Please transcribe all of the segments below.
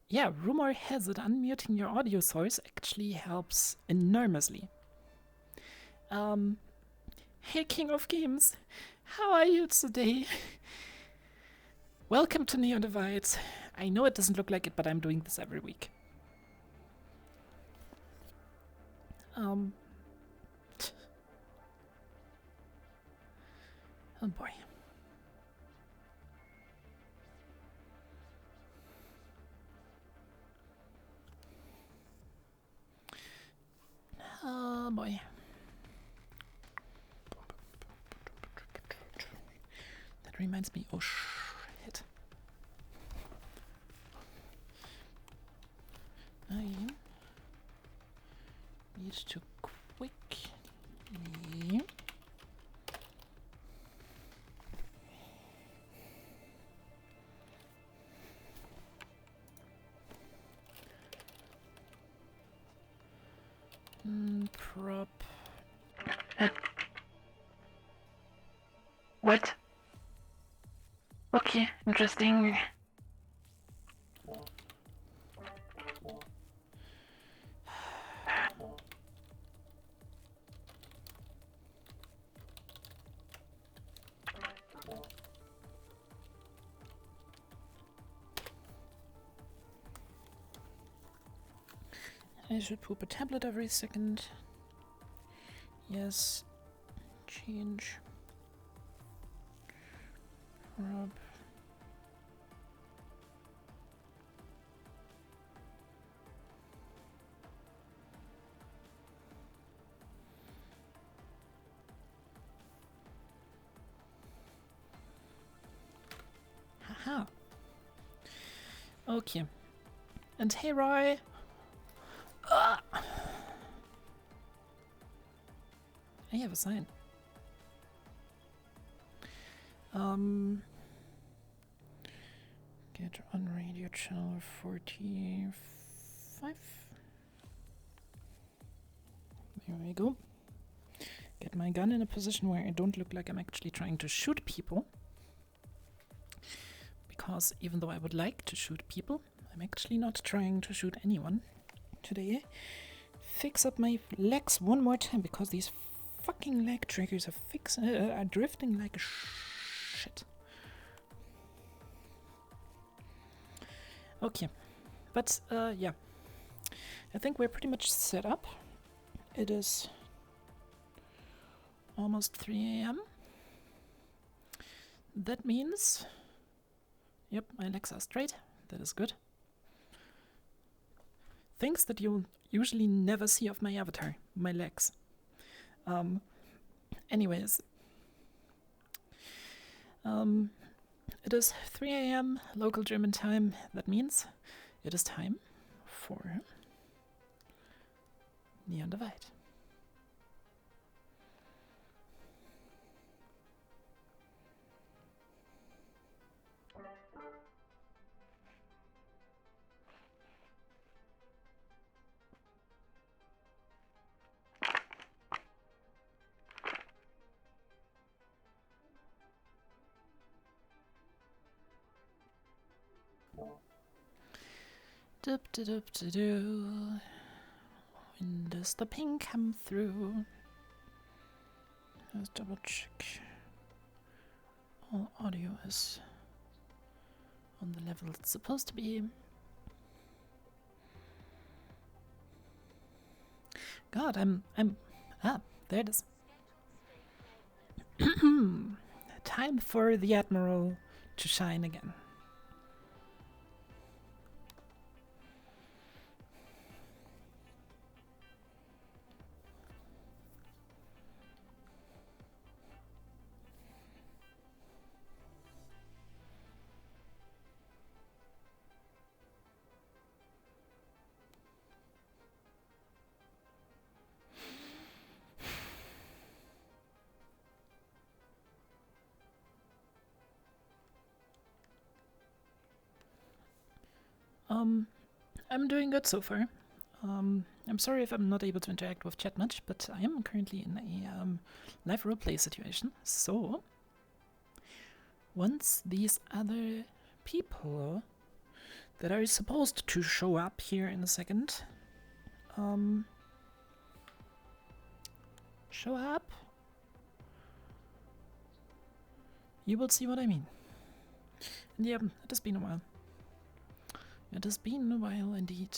yeah, rumor has it unmuting your audio source actually helps enormously. Hey, King of Games, how are you today? Welcome to Neon Divides. I know it doesn't look like it, but I'm doing this every week. Oh boy. Oh boy. That reminds me. Oh shit. I need to quickly. Prop. What? Okay, interesting. I should poop a tablet every second. Yes. Change. Rub. Haha. Okay. And hey, Roy. I have a sign. Get on radio channel 45. There we go. Get my gun in a position where I don't look like I'm actually trying to shoot people. Because even though I would like to shoot people, I'm actually not trying to shoot anyone today. Fix up my legs one more time because these fucking leg triggers are drifting like shit. Okay, but yeah, I think we're pretty much set up. It is almost 3 a.m. That means, yep, my legs are straight. That is good. Things that you'll usually never see of my avatar, my legs. Anyways, it is 3 a.m. local German time. That means it is time for Neon Divide. When does the ping come through? Let's double check. All audio is on the level it's supposed to be. God, there it is. Time for the Admiral to shine again. I'm doing good so far. I'm sorry if I'm not able to interact with chat much, but I am currently in a live roleplay situation. So, once these other people that are supposed to show up here in a second. Show up? You will see what I mean. And yeah, it has been a while. It has been a while indeed.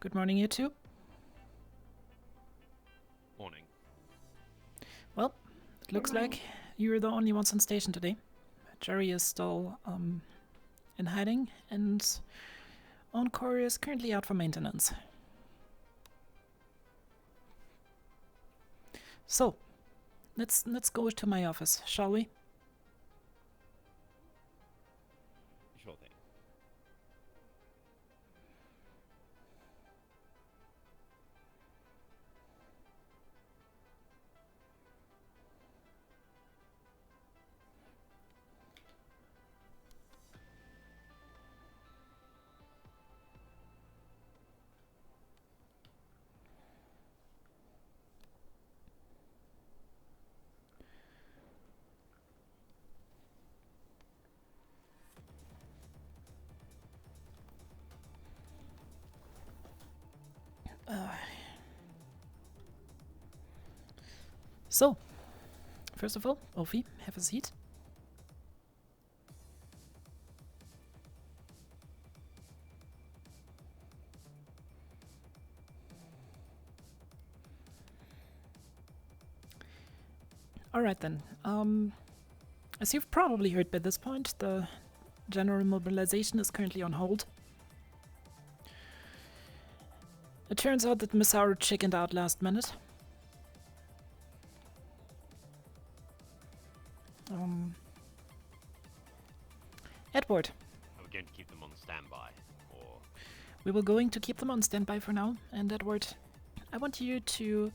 Good morning, you two. Morning. Well, it looks like you're the only ones on station today. Jerry is still in hiding, and Encore is currently out for maintenance. So, let's go to my office, shall we? Sure thing. So, first of all, Ophi, have a seat. Alright then, as you've probably heard by this point, the general mobilization is currently on hold. It turns out that Misaru chickened out last minute. Edward. Are we going to keep them on standby, or...? We were going to keep them on standby for now, and Edward, I want you to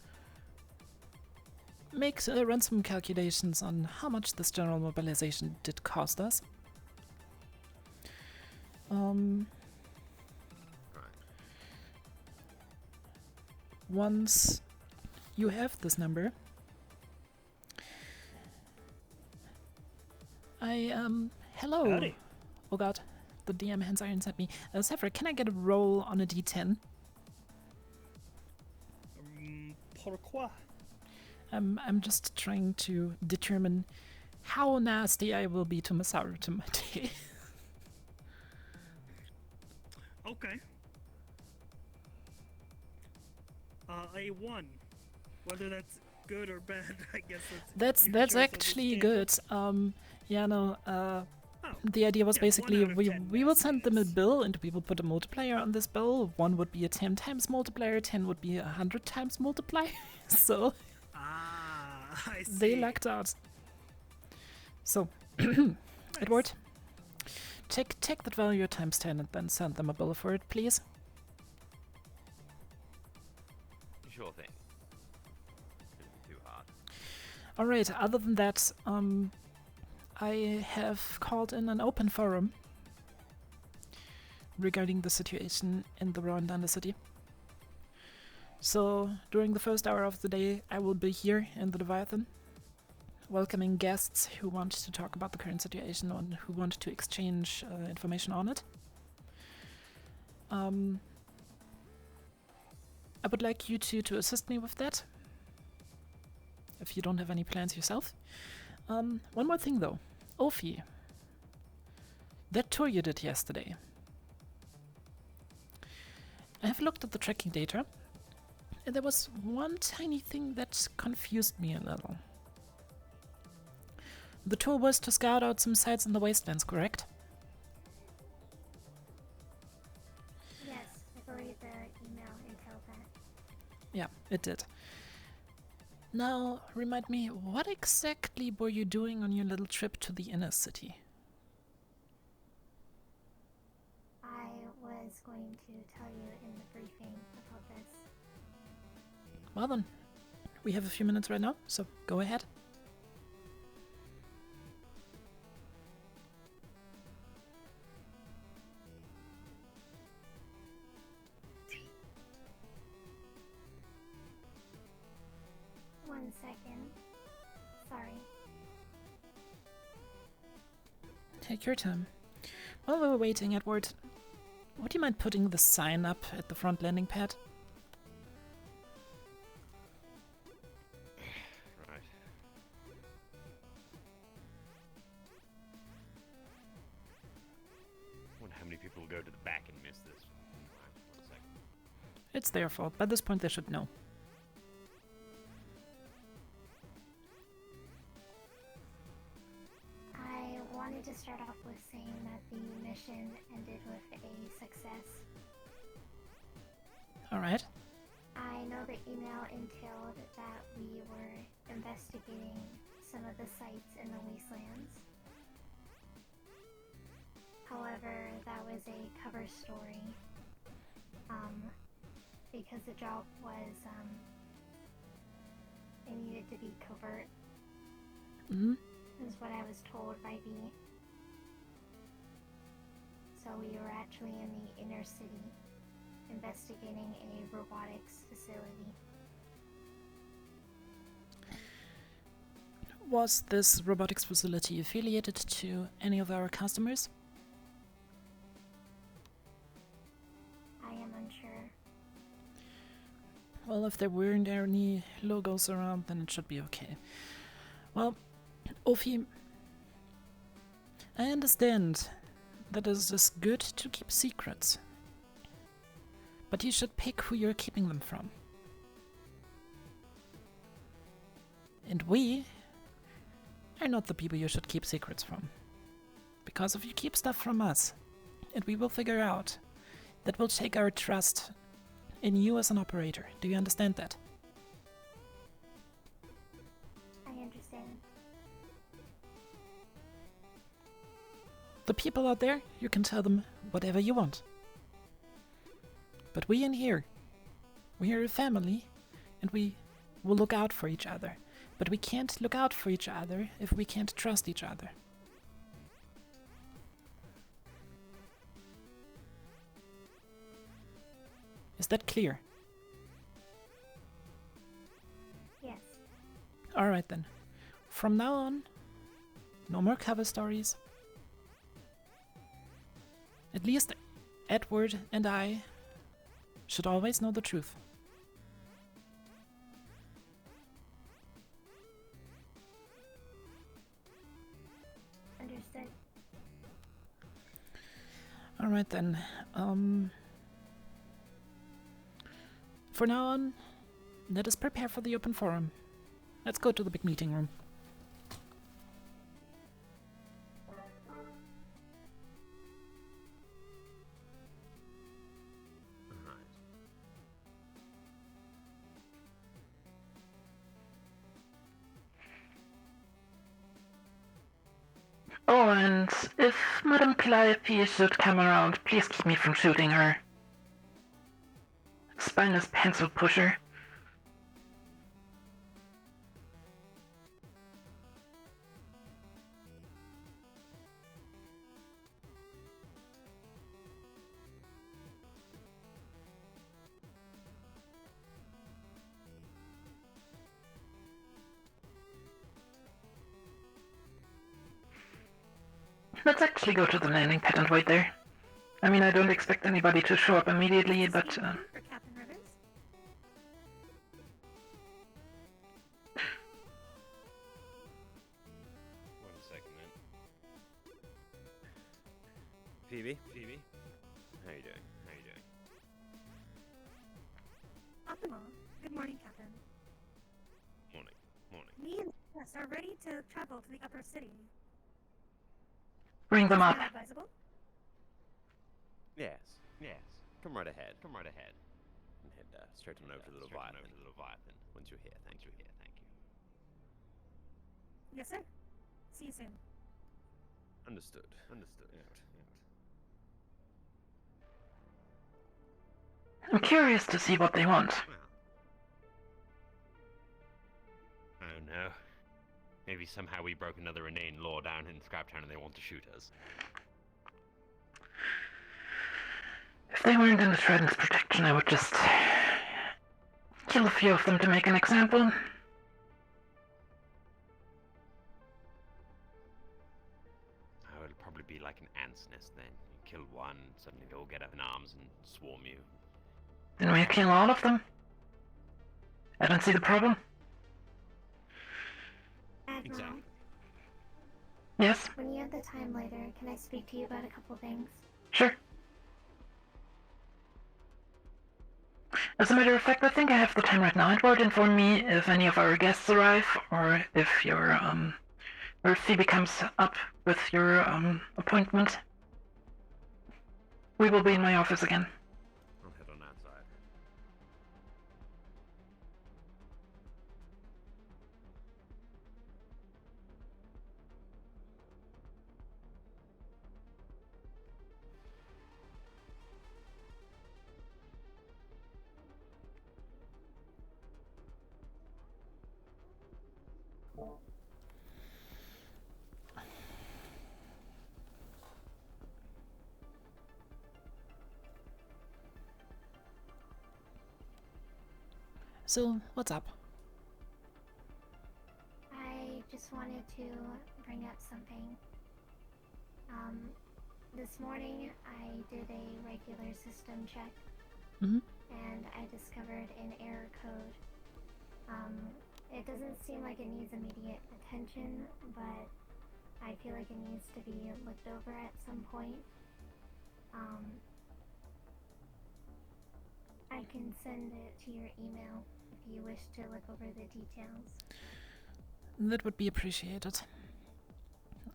run some calculations on how much this general mobilization did cost us. Once you have this number, hello. Howdy. Oh god, the DM hands are inside me. Zephyr, can I get a roll on a d10? Pourquoi? I'm just trying to determine how nasty I will be to Misaru today. Okay. A 1. Whether that's good or bad, I guess That's actually good. The idea was basically we will send them a bill and we will put a multiplier on this bill. 1 would be a 10 times multiplier, 10 would be a 100 times multiplier. So I see. they lucked out. So Edward, take that value times 10 and then send them a bill for it, please. Sure thing. Shouldn't be too hard. Alright, other than that, I have called in an open forum regarding the situation in the Vurawn Undercity. So, during the first hour of the day, I will be here in the Leviathan, welcoming guests who want to talk about the current situation and who want to exchange information on it. I would like you two to assist me with that, if you don't have any plans yourself. One more thing though. Ophi, that tour you did yesterday. I have looked at the tracking data, and there was one tiny thing that confused me a little. The tour was to scout out some sites in the wastelands, correct? Yes, I believe the email entailed that. Yeah, it did. Now, remind me, what exactly were you doing on your little trip to the inner city? I was going to tell you in the briefing about this. Well then, we have a few minutes right now, so go ahead. 1 second. Sorry. Take your time. While we were waiting, Edward, would you mind putting the sign up at the front landing pad? Right. Wonder how many people will go to the back and miss this. Right, 1 second. It's their fault. By this point, they should know. I wanted to start off with saying that the mission ended with a success. Alright. I know the email entailed that we were investigating some of the sites in the wastelands. However, that was a cover story. Because the job was, it needed to be covert. Mm-hmm. Is what I was told by V. So we were actually in the inner city, investigating a robotics facility. Was this robotics facility affiliated to any of our customers? I am unsure. Well, if there weren't any logos around, then it should be okay. Well, Ophi, I understand that it is good to keep secrets, but you should pick who you're keeping them from. And we are not the people you should keep secrets from. Because if you keep stuff from us, and we will figure out, that will take our trust in you as an operator. Do you understand that? I understand. The people out there, you can tell them whatever you want. But we in here, we are a family, and we will look out for each other. But we can't look out for each other if we can't trust each other. Is that clear? Yes. Alright then. From now on, no more cover stories. At least Edward and I should always know the truth. Understood. Alright then. For now on, let us prepare for the open forum. Let's go to the big meeting room. Oh, and if Madame Calliope should come around, please keep me from shooting her. Spineless pencil pusher. Let's actually go to the landing pad and wait there. I mean, I don't expect anybody to show up immediately, but... For Captain Rivers? One second, man. Phoebe? How you doing? Optimal. Good morning, Captain. Morning. Me and Jess are ready to travel to the upper city. bring them Is up. that advisable? Yes. Come right ahead. And head straight on over to the Leviathan. Once you're here, thank you. Yes, sir. See you soon. Understood. I'm curious to see what they want. Well. Oh no. Maybe somehow we broke another inane law down in Scraptown and they want to shoot us. If they weren't in the Trident's protection, I would just kill a few of them to make an example. would be like an ant's nest then. You kill one, suddenly they all get up in arms and swarm you. Then we kill all of them. I don't see the problem. Admiral, Exactly. Yes, when you have the time later, can I speak to you about a couple things? sure. As a matter of fact, I think I have the time right now. It won't inform me if any of our guests arrive, or if or if Phoebe comes up with your, appointment. We will be in my office again. I'll head on outside. So, what's up? I just wanted to bring up something. This morning I did a regular system check, Mhm. and I discovered an error code. It doesn't seem like it needs immediate attention, but I feel like it needs to be looked over at some point. I can send it to your email if you wish to look over the details. That would be appreciated.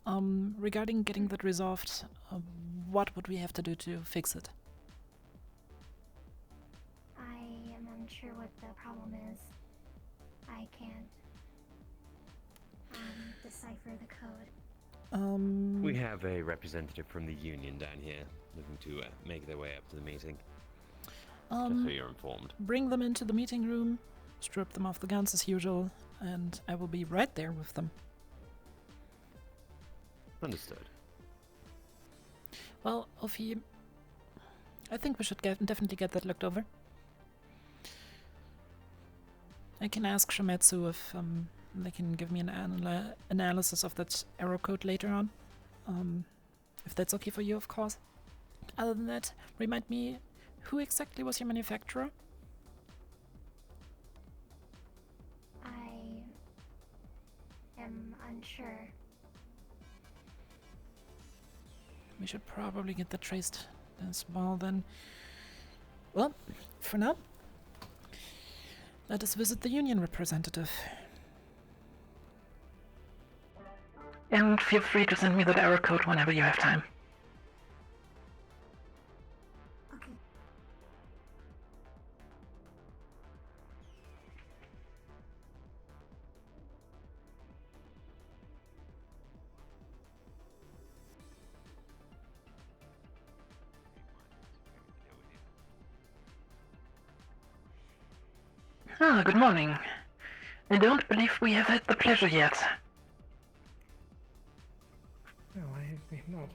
Regarding getting that resolved, what would we have to do to fix it? I am unsure what the problem is. I can't decipher the code. We have a representative from the union down here looking to make their way up to the meeting. Just so you're informed. Bring them into the meeting room, strip them off the guns as usual, and I will be right there with them. Understood. Well, Ophi, I think we should definitely get that looked over. I can ask Shametsu if they can give me an analysis of that error code later on. If that's okay for you, of course. Other than that, remind me, who exactly was your manufacturer? I am unsure. We should probably get that traced as well then. Well, for now, let us visit the union representative. And feel free to send me that error code whenever you have time. Okay. Ah, good morning. I don't believe we have had the pleasure yet. No, I am not.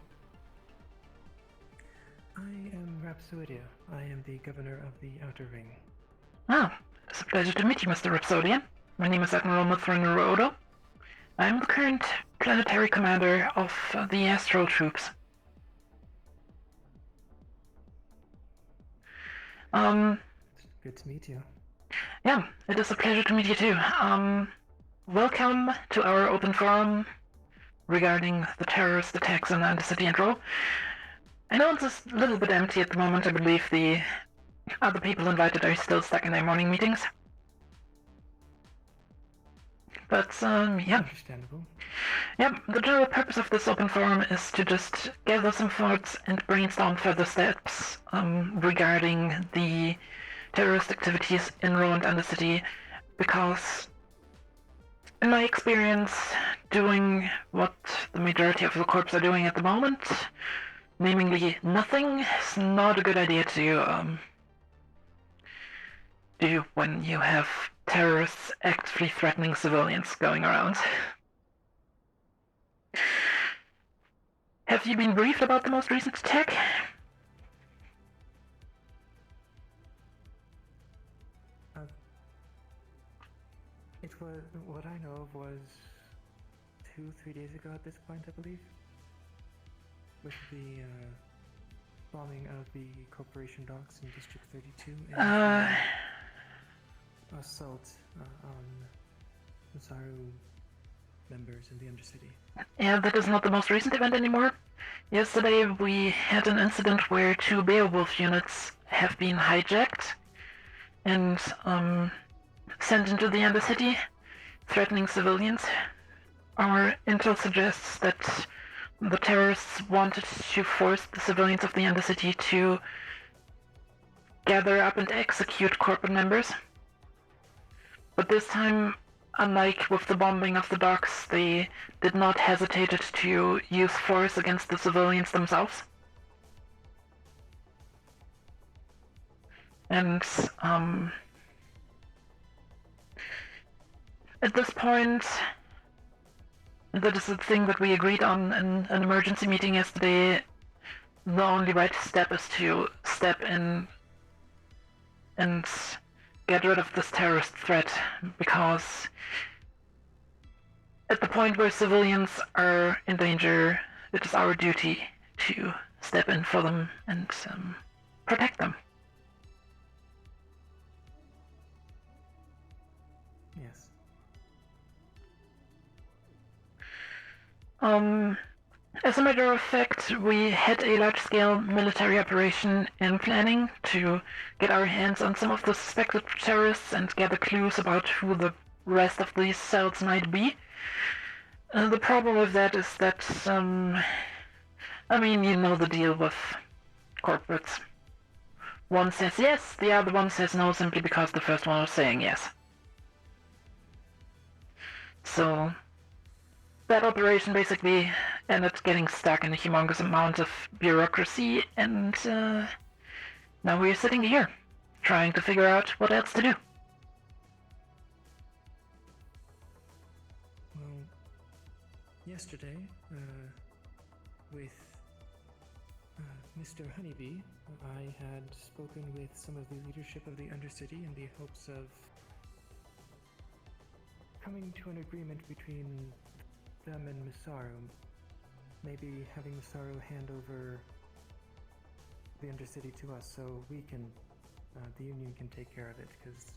I am Rhapsodia. I am the governor of the Outer Ring. Ah, it's a pleasure to meet you, Mr. Rhapsodian. My name is Admiral Mithrin Rodo. I am the current planetary commander of the Astral Troops. It's good to meet you. Yeah, it is a pleasure to meet you too. Welcome to our open forum regarding the terrorist attacks on the city and row. I know it's a little bit empty at the moment. I believe the other people invited are still stuck in their morning meetings. But, yeah. Understandable. Yep, the general purpose of this open forum is to just gather some thoughts and brainstorm further steps regarding the terrorist activities in Row and Undercity, because in my experience, doing what the majority of the corps are doing at the moment, namely nothing, is not a good idea to do when you have terrorists actively threatening civilians going around. Have you been briefed about the most recent attack? It was, what I know of was 2-3 days ago at this point, I believe. with the bombing of the corporation docks in District 32 and the assault on Masaru members in the Undercity? Yeah, that is not the most recent event anymore. Yesterday we had an incident where 2 Beowulf units have been hijacked and sent into the Undercity, threatening civilians. Our intel suggests that the terrorists wanted to force the civilians of the Undercity to gather up and execute corporate members. But this time, unlike with the bombing of the docks, they did not hesitate to use force against the civilians themselves. And at this point, that is the thing that we agreed on in an emergency meeting yesterday. The only right step is to step in and get rid of this terrorist threat, because at the point where civilians are in danger, it is our duty to step in for them and protect them. Yes. As a matter of fact, we had a large-scale military operation in planning to get our hands on some of the suspected terrorists and gather clues about who the rest of these cells might be. The problem with that is that, I mean, you know the deal with corporates. One says yes, the other one says no, simply because the first one was saying yes. So that operation basically ended up getting stuck in a humongous amount of bureaucracy, and now we're sitting here, trying to figure out what else to do. Well, yesterday, with Mr. Honeybee, I had spoken with some of the leadership of the Undercity in the hopes of coming to an agreement between them and Masaru. Maybe having Masaru hand over the Undercity to us so we can, the Union can take care of it, because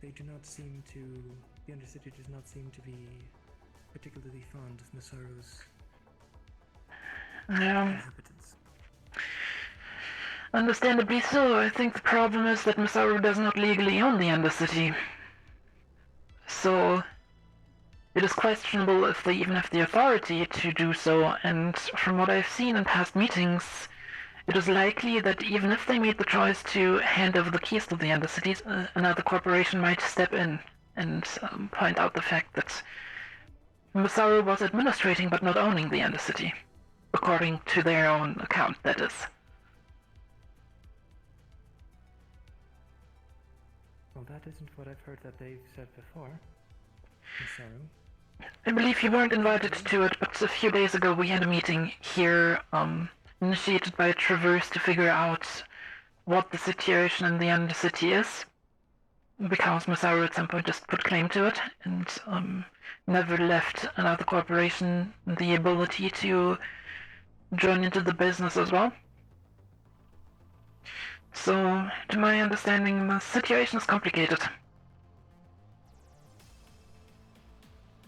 they do not seem to, the Undercity does not seem to be particularly fond of Masaru's inhabitants. Understandably so. I think the problem is that Masaru does not legally own the Undercity. So it is questionable if they even have the authority to do so, and from what I've seen in past meetings, it is likely that even if they made the choice to hand over the keys to the Undercities, another corporation might step in and point out the fact that Masaru was administrating but not owning the Undercity, according to their own account, that is. Well, that isn't what I've heard that they've said before. Masaru. I believe you weren't invited to it, but a few days ago we had a meeting here, initiated by Traverse to figure out what the situation in the Undercity is, because Masaru at some point just put claim to it, and never left another corporation the ability to join into the business as well. So, to my understanding, the situation is complicated.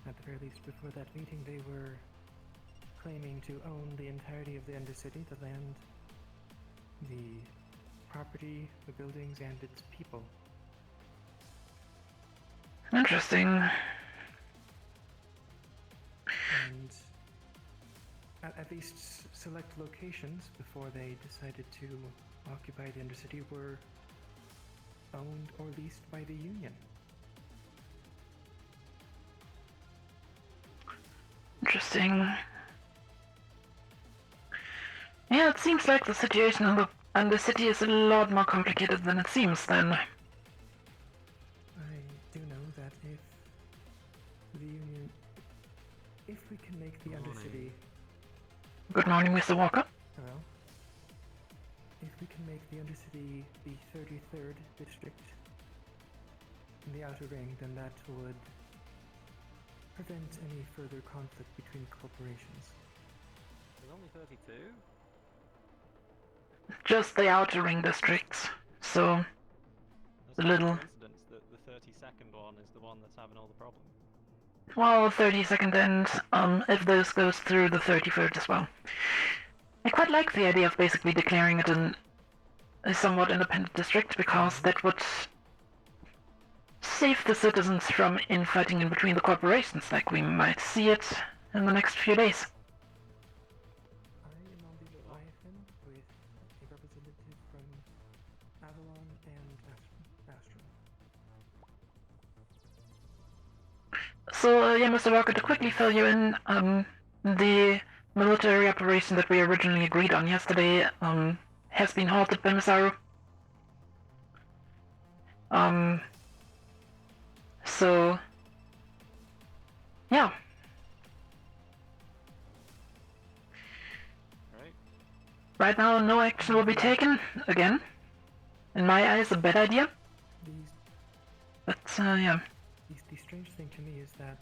At the very least, before that meeting, they were claiming to own the entirety of the Undercity, the land, the property, the buildings, and its people. Interesting. And at least select locations before they decided to occupy the Undercity were owned or leased by the Union. Interesting. Yeah, it seems like the situation in the Undercity is a lot more complicated than it seems, then. I do know that if the Union... If we can make the Undercity... Good morning, Mr. Walker. Hello? If we can make the Undercity the 33rd district in the Outer Ring, then that would prevent any further conflict between corporations. There's only 32? Just the outer ring districts. So, That's little. a coincidence that the 32nd one is the one that's having all the problems. Well, 32nd and if this goes through, the 33rd as well. I quite like the idea of basically declaring it a somewhat independent district, because that would save the citizens from infighting in between the corporations like we might see it in the next few days. I am on the Leviathan with a representative from Avalon and Astron. So, yeah, Mr. Walker, to quickly fill you in, the military operation that we originally agreed on yesterday, has been halted by Misaru. So, yeah. Right? Right now, no action will be taken, again. In my eyes, a bad idea. These, But, yeah. the strange thing to me is that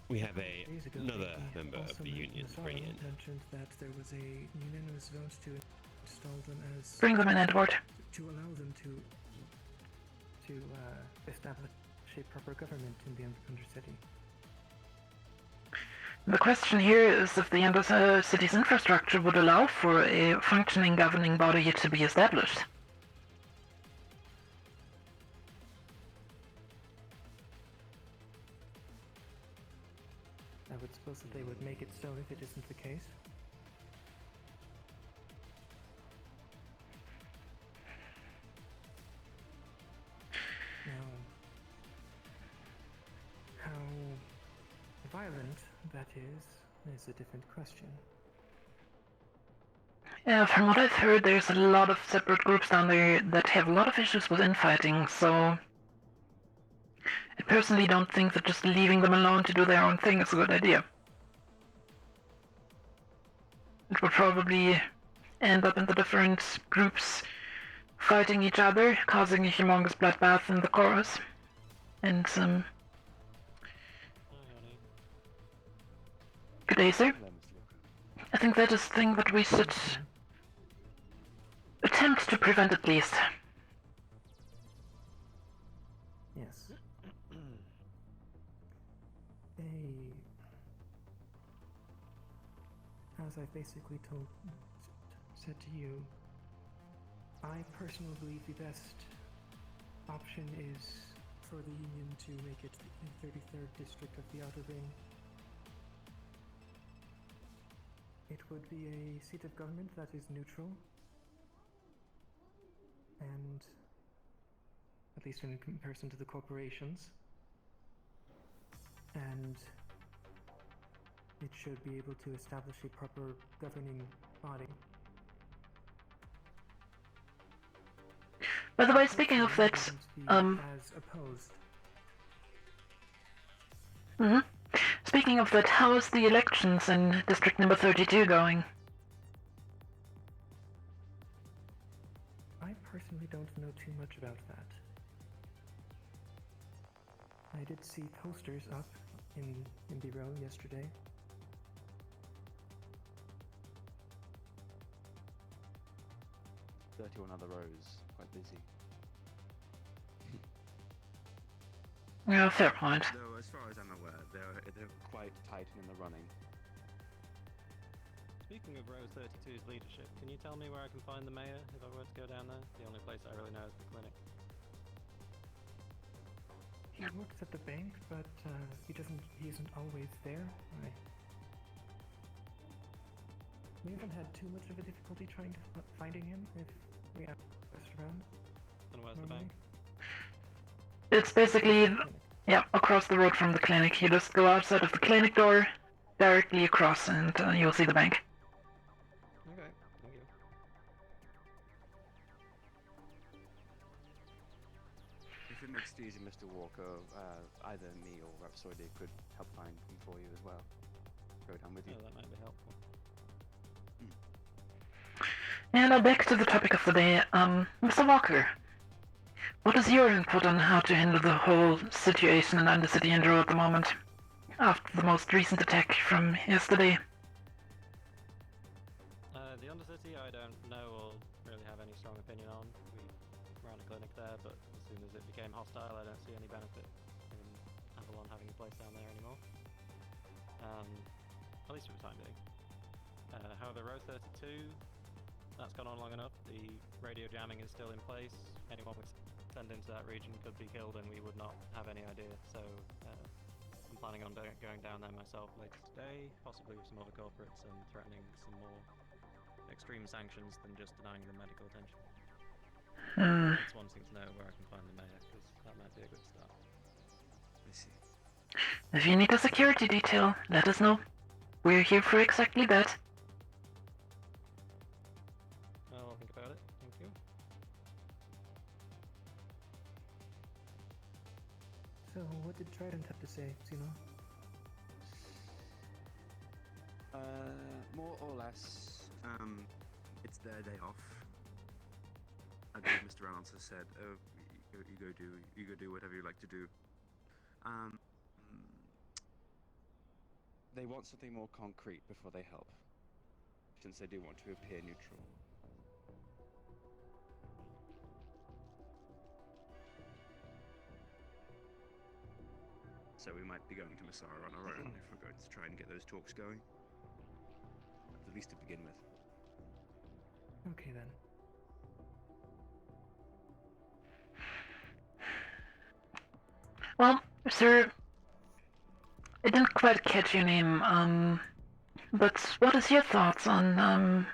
We have days ago, another they member of also the union to bring in. mentioned that there was a unanimous vote to install them as Bring them in, Edward. to allow them to establish a proper government in the Undercity. The question here is if the Undercity's infrastructure would allow for a functioning governing body to be established. I would suppose that they would make it so if it isn't the case. Now, how violent that is a different question. Yeah, from what I've heard, there's a lot of separate groups down there that have a lot of issues with infighting, so I personally don't think that just leaving them alone to do their own thing is a good idea. It will probably end up in the different groups fighting each other, causing a humongous bloodbath in the chorus. And, Hi, honey. good day, sir. Hello, Mr. Walker. I think that is the thing that we should attempt to prevent at least. Yes. As I basically said to you, I personally believe the best option is for the Union to make it the 33rd district of the Outer Ring. It would be a seat of government that is neutral, and at least in comparison to the corporations, and it should be able to establish a proper governing body. By the way, speaking of that, as opposed. Speaking of that, how is the elections in District Number 32 going? I personally don't know too much about that. I did see posters up in the row yesterday. 31 other rows, quite busy. Yeah, fair point. Though, as far as I'm aware, they're quite tight and in the running. Speaking of Row 32's leadership, can you tell me where I can find the mayor if I were to go down there? The only place I really know is the clinic. He works at the bank, but he isn't always there. We haven't had too much of a difficulty trying to finding him if we have asked around. And where's the bank? It's basically, yeah, across the road from the clinic. You just go outside of the clinic door, directly across, and you'll see the bank. Okay, thank you. If it makes it easy, Mr. Walker, either me or Rhapsody could help find him for you as well. Go down with you. Oh, that might be helpful. And now back to the topic of the day. Mr. Walker, what is your input on how to handle the whole situation in Undercity and Row at the moment, after the most recent attack from yesterday? hostile, I don't see any benefit in Avalon having a place down there anymore. At least for the time being. However, Row 32, that's gone on long enough. The radio jamming is still in place. Anyone we send into that region could be killed and we would not have any idea. So I'm planning on going down there myself later today, possibly with some other corporates, and threatening some more extreme sanctions than just denying them medical attention. It's one thing to know where I can find the mayor, because that might be a good start. I see. If you need a security detail, let us know. We're here for exactly that. I'll think about it. Thank you. So, what did Trident have to say, Xeno? More or less, it's their day off. I believe Mr. Reynolds has said, "Oh, you go do whatever you like to do." They want something more concrete before they help, since they do want to appear neutral. So we might be going to Massara on our own if we're going to try and get those talks going. At least to begin with. Okay then. Well, sir, I didn't quite catch your name, but what is your thoughts on,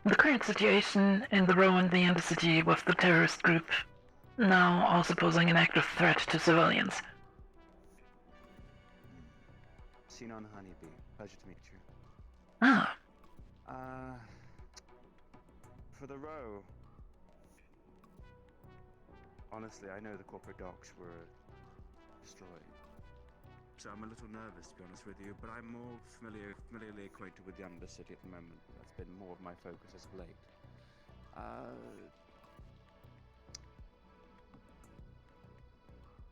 the current situation in the Row and the Undercity with the terrorist group now also posing an active threat to civilians? Sinon Honeybee, pleasure to meet you. Ah, For the Row, honestly, I know the corporate docks were destroyed, so I'm a little nervous, to be honest with you, but I'm more familiarly acquainted with the Undercity at the moment. That's been more of my focus as of late.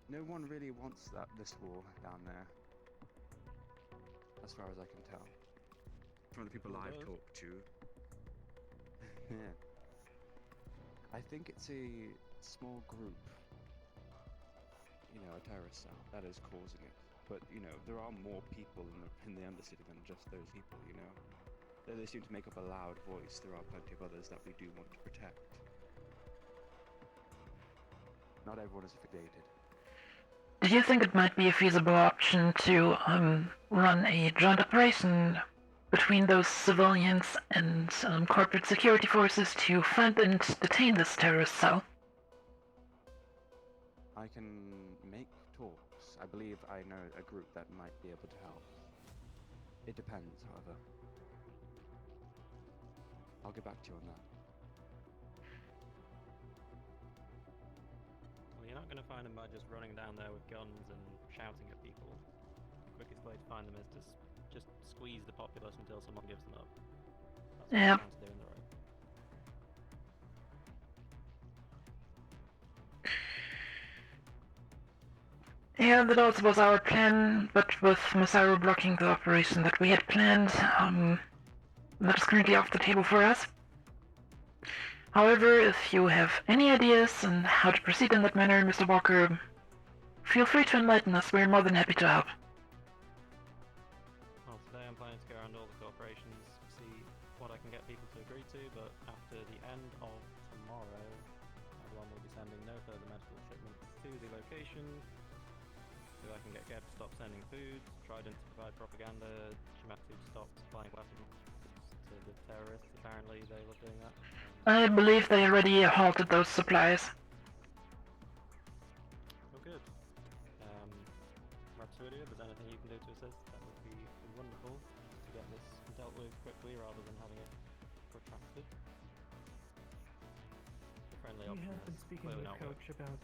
No one really wants this war down there, as far as I can tell. From the people I've talked to. Yeah. I think it's a small group, a terrorist cell, that is causing it. But, there are more people in the Undercity than just those people, Though they seem to make up a loud voice, there are plenty of others that we do want to protect. Not everyone is affiliated. do you think it might be a feasible option to, run a joint operation between those civilians and, corporate security forces to find and detain this terrorist cell? I can make talks. I believe I know a group that might be able to help. It depends, however. I'll get back to you on that. Well, you're not going to find them by just running down there with guns and shouting at people. The quickest way to find them is to just squeeze the populace until someone gives them up. That's what Yep. I'm trying to do in the road. Yeah, that also was our plan, but with Masaru blocking the operation that we had planned, that is currently off the table for us. However, if you have any ideas on how to proceed in that manner, Mr. Walker, feel free to enlighten us. We're more than happy to help. Well, today I'm planning to go around all the corporations, see what I can get people to agree to, but after the end of tomorrow, Avalon will be sending no further medical shipments to the location. So I can get Geb to stop sending food, Trident to provide propaganda, Shimatsu to stop supplying weapons to the terrorists. Apparently they were doing that. I believe they already halted those supplies. Oh, good. Rapsodia, if there's anything you can do to assist, that would be wonderful to get this dealt with quickly rather than having it protracted. The friendly We option have been has speaking clearly with not worked. Coach about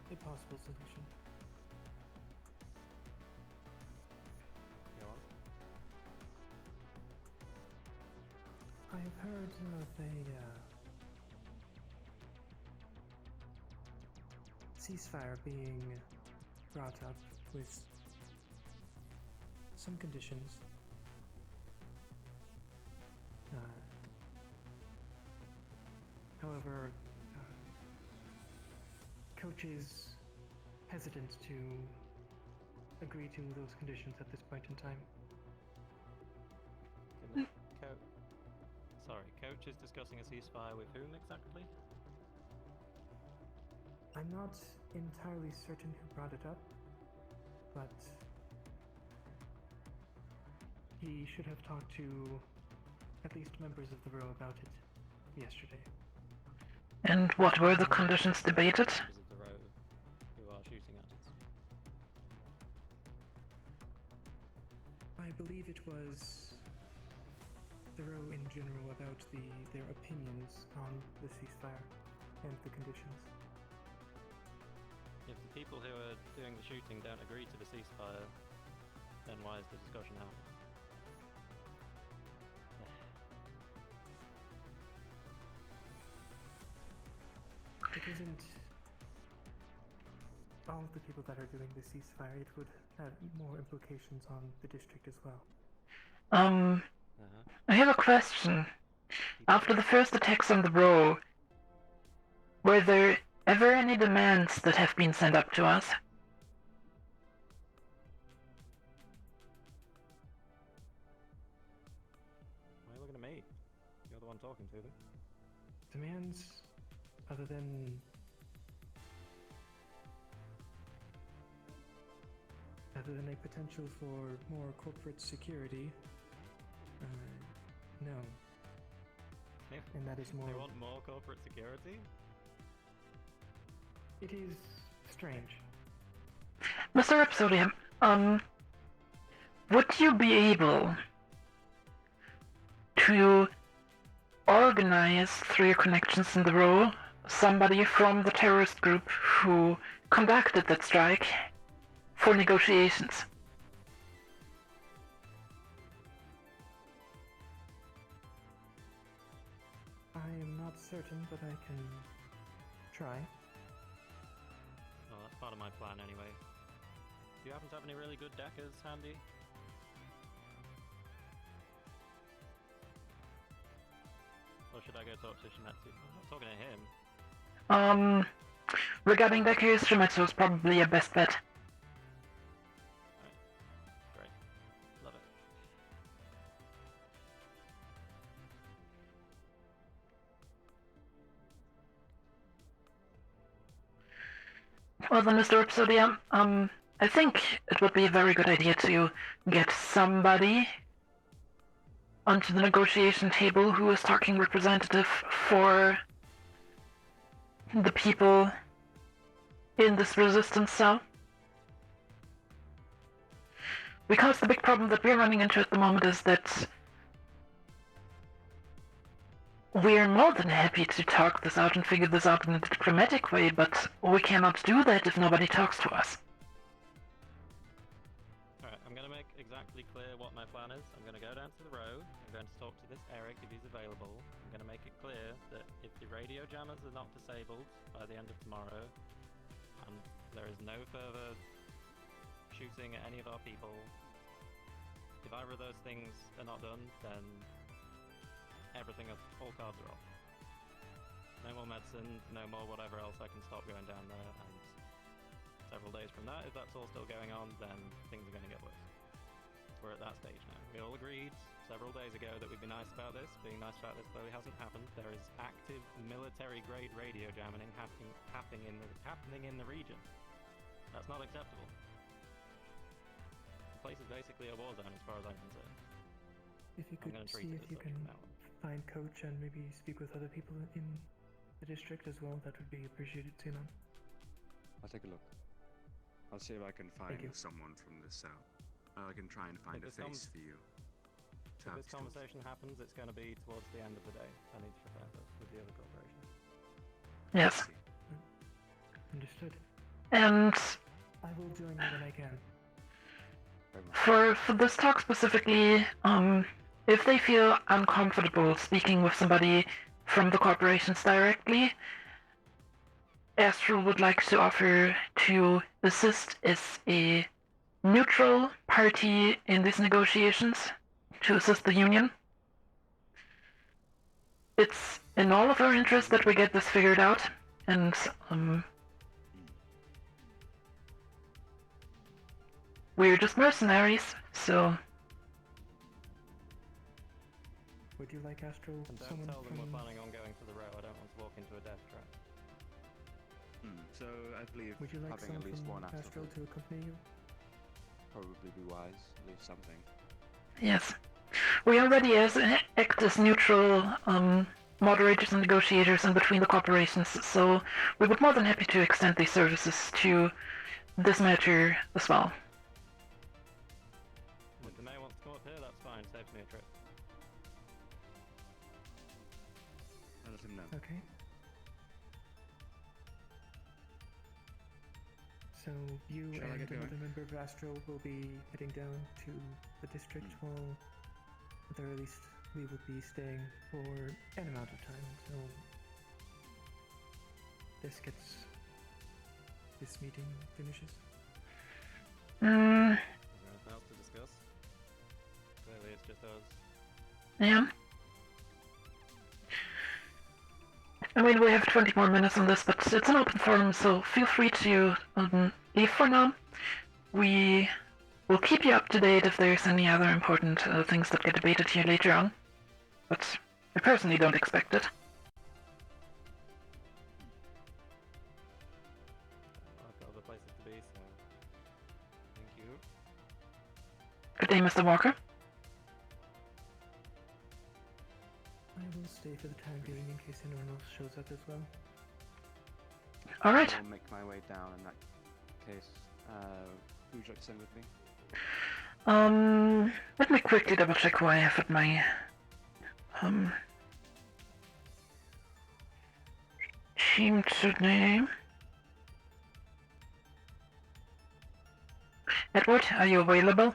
a possible solution. Go on. I have heard of a ceasefire being brought up with some conditions. However, Coach is hesitant to agree to those conditions at this point in time. Coach is discussing a ceasefire with whom exactly? I'm not entirely certain who brought it up, but he should have talked to at least members of the row about it yesterday. And what were the conditions debated? Members of the row who are shooting at us. I believe it was the row in general about their opinions on the ceasefire and the conditions. If the people who are doing the shooting don't agree to the ceasefire, then why is the discussion happening? It isn't all of the people that are doing the ceasefire. It would have more implications on the district as well. I have a question. After the first attacks on the row, were there ever any demands that have been sent up to us? Why are you looking at me? You're the one talking to them. Demands other than a potential for more corporate security, no. And that is more. They want more corporate security? It is strange. Mr. Rhapsodium, would you be able to organize, through your connections in the row, somebody from the terrorist group who conducted that strike for negotiations? I am not certain, but I can try. Well, that's part of my plan anyway. Do you happen to have any really good deckers handy? Or should I go talk to Shimetsu? I'm not talking to him. Regarding Deckers, Shimetsu is probably your best bet. Great. Love it. Well then, Mr. Rhapsodium, I think it would be a very good idea to get somebody onto the negotiation table who is talking representative for the people in this resistance cell. Because the big problem that we're running into at the moment is that we're more than happy to talk this out and figure this out in a diplomatic way, but we cannot do that if nobody talks to us. Alright, I'm gonna make exactly clear what my plan is. I'm gonna go down to the row, I'm going to talk to this Eric if he's available. I'm gonna make it clear that if the radio jammers are not disabled by the end of tomorrow, and there is no further shooting at any of our people, if either of those things are not done, then everything else, all cards are off. No more medicine, no more whatever else, I can stop going down there, and several days from that, if that's all still going on, then things are going to get worse. We're at that stage now. We all agreed several days ago that we'd be nice about this. Being nice about this clearly hasn't happened. There is active military-grade radio jamming happening in the region. That's not acceptable. The place is basically a war zone as far as I'm concerned. If you could see if you can find Coach and maybe speak with other people in the district as well, that would be appreciated, Sinan. I'll take a look. I'll see if I can find someone from the cell. I can try and find a face for you. If this conversation happens, it's going to be towards the end of the day. I need to prepare this with the other corporation. Yes. Understood. And I will join you when I can. for this talk specifically, if they feel uncomfortable speaking with somebody from the corporations directly, Astral would like to offer to assist as a neutral party in these negotiations, to assist the union. It's in all of our interest that we get this figured out, and we're just mercenaries, so Would you like Astro? And don't Someone tell them from... we're planning on going to the row. I don't want to walk into a death trap. So I believe Would you like having someone at least from one Astro would to accompany you? probably be wise. Leave something. yes. We already act as neutral moderators and negotiators in between the corporations, so we would more than happy to extend these services to this matter as well. If the mayor wants to come up here, that's fine. Saves me a trip. I'll let him know. Okay. So you Shall I and get going? another member of Astro will be heading down to the district while, at the very least, we would be staying for an amount of time until this meeting finishes. Is there anything else to discuss? Clearly it's just us. Yeah. I mean, we have 20 more minutes on this, but it's an open forum, so feel free to leave for now. We will keep you up to date if there's any other important things that get debated here later on. But I personally don't expect it. I've got other places to be, so thank you. Good day, Mr. Walker. I will stay for the time being in case anyone else shows up as well. Alright. I'll make my way down in that case. Who would you like to send with me? Let me quickly double check who I have at my team today. Edward, are you available?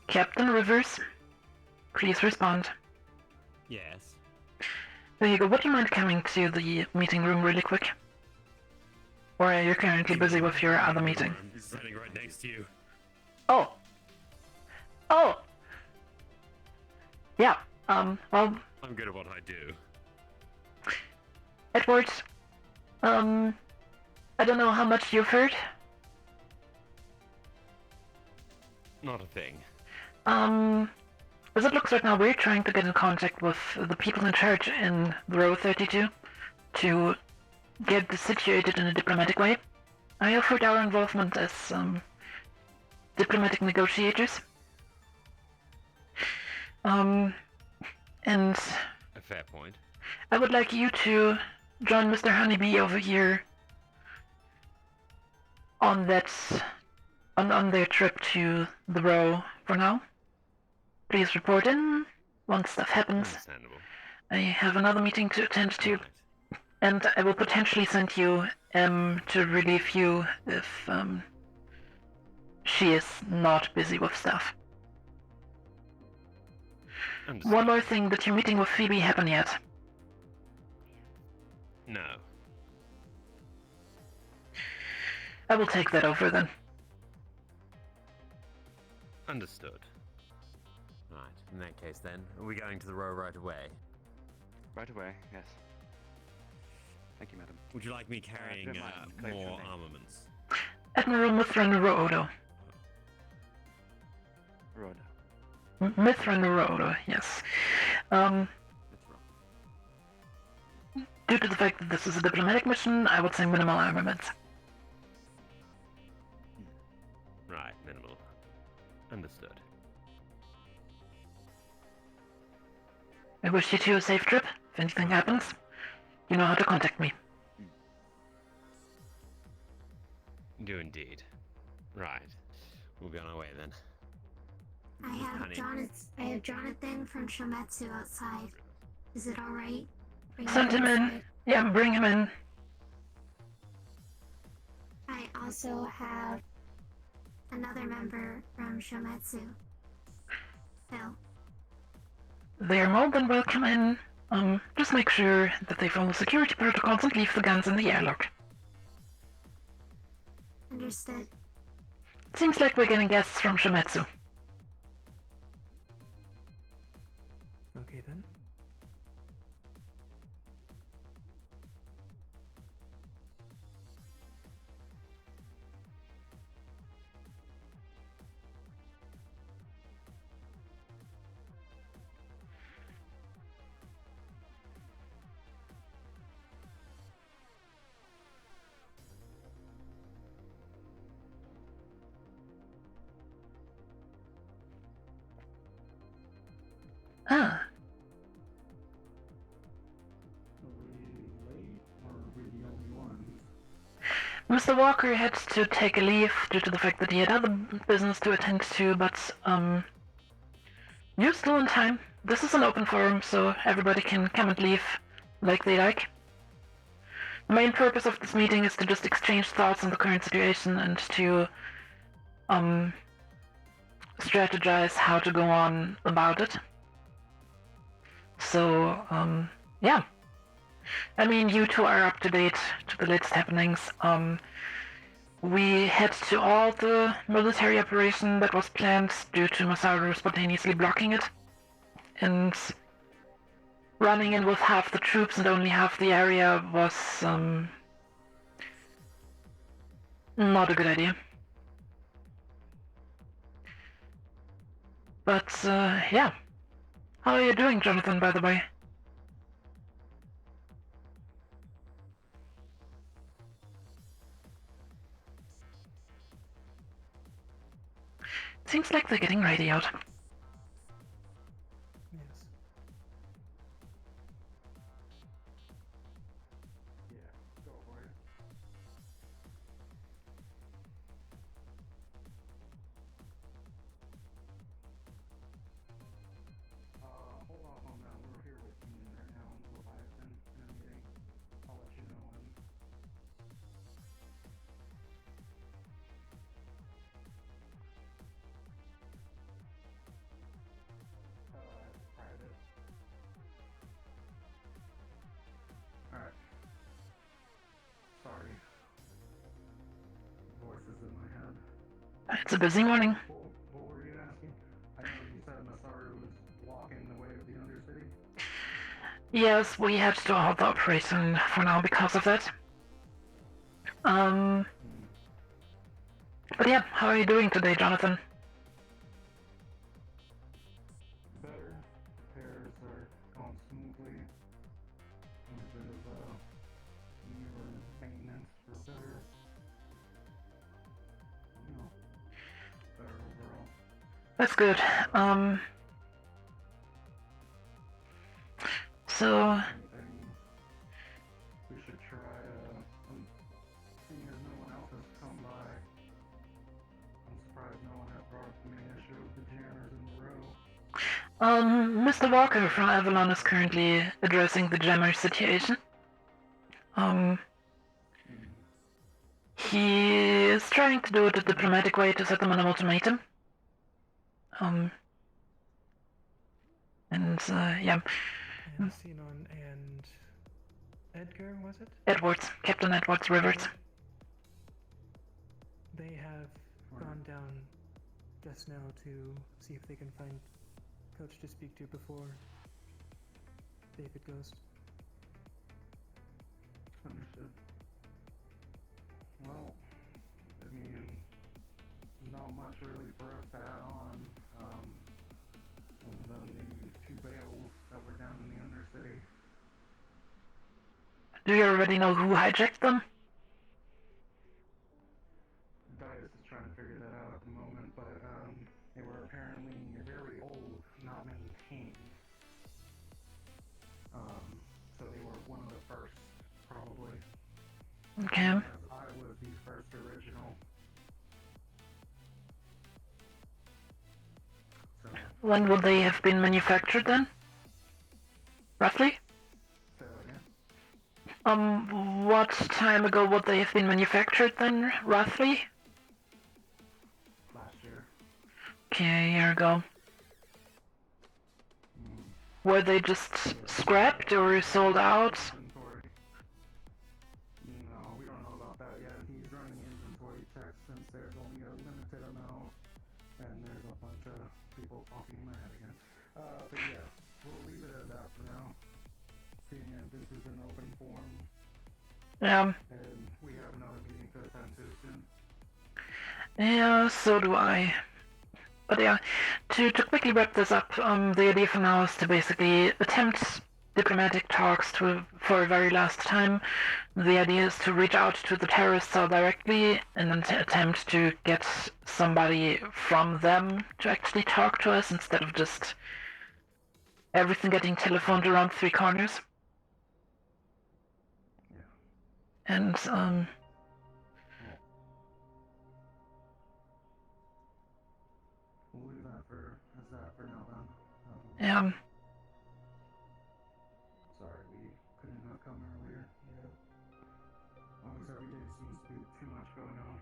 Captain Rivers, please respond. Yes. There you go. Would you mind coming to the meeting room really quick? Or are you currently busy with your other meeting? I'm standing right next to you. Oh! Oh! Yeah, well, I'm good at what I do. Edward, I don't know how much you've heard. Not a thing. As it looks right now, we're trying to get in contact with the people in charge in the Row 32 to get this situated in a diplomatic way. I offered our involvement as, diplomatic negotiators. And A fair point. I would like you to join Mr. Honeybee over here on that, on their trip to the Row for now. Please report in once stuff happens. Understandable. I have another meeting to attend to, Right. and I will potentially send you to relieve you if she is not busy with stuff. Understood. One more thing, did your meeting with Phoebe happen yet? No. I will take that over then. Understood. Right. In that case, then, are we going to the Row right away? Right away, yes. Thank you, madam. Would you like me carrying don't mind, collect your more name. armaments? Admiral Mithranorodo. Rhoda. Mithranorodo, yes. That's wrong. Due to the fact that this is a diplomatic mission, I would say minimal armaments. Right, minimal. Understood. I wish you two a safe trip. If anything happens, you know how to contact me. Do indeed. Right. We'll be on our way then. I have Honey. Jonathan from Shometsu outside. Is it alright? Send him in. Yeah, bring him in. I also have another member from Shometsu. Phil. They're more than welcome in. Just make sure that they follow security protocols and leave the guns in the airlock. Understood. Seems like we're getting guests from Shimetsu. Okay then. Ah. Mr. Walker had to take a leave due to the fact that he had other business to attend to, but, you're still in time. This is an open forum, so everybody can come and leave like they like. The main purpose of this meeting is to just exchange thoughts on the current situation and to, strategize how to go on about it. So, yeah. I mean, you two are up to date to the latest happenings. We head to all the military operation that was planned due to Masaru spontaneously blocking it. And running in with half the troops and only half the area was, not a good idea. But, yeah. How are you doing, Jonathan, by the way? Seems like they're getting ready out. Yes. Yeah, go for it. Hold off on that. We're here with you right now. We're live in a meeting. I'll let you know when. Private. Alright. Sorry. Voices in my head. It's a busy morning. What were you asking? I know you said Masaru was blocking the way of the Undercity. Yes, we had to halt the operation for now because of that. But yeah, how are you doing today, Jonathan? Better. Repairs are going smoothly. A bit of newer maintenance for better. You know, better overall. That's good. So, Anything we should try to, seeing as no one else has come by, I'm surprised no one has brought up the main issue of the jammers in the row. Mr. Walker from Avalon is currently addressing the jammer situation. He is trying to do it the diplomatic way to set them on an ultimatum. Yeah. And Sinon and Edgar, was it? Edwards, Captain Edwards Rivers. They have gone down just now to see if they can find Coach to speak to before David goes. Understood. Well, I mean, not much really for us to add on. Other than the two bales that were down in the Undercity. Do you already know who hijacked them? Dias is trying to figure that out at the moment, but they were apparently very old, not maintained. So they were one of the first, probably. Okay. I was the first original. So, When would they have been manufactured then? Roughly? say that again. What time ago would they have been manufactured then, roughly? Last year. Okay, a year ago. Were they just scrapped or sold out? Inventory. No, we don't know about that yet. He's running inventory checks since there's only a limited amount, and there's a bunch of people talking in my head again. But yeah, we'll leave it at that for now. Seeing as this is an open forum, Yeah. and we have another meeting to attend to soon. Yeah, so do I. But yeah, to quickly wrap this up, the idea for now is to basically attempt diplomatic talks for a very last time. The idea is to reach out to the terrorists directly and then attempt to get somebody from them to actually talk to us instead of just everything getting telephoned around three corners. Yeah. And, We'll leave that for now then. yeah. Sorry, we couldn't come earlier. Yeah. Always every day seems to be too much going on.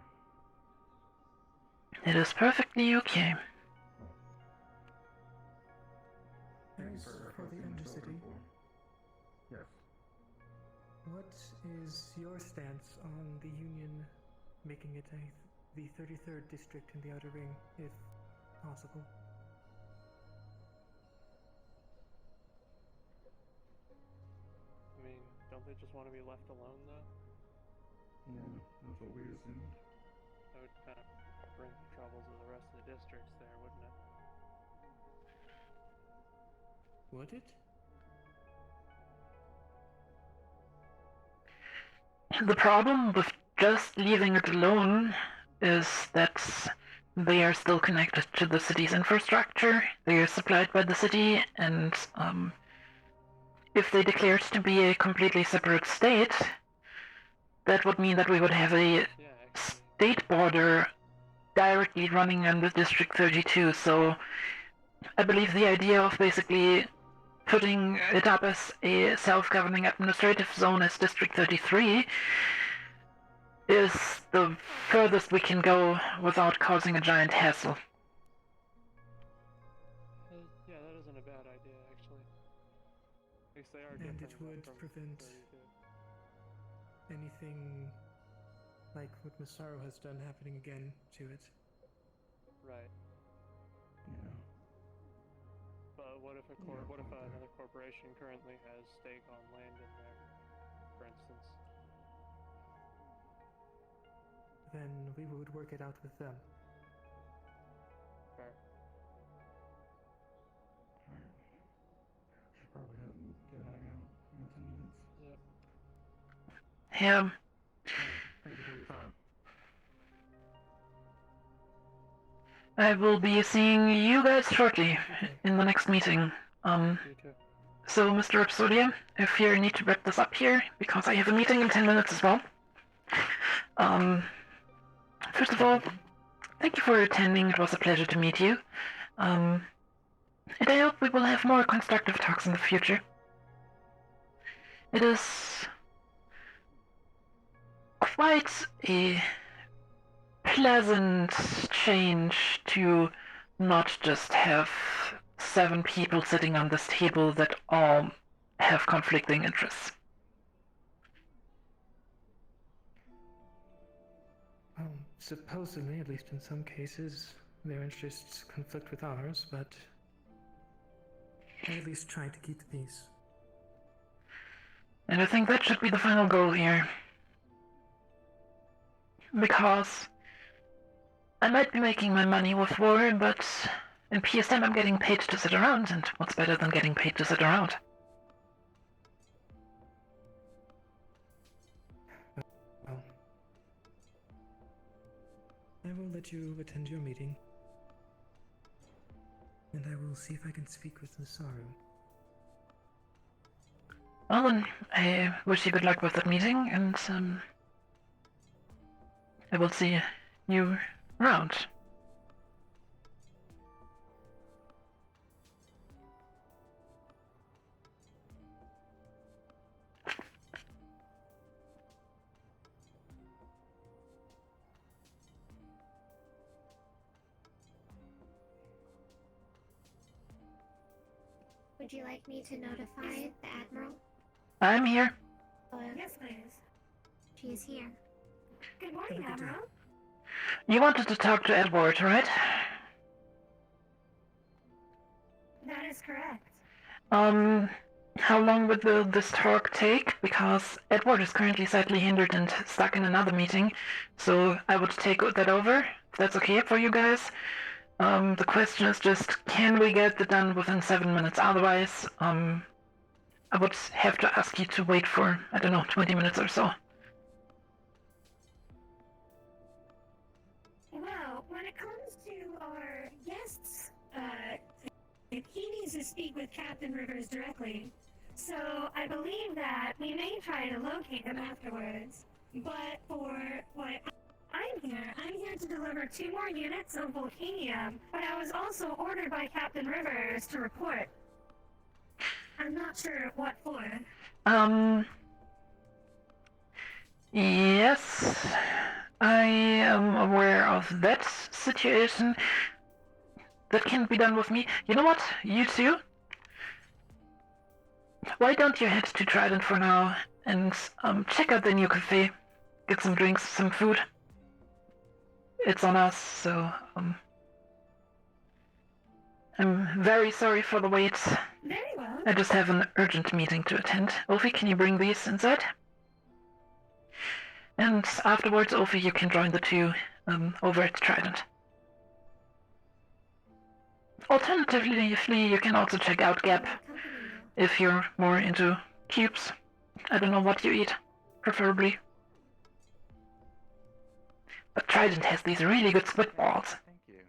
It is perfectly okay. Thanks As for for the hosting this Undercity, open forum. Yes. what is your stance on the Union making it the 33rd district in the Outer Ring, if possible? I mean, don't they just want to be left alone, though? Yeah, that's what we assumed. That would kind of bring troubles to the rest of the districts there, wouldn't it? Would it? The problem with just leaving it alone is that they are still connected to the city's infrastructure. They are supplied by the city, and if they declared to be a completely separate state, that would mean that we would have a state border directly running under District 32. So I believe the idea of basically putting it up as a self-governing administrative zone as District 33 is the furthest we can go without causing a giant hassle. Yeah, that isn't a bad idea, actually. At least they are And different it would from prevent 32. anything like what Masaru has done happening again to it. Right. Yeah. But what if another corporation currently has stake on land in there, for instance? Then we would work it out with them. Fair. Alright. Should probably get heading out in 10 minutes. Yep. Yeah. Thank you for your time. I will be seeing you guys shortly in the next meeting. You too. So, Mr. Rapsodia, if you need to wrap this up here, because I have a meeting in 10 minutes as well. First of all, thank you for attending. It was a pleasure to meet you. And I hope we will have more constructive talks in the future. It is quite a pleasant change to not just have 7 people sitting on this table that all have conflicting interests. Supposedly, at least in some cases, their interests conflict with ours, but I at least try to keep the peace. And I think that should be the final goal here. Because I might be making my money with war, but in PSM I'm getting paid to sit around, and what's better than getting paid to sit around? Well, I will let you attend your meeting, and I will see if I can speak with Masaru. Well, then, I wish you good luck with that meeting, and I will see you around. Would you like me to notify the Admiral? I'm here. Yes, please. She's here. Good morning, Admiral. You wanted to talk to Edward, right? That is correct. How long would this talk take? Because Edward is currently slightly hindered and stuck in another meeting, so I would take that over, if that's okay for you guys. The question is just, can we get it done within 7 minutes? Otherwise, I would have to ask you to wait for, I don't know, 20 minutes or so. Well, when it comes to our guests, he needs to speak with Captain Rivers directly. So I believe that we may try to locate them afterwards. But for what I'm here to deliver 2 more units of Volcanium, but I was also ordered by Captain Rivers to report. I'm not sure what for. Yes, I am aware of that situation. That can be done with me. You know what? You two? Why don't you head to Trident for now and check out the new cafe, get some drinks, some food. It's on us, so I'm very sorry for the wait. Very well. I just have an urgent meeting to attend. Ophi, can you bring these inside? And afterwards, Ophi, you can join the two over at Trident. Alternatively, you can also check out Gap if you're more into cubes. I don't know what you eat, preferably. But Trident has these really good squid balls. Thank you.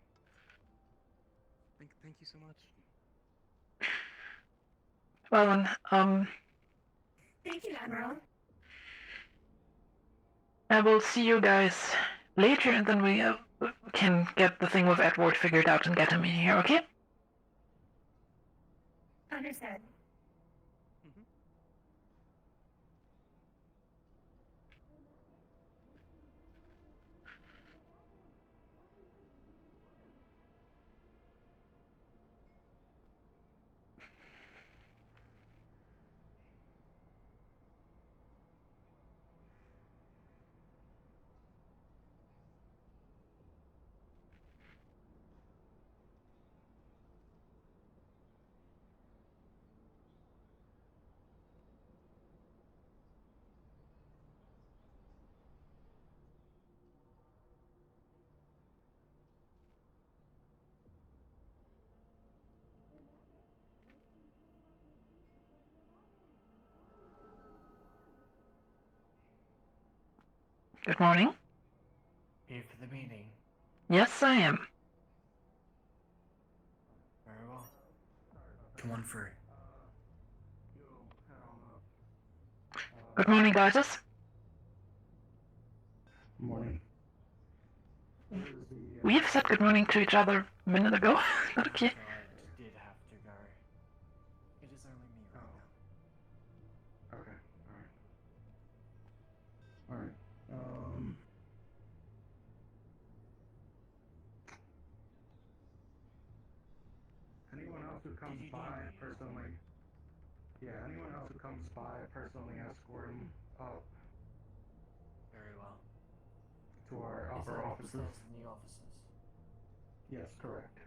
Thank you so much. Well then, Thank you, Admiral. I will see you guys later, and then we can get the thing with Edward figured out and get him in here, okay? Understood. Good morning. Here for the meeting. Yes, I am. Very well. Come on through. Good morning, guys. Morning. We've said good morning to each other a minute ago, but okay. I did have to go. It is only me right now. Okay, alright. Anyone else who comes by personally? Yeah, anyone else who comes by personally escort him up Very well. to our upper offices. The new offices. Yes, correct.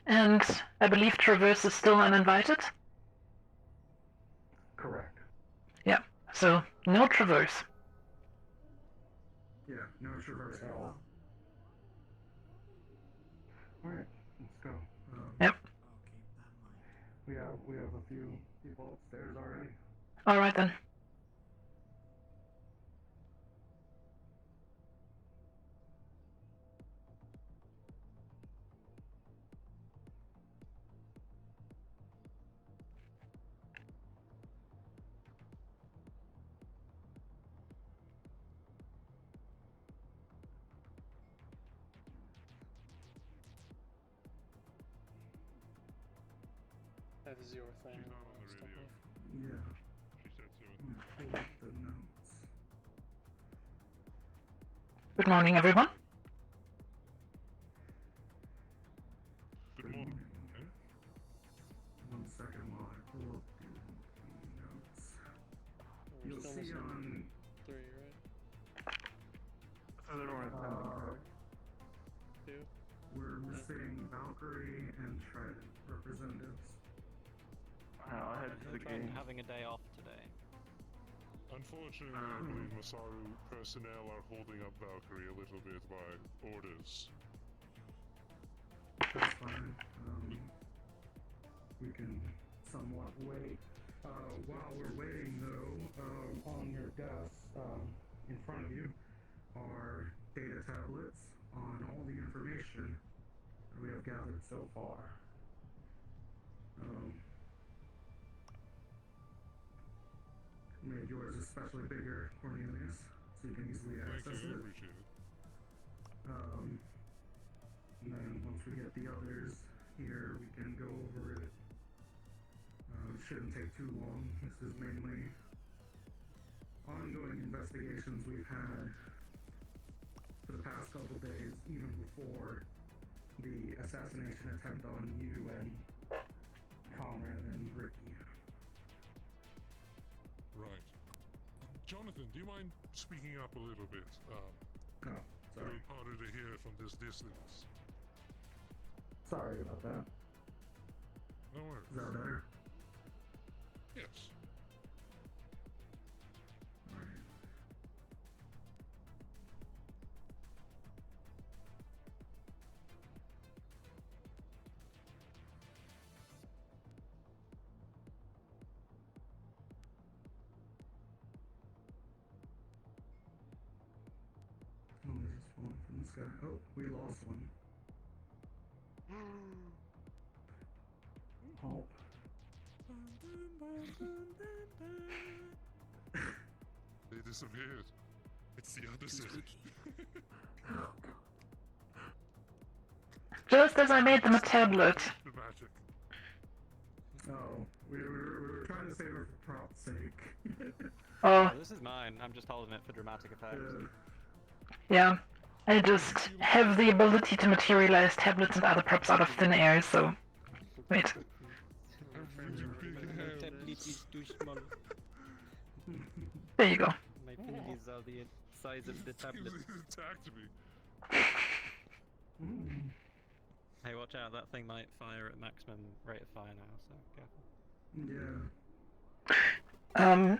And I believe Traverse is still uninvited? Correct. Yeah, so no Traverse. Yeah, no traverse at all. Alright, let's go. Yep. I'll keep that in mind. We have a few people upstairs already. Alright then. That is your thing. Yeah. Pull up the notes. Good morning, everyone. Good morning. One second while I see on 3, right? third or correct? 2. We're missing Valkyrie and Trident representatives. I'll head to the gate. Having a day off today. Unfortunately, I believe Masaru personnel are holding up Valkyrie a little bit by orders. That's fine. We can somewhat wait. While we're waiting, though, on your desk, in front of you, are data tablets on all the information that we have gathered so far. Made yours especially bigger, Cornelius, so you can easily access it. Appreciate it. And then once we get the others here, we can go over it. It shouldn't take too long. This is mainly ongoing investigations we've had for the past couple days, even before the assassination attempt on you and Conrad and Ricky. Right. Jonathan, do you mind speaking up a little bit? Oh, sorry. A little harder to hear from this distance. Sorry about that. No worries. Is that better? Yes. Alright. Oh, there's just one from this guy. Oh, we lost one. Help. They disappeared. It's the other city. Just as I made them a tablet. Dramatic. Oh, we were trying to save her for prop's sake. Oh, This is mine. I'm just holding it for dramatic effect. yeah. I just have the ability to materialize tablets and other props out of thin air, so... Wait. There you go. My fingers are the size of the tablet. Attacked me. Hey, watch out, that thing might fire at maximum rate of fire now, so careful. Yeah.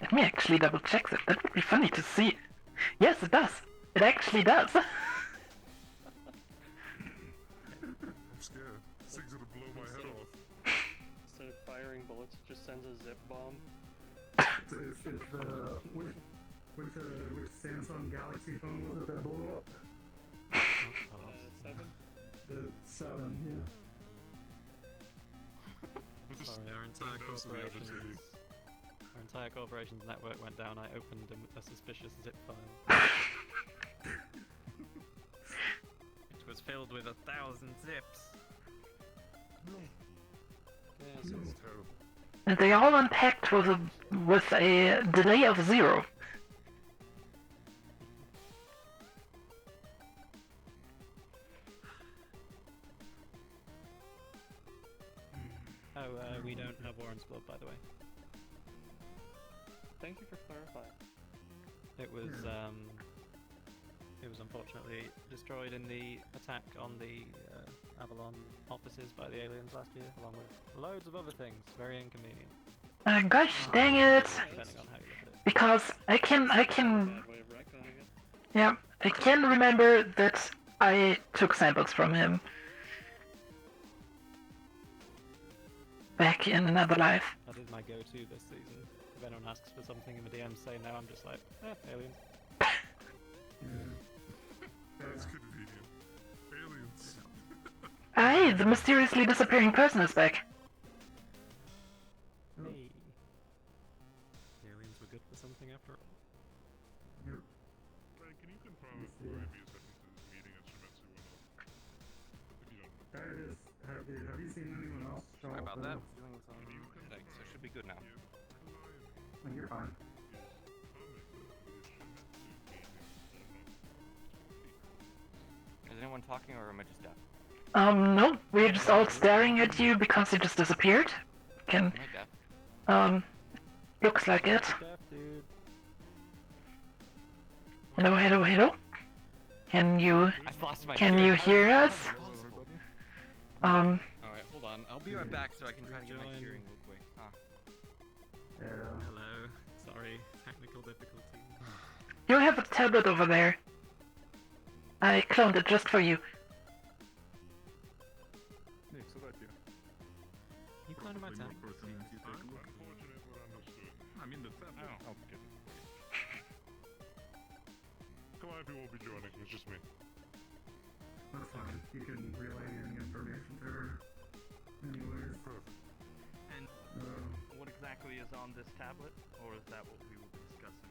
Let me actually double check that. That would be funny to see. Yes, it does. It actually does. I'm scared. This thing's gonna blow my head off. Instead of firing bullets, it just sends a zip bomb. It's which Samsung Galaxy phone was it that blew up? 7? The 7, yeah. Sorry, our entire corporation's network went down. I opened a suspicious zip file. It was filled with 1,000 zips. Yeah, sounds terrible. And they all unpacked with a delay of 0. Oh, we don't have Warren's blood, by the way. Thank you for clarifying. It was unfortunately destroyed in the attack on the Avalon offices by the aliens last year, along with loads of other things. Very inconvenient. Gosh dang it! Depending on how you look at it. Because I can... Bad way of retconning it. Yeah, I can remember that I took samples from him. Back in another life. That is my go-to this season. If anyone asks for something in the DMs say no, I'm just like, aliens. That's convenient. Aliens. Aye, the mysteriously disappearing person is back. Hey. The aliens were good for something after all. Frank, can you confirm if Moravius had this meeting at Shimetsu or not? If you don't know. That is, have you seen anyone else show Sorry up? about that. though? Doing some headache, so it should be good now. Oh, you're fine. Is anyone talking or am I just deaf? No, we're just all staring at you because you just disappeared. Can Am I deaf? looks like it. Deaf, dude. Hello, hello, hello. Can you I've lost my can hearing. you How hear is us? that possible? Um, Alright, hold on. I'll be right back so I can try to get my hearing real quick. Hello. Sorry, technical difficulty. you have a tablet over there. I cloned it just for you. You cloned my tablet. I mean, the tablet. Oh. I'll get it. Come on, if you won't be joining, it's just me. That's fine. You can relay any information to her. Anyways. Perfect. And what exactly is on this tablet, or is that what we will be discussing?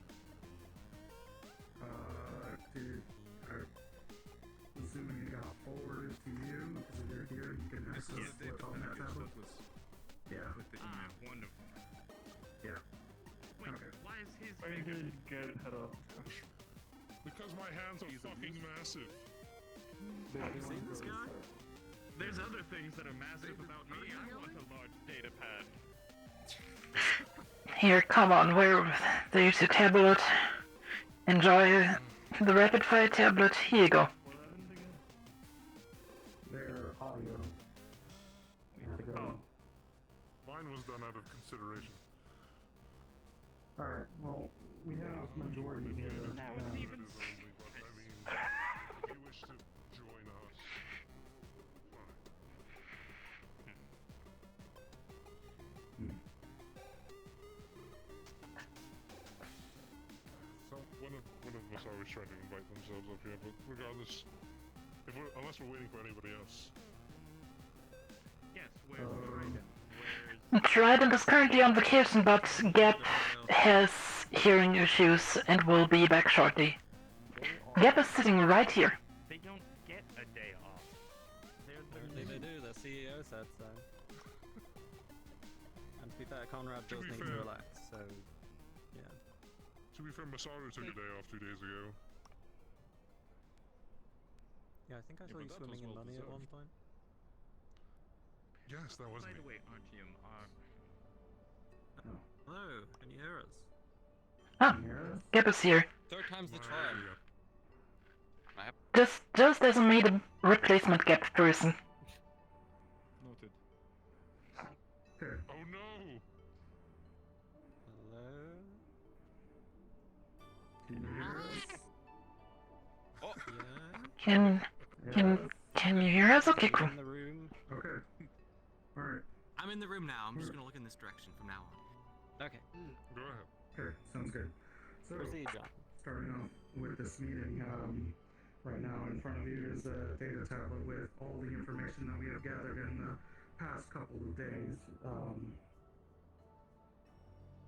I'm assuming it got forwarded to you, because if you're here, you can access what's on that tablet. Yeah. With the email. Wonderful. Yeah. Wait, Okay. why is his Why did you get it off? Because my hands are fucking massive. Have you seen this guy? There's other things that are massive about me. I want a large data pad. Here, come on, there's your tablet. Enjoy the rapid fire tablet. Here you go. Their audio. Mine was done out of consideration. Alright, well, we have majority here. If you wish to join us, So one of us always trying to invite themselves up here, but regardless, unless we're waiting for anybody else. Yes, where's Miranda? Trident is currently on vacation, but Gap has hearing issues and will be back shortly. Gap is sitting right here. They don't get a day off. Apparently they do, the CEO said so. And to be fair, Conrad does need to relax, so yeah. To be fair, Masaru took a day off 2 days ago. Yeah, I think I saw but you that swimming in was well money at one deserved. point. Yes, that was By me. the way, Artyom, Hello, can you hear us? Ah, Gap is here. Third time's the charm. Just as I made a replacement Gap person. Noted. Oh no! Hello? Oh, yeah. Can you hear us? Okay, cool. In the room. Okay. Alright. I'm in the room now. I'm just gonna look in this direction from now on. Okay. Go ahead. Okay, sounds good. So, Proceed, John. starting off with this meeting, right now in front of you is a data tablet with all the information that we have gathered in the past couple of days.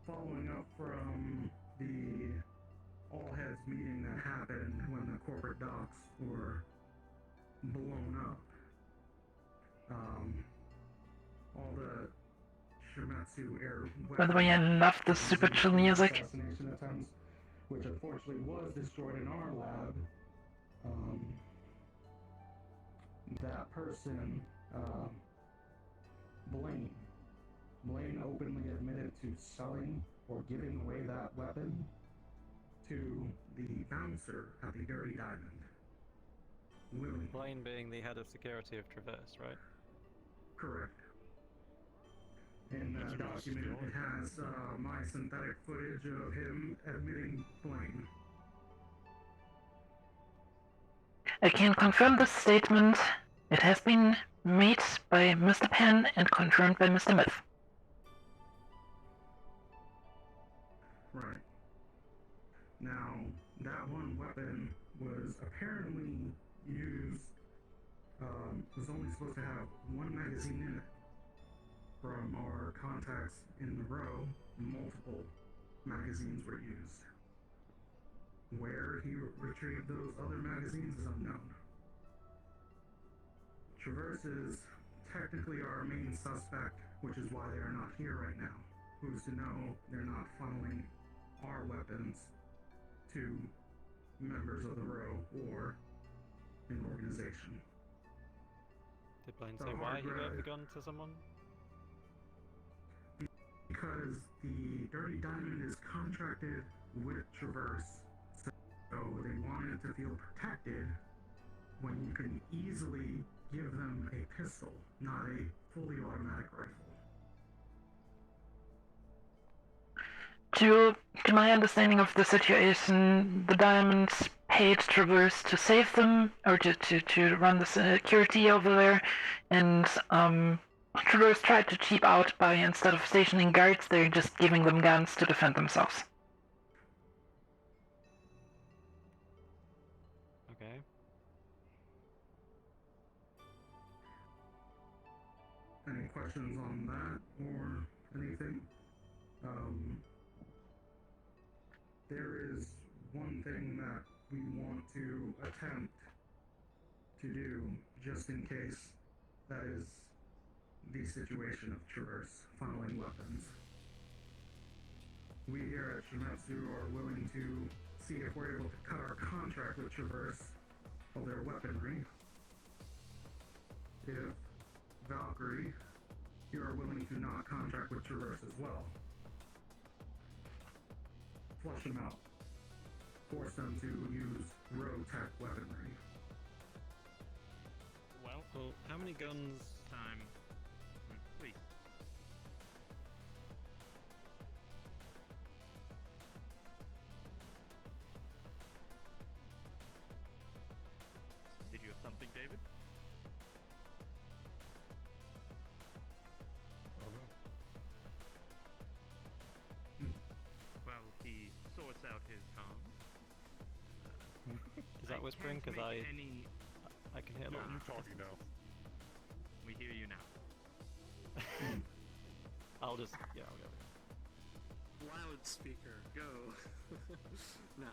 Following up from the all-heads meeting that happened when the corporate docks were blown up. All the Shimatsu air By the way, I love the super chill music. assassination attempts, which unfortunately was destroyed in our lab. That person, Blaine openly admitted to selling or giving away that weapon to the bouncer at the Dirty Diamond. Willingly. Blaine being the head of security of Traverse, right? Correct. In the document, it has my synthetic footage of him admitting Blaine. I can confirm this statement. It has been made by Mr. Penn and confirmed by Mr. Myth. Right. Now, that one weapon was apparently used, was only supposed to have one magazine in it. From our contacts in the row, multiple magazines were used. Where he retrieved those other magazines is unknown. Traverse is technically our main suspect, which is why they are not here right now. Who's to know they're not funneling our weapons to members of the row or an organization. Did Blaine The say why hard he gave drive. the gun to someone? Dirty Diamond is contracted with Traverse, so they want it to feel protected when you can easily give them a pistol, not a fully automatic rifle. To my understanding of the situation, the Diamonds paid Traverse to save them, or to run the security over there, and Traverse tried to cheap out by, instead of stationing guards, they're just giving them guns to defend themselves. Okay. Any questions on that or anything? There is one thing that we want to attempt to do, just in case that is the situation of Traverse funneling weapons. We here at Shimetsu are willing to see if we're able to cut our contract with Traverse of their weaponry. If Valkyrie, you are willing to not contract with Traverse as well. Flush them out. Force them to use row-tech weaponry. Well, how many guns? Time. Please. Did you have something, David? Well, he sorts out his comms. Is that whispering? Because I can hear No, that. you talking now. We hear you now. I'll just I'll go. Loudspeaker, go. No.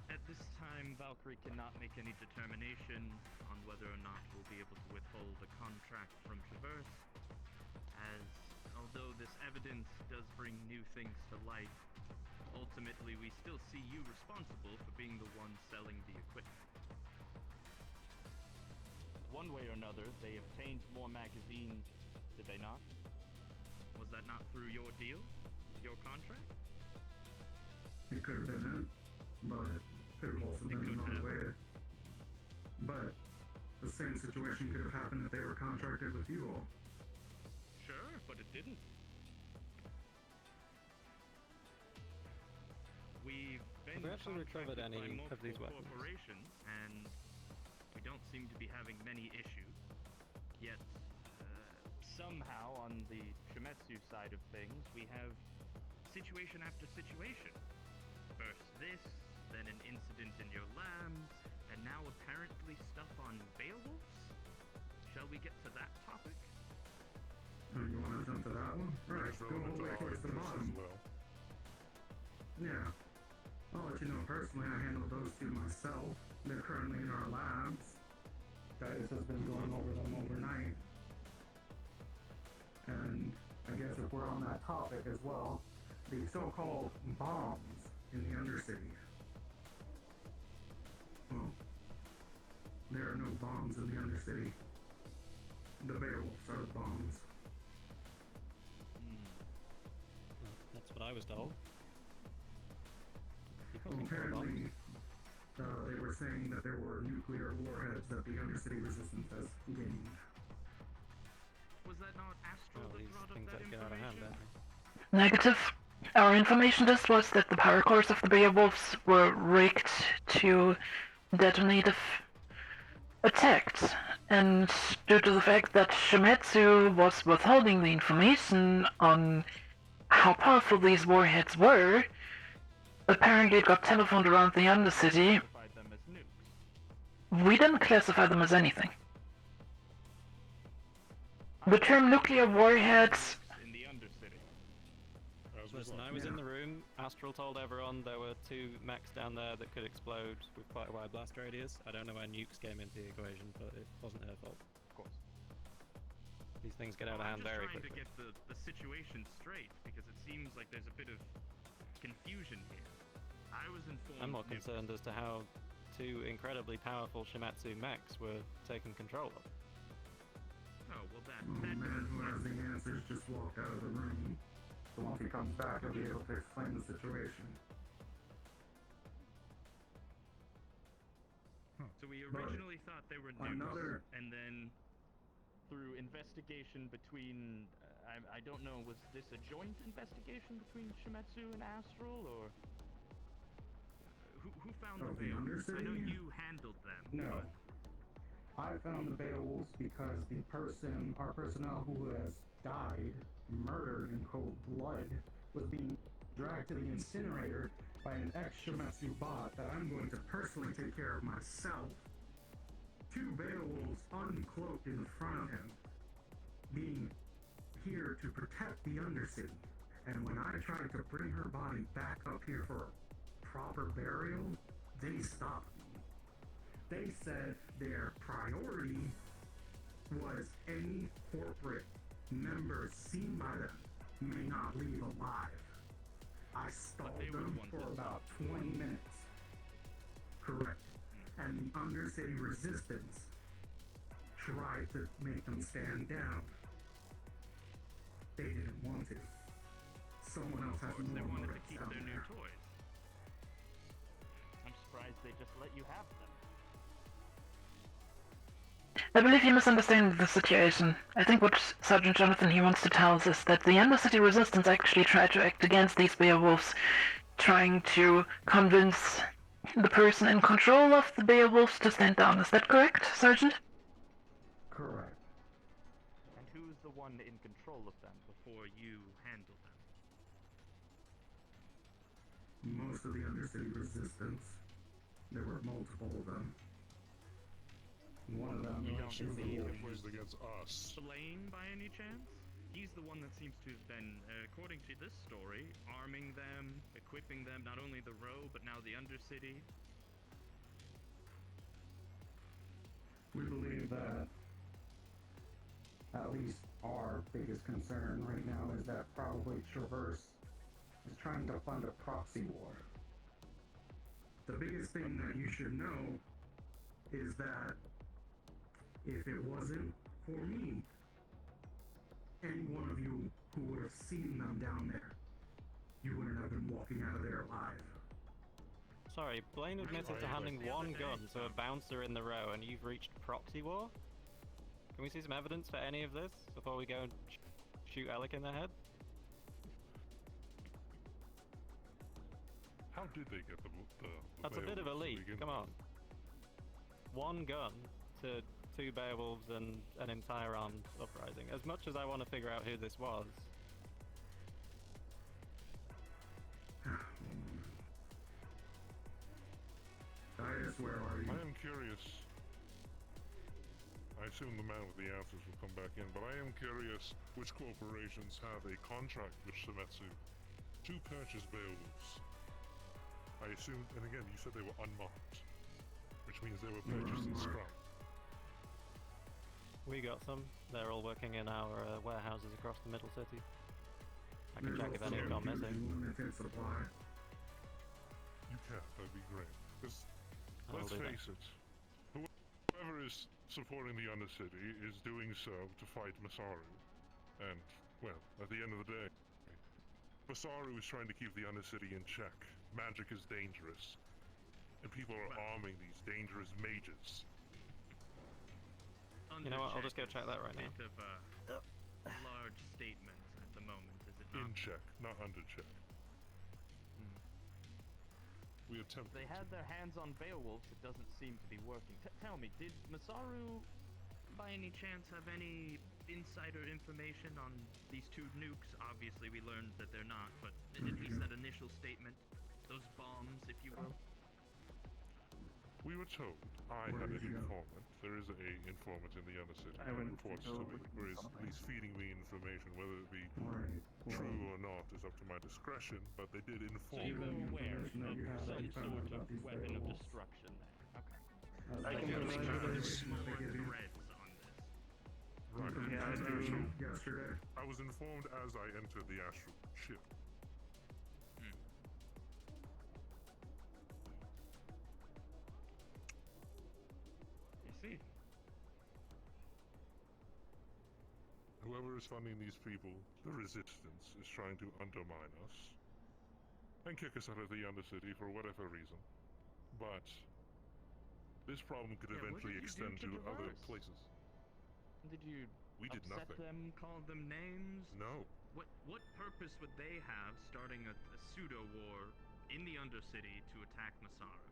At this time, Valkyrie cannot make any determination on whether or not we'll be able to withhold a contract from Traverse, as although this evidence does bring new things to light, ultimately we still see you responsible for being the one selling the equipment. One way or another, they obtained more magazines, did they not? Was that not through your deal? Your contract? It could have been it, but it could have also been another way. But the same situation could have happened if they were contracted with you all. Sure, but it didn't. We've been Have we actually recovered contacted any by of these multiple weapons? corporations, and we don't seem to be having many issues. Yet, Somehow, on the Shimetsu side of things, we have situation after situation. First this, then an incident in your labs, and now apparently stuff on Beowulfs? Shall we get to that topic? You want to jump to that one? Right, go all the way towards the bottom. Yeah. I'll let you know personally, I handled those two myself. They're currently in our labs. Dice has been going over them overnight. And I guess if we're on that topic as well, the so-called bombs in the Undercity. Well, there are no bombs in the Undercity. The Beowulfs are the bombs. That's what I was told. Apparently, they were saying that there were nuclear warheads that the Undercity Resistance has gained. Was that not Astral that brought up Things that that get out of hand, information? don't they? Negative. Our information just was that the power cores of the Beowulfs were rigged to detonate if attacked, and due to the fact that Shimetsu was withholding the information on how powerful these warheads were, apparently it got telephoned around the Undercity. We didn't classify them as anything. The term nuclear warheads... Listen, I was in the room. Astral told everyone there were 2 mechs down there that could explode with quite a wide blast radius. I don't know where nukes came into the equation, but it wasn't her fault, of course. These things get out of hand very quickly. I'm just trying to get the situation straight, because it seems like there's a bit of confusion here. I was informed... I'm more concerned as to how 2 incredibly powerful Shimetsu mechs were taken control of. Oh, well that man who has the answer officers just walked out of the room. So once he comes back, he'll be able to explain the situation. So we originally thought they were nukes, another- and then through investigation between, I don't know, was this a joint investigation between Shimetsu and Astral, or who found the Of the Beowulfs? I know Undercity? you handled them. No. I found the Beowulfs because our personnel who has died, murdered in cold blood, was being dragged to the incinerator by an ex-Shimetsu bot that I'm going to personally take care of myself. 2 Beowulfs uncloaked in front of him, being here to protect the Undercity. And when I tried to bring her body back up here for a proper burial, they stopped me. They said their priority was any corporate members seen by them may not leave alive. I stalled them for about 20 minutes. Correct. And the Undercity resistance tried to make them stand down. They didn't want to. Someone else has more They wanted to motives keep down their new there. toys. I'm surprised they just let you have them. I believe you misunderstand the situation. I think what Sergeant Jonathan here wants to tell us is that the Undercity Resistance actually tried to act against these Beowulfs, trying to convince the person in control of the Beowulfs to stand down. Is that correct, Sergeant? Correct. And who's the one in control of them before you handled them? Most of the Undercity Resistance. There were multiple of them. One of them You don't is the believe wolf. it was Used against us. Blaine by any chance? He's the one that seems to have been, according to this story, arming them, equipping them, not only the Row, but now the Undercity. We believe that at least our biggest concern right now is that probably Traverse is trying to fund a proxy war. The biggest thing that you should know is that if it wasn't for me, any one of you who would have seen them down there, you wouldn't have been walking out of there alive. Sorry, Blaine admitted to handing one gun to a bouncer in the Row, and you've reached proxy war? Can we see some evidence for any of this before we go and shoot Alec in the head? How did they get the That's a bit of a Beowulfs to leap, begin come on. One gun to 2 Beowulfs and an entire armed uprising. As much as I want to figure out who this was, Dias, where are you? I am curious. I assume the man with the answers will come back in, but I am curious which corporations have a contract with Shimetsu to purchase Beowulfs. I assume, and again, you said they were unmarked, which means they were purchased in scrap. we got some. They're all working in our warehouses across the middle city. I can check if any have gone missing. Limited supply. You can, that'd be great. Because, I'll let's do that. face it, whoever is supporting the Undercity is doing so to fight Masaru. And, well, at the end of the day, Masaru is trying to keep the Undercity in check. Magic is dangerous. And people are arming these dangerous mages. You know what, I'll just go check that right now. Bit of a large statement at the moment, is it not? In check, not under check. We attempted. They had their hands on Beowulfs, it doesn't seem to be working. Tell me, did Masaru by any chance have any insider information on these 2 nukes? Obviously we learned that they're not, but at least that initial statement, those bombs, if you will. We were told I had an informant. There is a informant in the Undercity I who went to reports go to me, look or is at at least feeding me information. Whether it be Right. true or not is up to my discretion, but they did So inform you were me. aware of you have some you found sort about of these weapon of Beowulfs. destruction there. Okay. I can Just make sure that provide there's you- more They give you- threads on this. Right. Yeah, I And do. so Yesterday. I was informed as I entered the astral ship. I see. Whoever is funding these people, the resistance, is trying to undermine us and kick us out of the Undercity for whatever reason. But this problem could eventually extend to other places. Did you We did upset nothing. them, call them names? No. What purpose would they have starting a pseudo-war in the Undercity to attack Masara?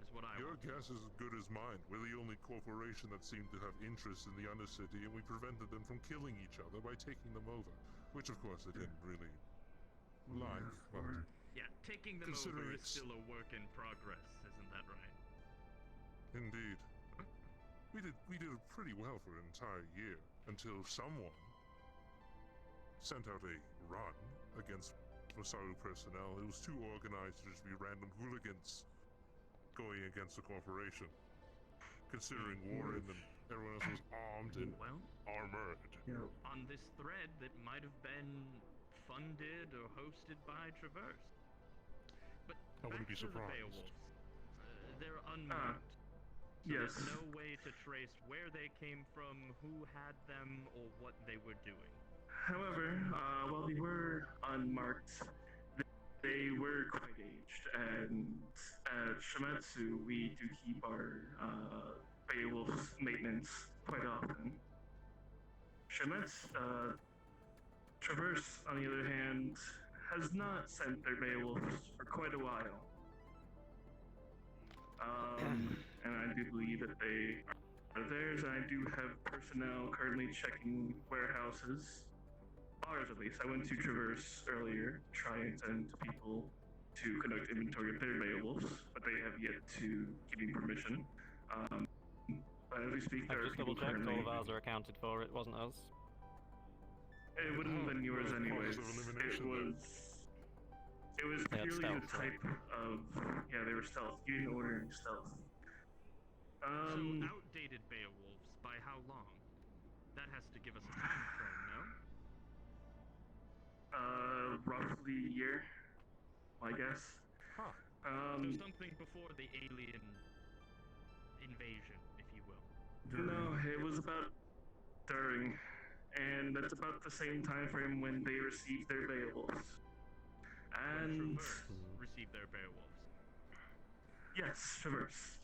Is what I Your want. guess is as good as mine. We're the only corporation that seemed to have interest in the Undercity, and we prevented them from killing each other by taking them over. Which, of course, they didn't really like, but... Yeah, taking them over is still a work in progress, isn't that right? Indeed. We did pretty well for an entire year, until someone sent out a run against Masaru personnel. It was too organized to just be random hooligans going against the corporation. Considering Warren and everyone else was armed and armored. On this thread that might have been funded or hosted by Traverse. But I wouldn't be back to the surprised. Beowulfs. They're unmarked. So yes. there's no way to trace where they came from, who had them, or what they were doing. However, while they were unmarked, they were quite aged, and at Shimetsu we do keep our Beowulf's maintenance quite often. Traverse, on the other hand, has not sent their Beowulfs for quite a while. And I do believe that they are theirs, and I do have personnel currently checking warehouses. Ours, at least. I went to Traverse earlier, trying to send people to conduct inventory of their Beowulfs, but they have yet to give me permission. But as we speak, there I've are just people double checked, currently... all of ours are accounted for, it wasn't us. It wouldn't have been yours anyways. It was They had purely stealth, the type of... Yeah, they were stealth. You didn't order any stealth. So outdated Beowulfs, by how long? That has to give us a time frame, no? Roughly a year, I guess. So something before the alien invasion, if you will. No, it was about during, and that's about the same time frame when they received their Beowulfs. And Received their Beowulfs. yes, Traverse.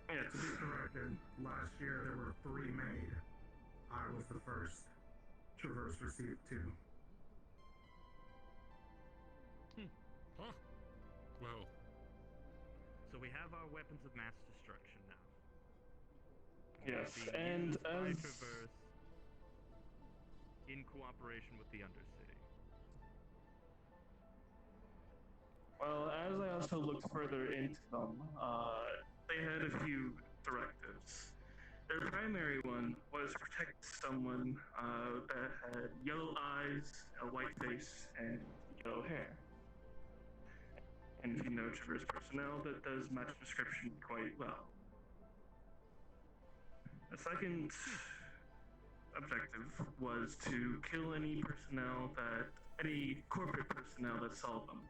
Yes. To be corrected, last year there were 3 made. I was the first. Traverse received 2. Huh. Well. So we have our weapons of mass destruction now. Yes, Being and used by as... Traverse in cooperation with the Undercity. Well, as I also looked further into them, they had a few directives. Their primary one was to protect someone that had yellow eyes, a white face, and yellow hair. And if you know Traverse personnel, that does match the description quite well. The second objective was to kill any corporate personnel that saw them.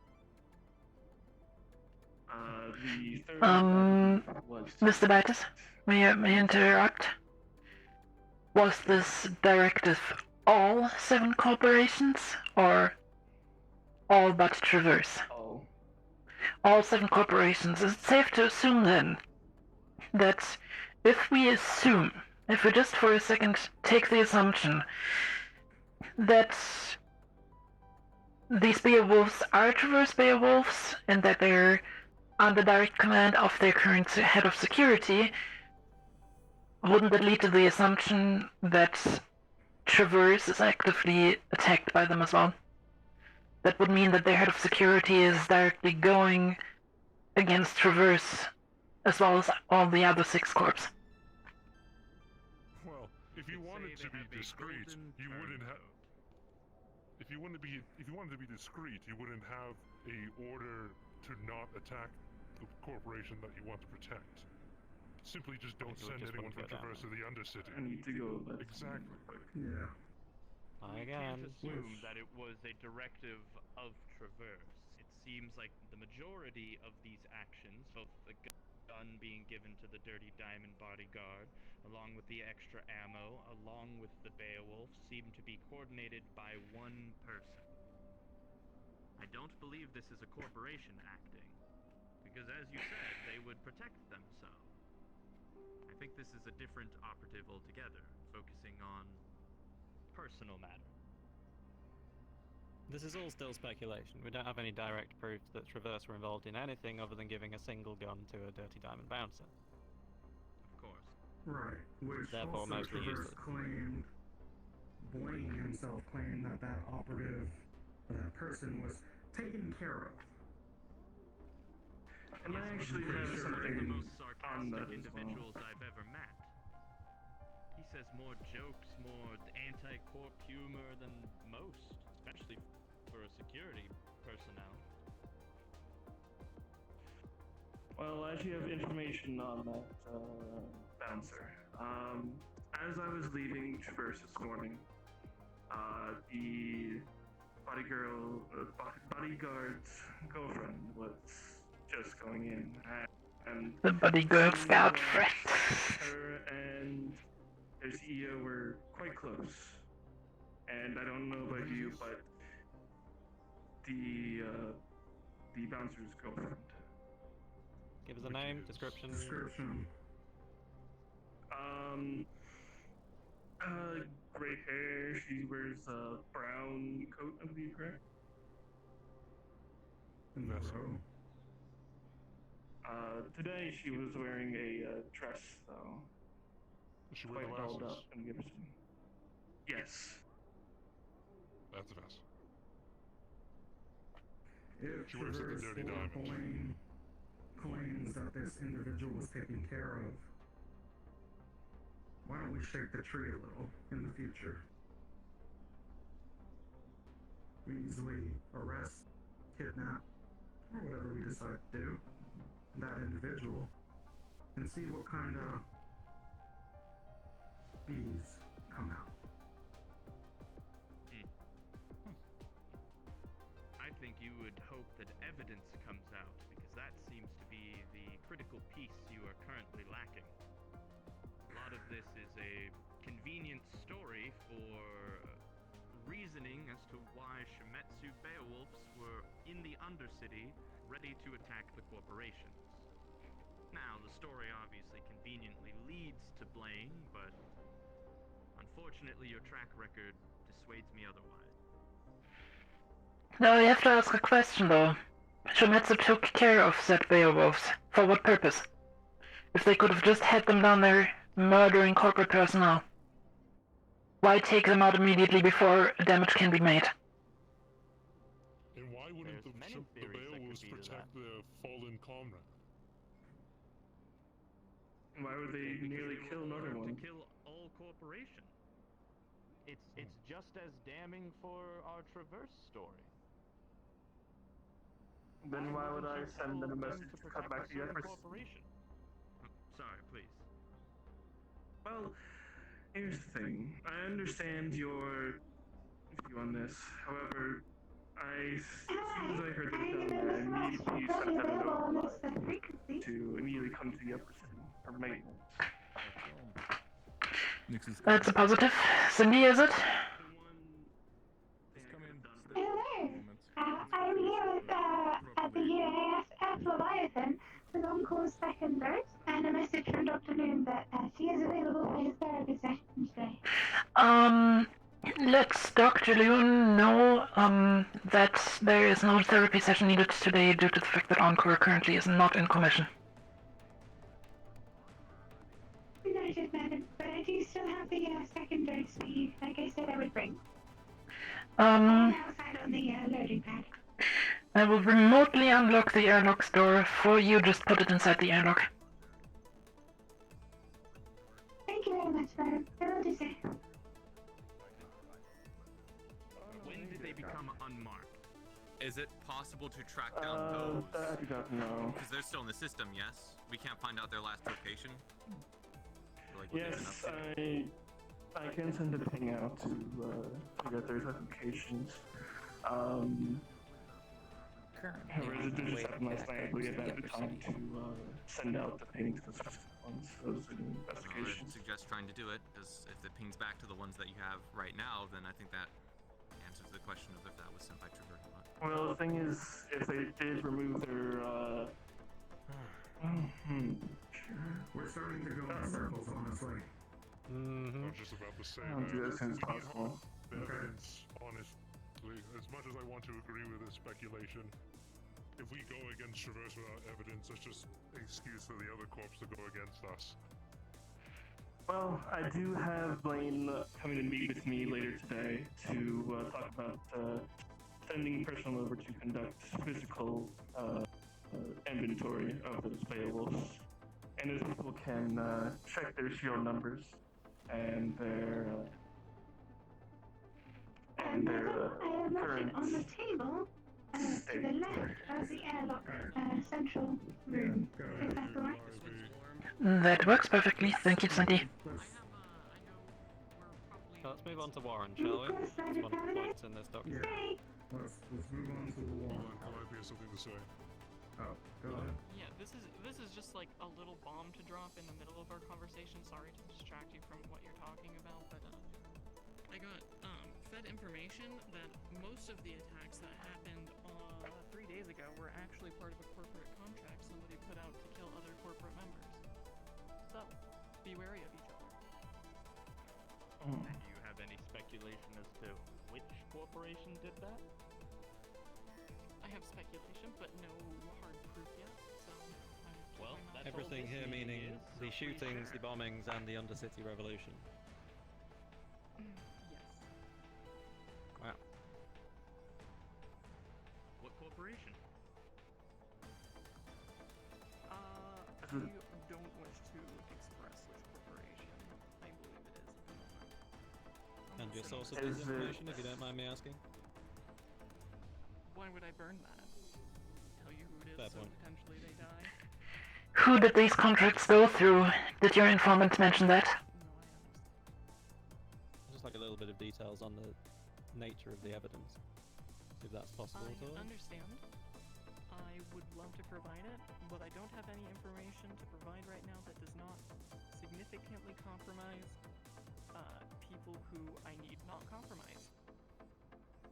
The third was... Mr. Backus, may I interrupt? Was this directive all 7 corporations, or all but Traverse? All. All 7 corporations. Is it safe to assume then that if we just for a second take the assumption that these Beowulfs are Traverse Beowulfs and that they're under direct command of their current head of security, wouldn't that lead to the assumption that Traverse is actively attacked by them as well? That would mean that their head of security is directly going against Traverse, as well as all the other 6 corps. Well, if you wanted to be discreet, you wouldn't have... If you wanted to be discreet, you wouldn't have a order to not attack the corporation that you want to protect. Simply just don't send anyone from Traverse to the Undercity. I need to go. Exactly. Yeah. We can't assume that it was a directive of Traverse. It seems like the majority of these actions, both the gun being given to the Dirty Diamond bodyguard, along with the extra ammo, along with the Beowulf, seem to be coordinated by one person. I don't believe this is a corporation acting, because as you said, they would protect themselves. I think this is a different operative altogether, focusing on personal matter. This is all still speculation. We don't have any direct proof that Traverse were involved in anything other than giving a single gun to a Dirty Diamond bouncer. Of course. Right, which Therefore also mostly Traverse useless. claimed, Blaine himself claimed that operative, that person was taken care of. And I actually He's have one of the something most on that sarcastic as well. individuals I've ever met. He says more jokes, more anti-corp humor than most, especially for a security personnel. Well, I actually have information on that bouncer. As I was leaving Traverse this morning, the bodyguard's girlfriend was just going in, and The bodyguard's got friends. her and their CEO were quite close. And I don't know about you, but the bouncer's girlfriend. Give us a name, description. Gray hair. She wears a brown coat, I believe, correct? Today she was wearing a dress, though. Does she wear Quite dolled glasses? up and everything. Yes. That's a mess. If She wears the Dirty Diamond. Claims that this individual was taken care of, why don't we shake the tree a little in the future? We easily arrest, kidnap, or whatever we decide to do, that individual, and see what kind of bees come out. I think you would hope that evidence comes out, because that seems to be the critical piece you are currently lacking. A lot of this is a convenient story for reasoning as to why Shimetsu Beowulfs were in the Undercity, ready to attack the corporations. Now, the story obviously conveniently leads to Blaine, but unfortunately your track record dissuades me otherwise. Now I have to ask a question though. Shimetsu took care of said Beowulfs. For what purpose? If they could have just had them down there murdering corporate personnel, why take them out immediately before damage can be made? And why wouldn't the Beowulfs protect their fallen comrade? Why would they nearly kill another one? To kill all corporations. It's just as damning for our Traverse story. Then why would I send them a message to cut back the efforts? Corporation. Sorry, please. Well, here's the thing. I understand your view on this. However, as soon as I heard that down there, I immediately sent them a note to immediately come to the upper city for maintenance. That's a positive. Cindy, is it? Hello. I'm here with at the UAS at Leviathan with Uncle's second dose and a message from Dr. Noon that she is available for his therapy session today. Let's Dr. Loon know, that there is no therapy session needed today due to the fact that Encore currently is not in commission. Noted, madam, but I do still have the second dose that you, like I said, I would bring. Outside on the loading pad. I will remotely unlock the airlock door for you, just put it inside the airlock. Thank you very much, madam. I will do so. When did they become unmarked? Is it possible to track down those? I don't know. Because they're still in the system, yes? We can't find out their last location? Yes, I can send a ping out to get their notifications. However, it did just happen last night. We had had the time to send out the ping to the specific ones for those I would investigations. suggest trying to do it, because if it pings back to the ones that you have right now, then I think that answers the question of if that was sent by Trigger or not. Well, the thing is, if they did remove their, We're starting to go in circles, honestly. I was just about to say I'll do that as soon as possible. The evidence, honestly, as much as I want to agree with this speculation, if we go against Traverse without evidence, that's just an excuse for the other corps to go against us. Well, I do have Blaine coming to meet with me later today to talk about sending personnel over to conduct physical inventory of those payables. And those people can check their shield numbers and their current on the table to the left of the airlock central room. Is that the right? That works perfectly. Thank you, Sandy. Let's move on to Warren, shall we? It's one of the points in this document. Let's move on to the wall. Calliope has something to say. Oh, go ahead. Yeah, this is just like a little bomb to drop in the middle of our conversation. Sorry to distract you from what you're talking about, but I got fed information that most of the attacks that happened 3 days ago were actually part of a corporate contract somebody put out to kill other corporate members. So, be wary of each other. And do you have any speculation as to which corporation did that? I have speculation, but no hard proof yet, so Well, that's Everything here meaning the shootings, the bombings, and the Undercity Revolution. Yes. Wow. What corporation? I don't wish to express which corporation. I believe it is at the moment. And your source of this information, if you don't mind me asking? Why would I burn that? Tell you who it is, Fair so point. potentially they die. Who did these contracts go through? Did your informant mention that? Just like a little bit of details on the nature of the evidence, if that's possible at all. I understand. I would love to provide it, but I don't have any information to provide right now that does not significantly compromise people who I need not compromise.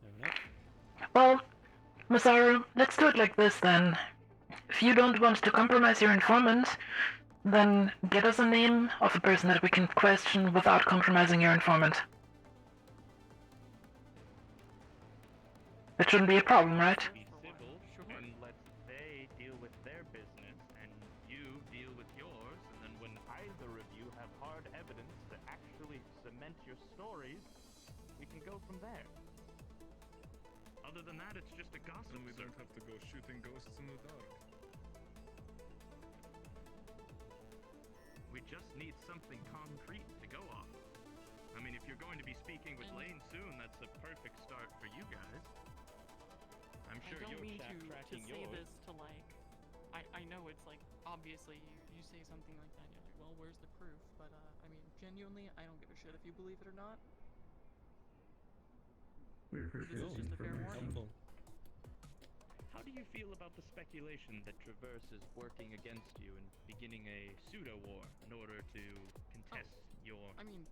Fair enough. Well, Masaru, let's do it like this then. If you don't want to compromise your informant, then get us a name of a person that we can question without compromising your informant. That shouldn't be a problem, right? Be civil, and let they deal with their business, and you deal with yours, and then when either of you have hard evidence to actually cement your stories, we can go from there. Other than that, it's just a gossip. And we don't have to go shooting ghosts in the dark. We just need something concrete to go off of. I mean, if you're going to be speaking with Lane soon, that's a perfect start for you guys. I'm sure I don't you're mean to tracking say yours. this to like, I know it's like, obviously you say something like that and you're like, well, where's the proof? But I mean, genuinely, I don't give a shit if you believe it or not. We appreciate This is just a fair warning. Helpful. How do you feel about the speculation that Traverse is working against you and beginning a pseudo-war in order to contest your... I mean,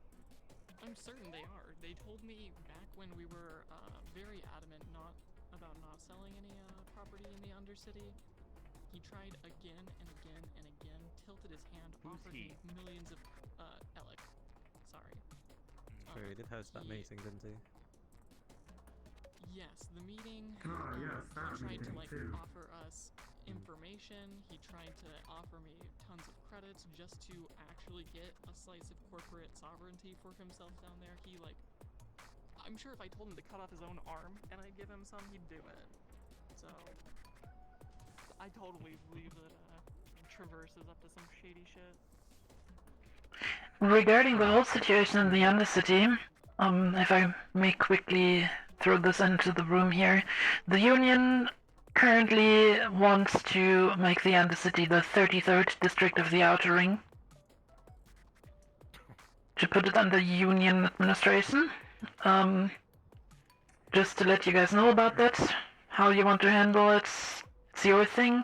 I'm certain they are. They told me back when we were very adamant about not selling any property in the Undercity. He tried again and again and again, tilted his hand, offered me millions of Alex. Sorry. Sure, he did host that meeting, didn't he? Yes, the meeting. Yes, that he tried to meeting like too. offer us information. He tried to offer me tons of credits just to actually get a slice of corporate sovereignty for himself down there. He like, I'm sure if I told him to cut off his own arm and I'd give him some, he'd do it. So I totally believe that Traverse is up to some shady shit. Regarding the whole situation in the Undercity, if I may quickly throw this into the room here, the Union currently wants to make the Undercity the 33rd district of the Outer Ring. To put it under Union administration. Just to let you guys know about that. how you want to handle it. It's your thing.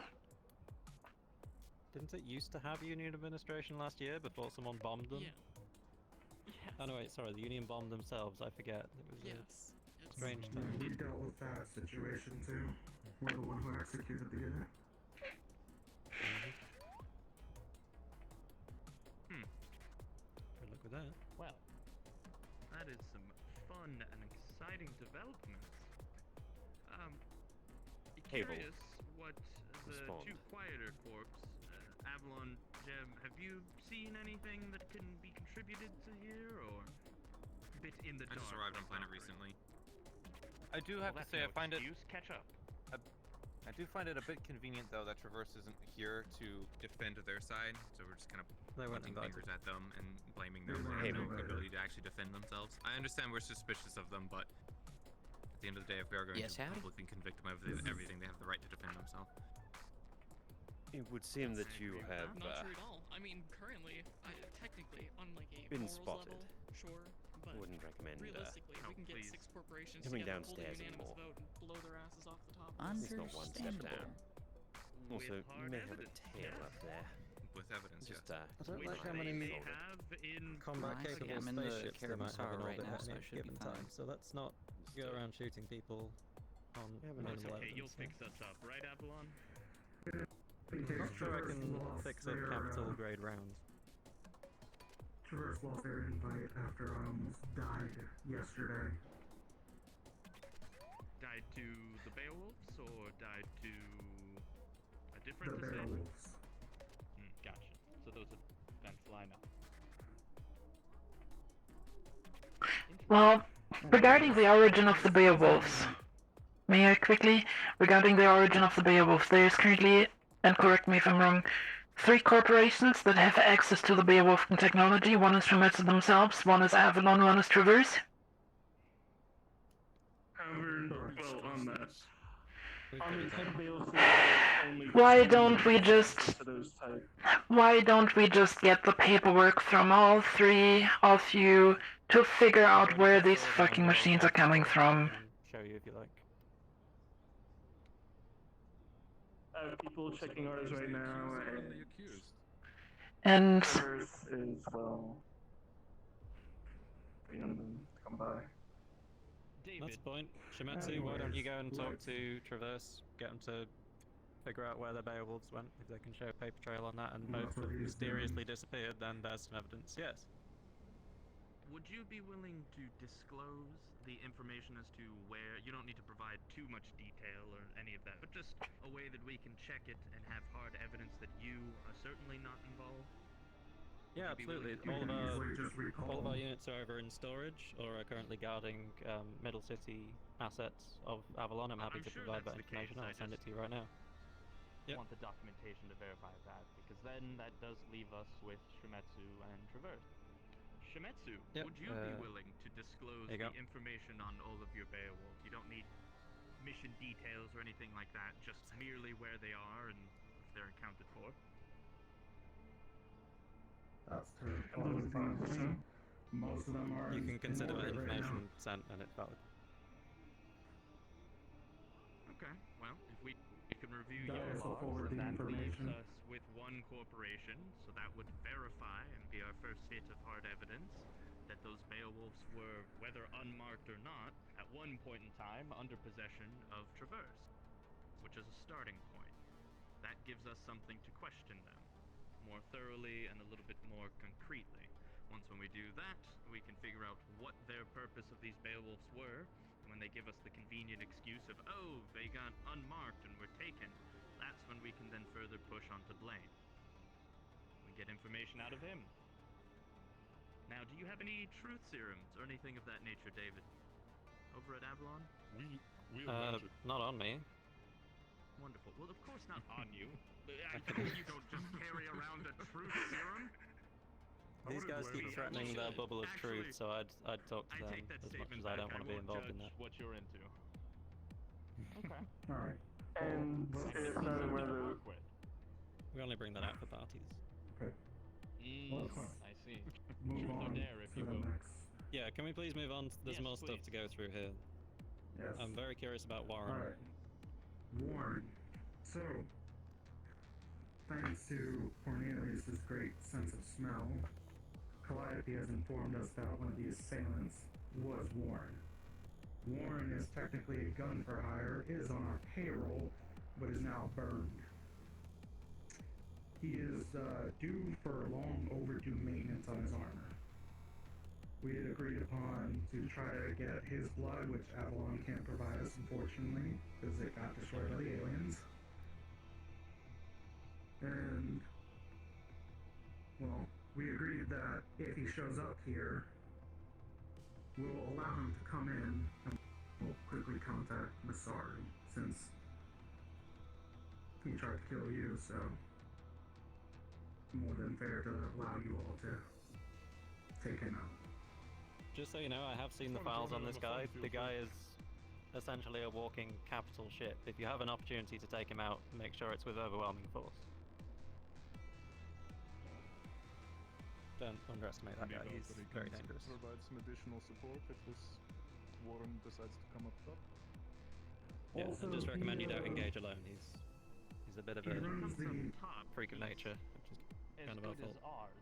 Didn't it used to have Union administration last year before someone bombed them? Yeah. Yes. Oh no, wait, sorry, the Union bombed themselves, I forget. It was Yes. a strange time. We dealt with that situation too. We're the one who executed the unit. Good luck with that. Well, that is some fun and exciting developments. Cable. Curious what the Respond. two quieter corps, Avalon, Gem, have you seen anything that can be contributed to here, or a bit in the I dark? just arrived on with planet Valkyrie? recently. I do have to that's say, no I find excuse. Catch up. I do find it a bit convenient though that Traverse isn't here to Defend their side, so we're just kind of They weren't pointing invited. fingers at them and blaming them for having no ability to actually defend themselves. I understand we're suspicious of them, but at the end of the day, if we are going Yes, to howdy. publicly convict them of everything, they have the right to defend themselves. It would seem that you have Not true at all. I mean, currently, technically, on like a been morals spotted. level, sure, but wouldn't recommend realistically, no, we can get please. 6 corporations coming together, hold a downstairs unanimous anymore. vote, and blow their asses off the top. It's not one step down. Also, With you hard may have a evidence, tail yes. up there. With evidence, Just I don't Which like how many they have in combat Well, capable I'm in the spaceships they might have in Karamazara right orbit now, at so I any should be given fine. time. So let's not go around shooting people on minimal That's okay, evidence. you'll fix us up, right, Avalon? I'm not sure I can fix up capital grade rounds. Traverse lost their invite after I almost died yesterday. Died to the Beowulfs or died to a The different assassin? Beowulfs. Gotcha. So those events line up. Well, regarding the origin of the Beowulfs, may I quickly? Regarding the origin of the Beowulfs, there is currently, and correct me if I'm wrong, 3 corporations that have access to the Beowulf technology. One is Famitsu themselves, one is Avalon, one is Traverse. However, well, on that. Why don't we just get the paperwork from all 3 of you to figure out where these fucking machines are coming from? Show you if you like. I have people checking ours right now, And Traverse is, well, waiting on them to come by. That's the point. Shimetsu, why don't you go and talk to Traverse, get them to figure out where the Beowulfs went. If they can show a paper trail on that and both have mysteriously disappeared, then there's some evidence, yes. Would you be willing to disclose the information as to where? You don't need to provide too much detail or any of that, but just a way that we can check it and have hard evidence that you are certainly not involved? Yeah, absolutely. All of our units are either in storage or are currently guarding Middle City assets of Avalon. I'm happy to sure provide that that's the information. case, I'll send it to you right now. I want the documentation to verify that, because then that does leave us with Shimetsu and Traverse. Shimetsu, Yep, would you be willing to disclose there you the go. information on all of your Beowulfs? You don't need mission details or anything like that, just merely where they are and if they're accounted for. That's totally fine with me. Most of them are. You can consider that in orbit right information now. sent and it's valid. Okay, well, if we can review That your also logs, forward then the that leaves information. us with one corporation, so that would verify and be our first bit of hard evidence that those Beowulfs were, whether unmarked or not, at one point in time under possession of Traverse, which is a starting point. That gives us something to question them more thoroughly and a little bit more concretely. Once when we do that, we can figure out what their purpose of these Beowulfs were. When they give us the convenient excuse of, oh, they got unmarked and were taken, that's when we can then further push on to Blaine. We get information out of him. Now, do you have any truth serums or anything of that nature, David? Over at Avalon? We Not on me. Wonderful. Well, of course not on you. I you don't just carry around a truth serum. These guys keep threatening their bubble of truth, so I'd talk to them take that as much statement as I back. don't want to be won't involved in judge that. what you're into. Okay. Alright. And it's not whether. We only bring that out for parties. Okay. I see. Move Truth or on dare, if to you the will. next. Yeah, can we please move on? There's Yes, more stuff to go through here. Yes. I'm very curious about Vurawn. Alright. Vurawn. So, thanks to Cornelius's great sense of smell, Calliope has informed us that one of the assailants was Vurawn. Vurawn is technically a gun for hire, is on our payroll, but is now burned. He is due for long overdue maintenance on his armor. We had agreed upon to try to get his blood, which Avalon can't provide us, unfortunately, because it got destroyed by the aliens. And, well, we agreed that if he shows up here, we'll allow him to come in and we'll quickly contact Masari, since he tried to kill you, so more than fair to allow you all to take him out. Just so you know, I have seen the files on this guy. The guy is essentially a walking capital ship. If you have an opportunity to take him out, make sure it's with overwhelming force. Don't underestimate that guy, he's very dangerous. Provide some additional support if this Vurawn decides to come up top. Yeah, Also, and just recommend you don't he, engage alone. He's a bit of a freak of nature, which is kind of our fault. Ours.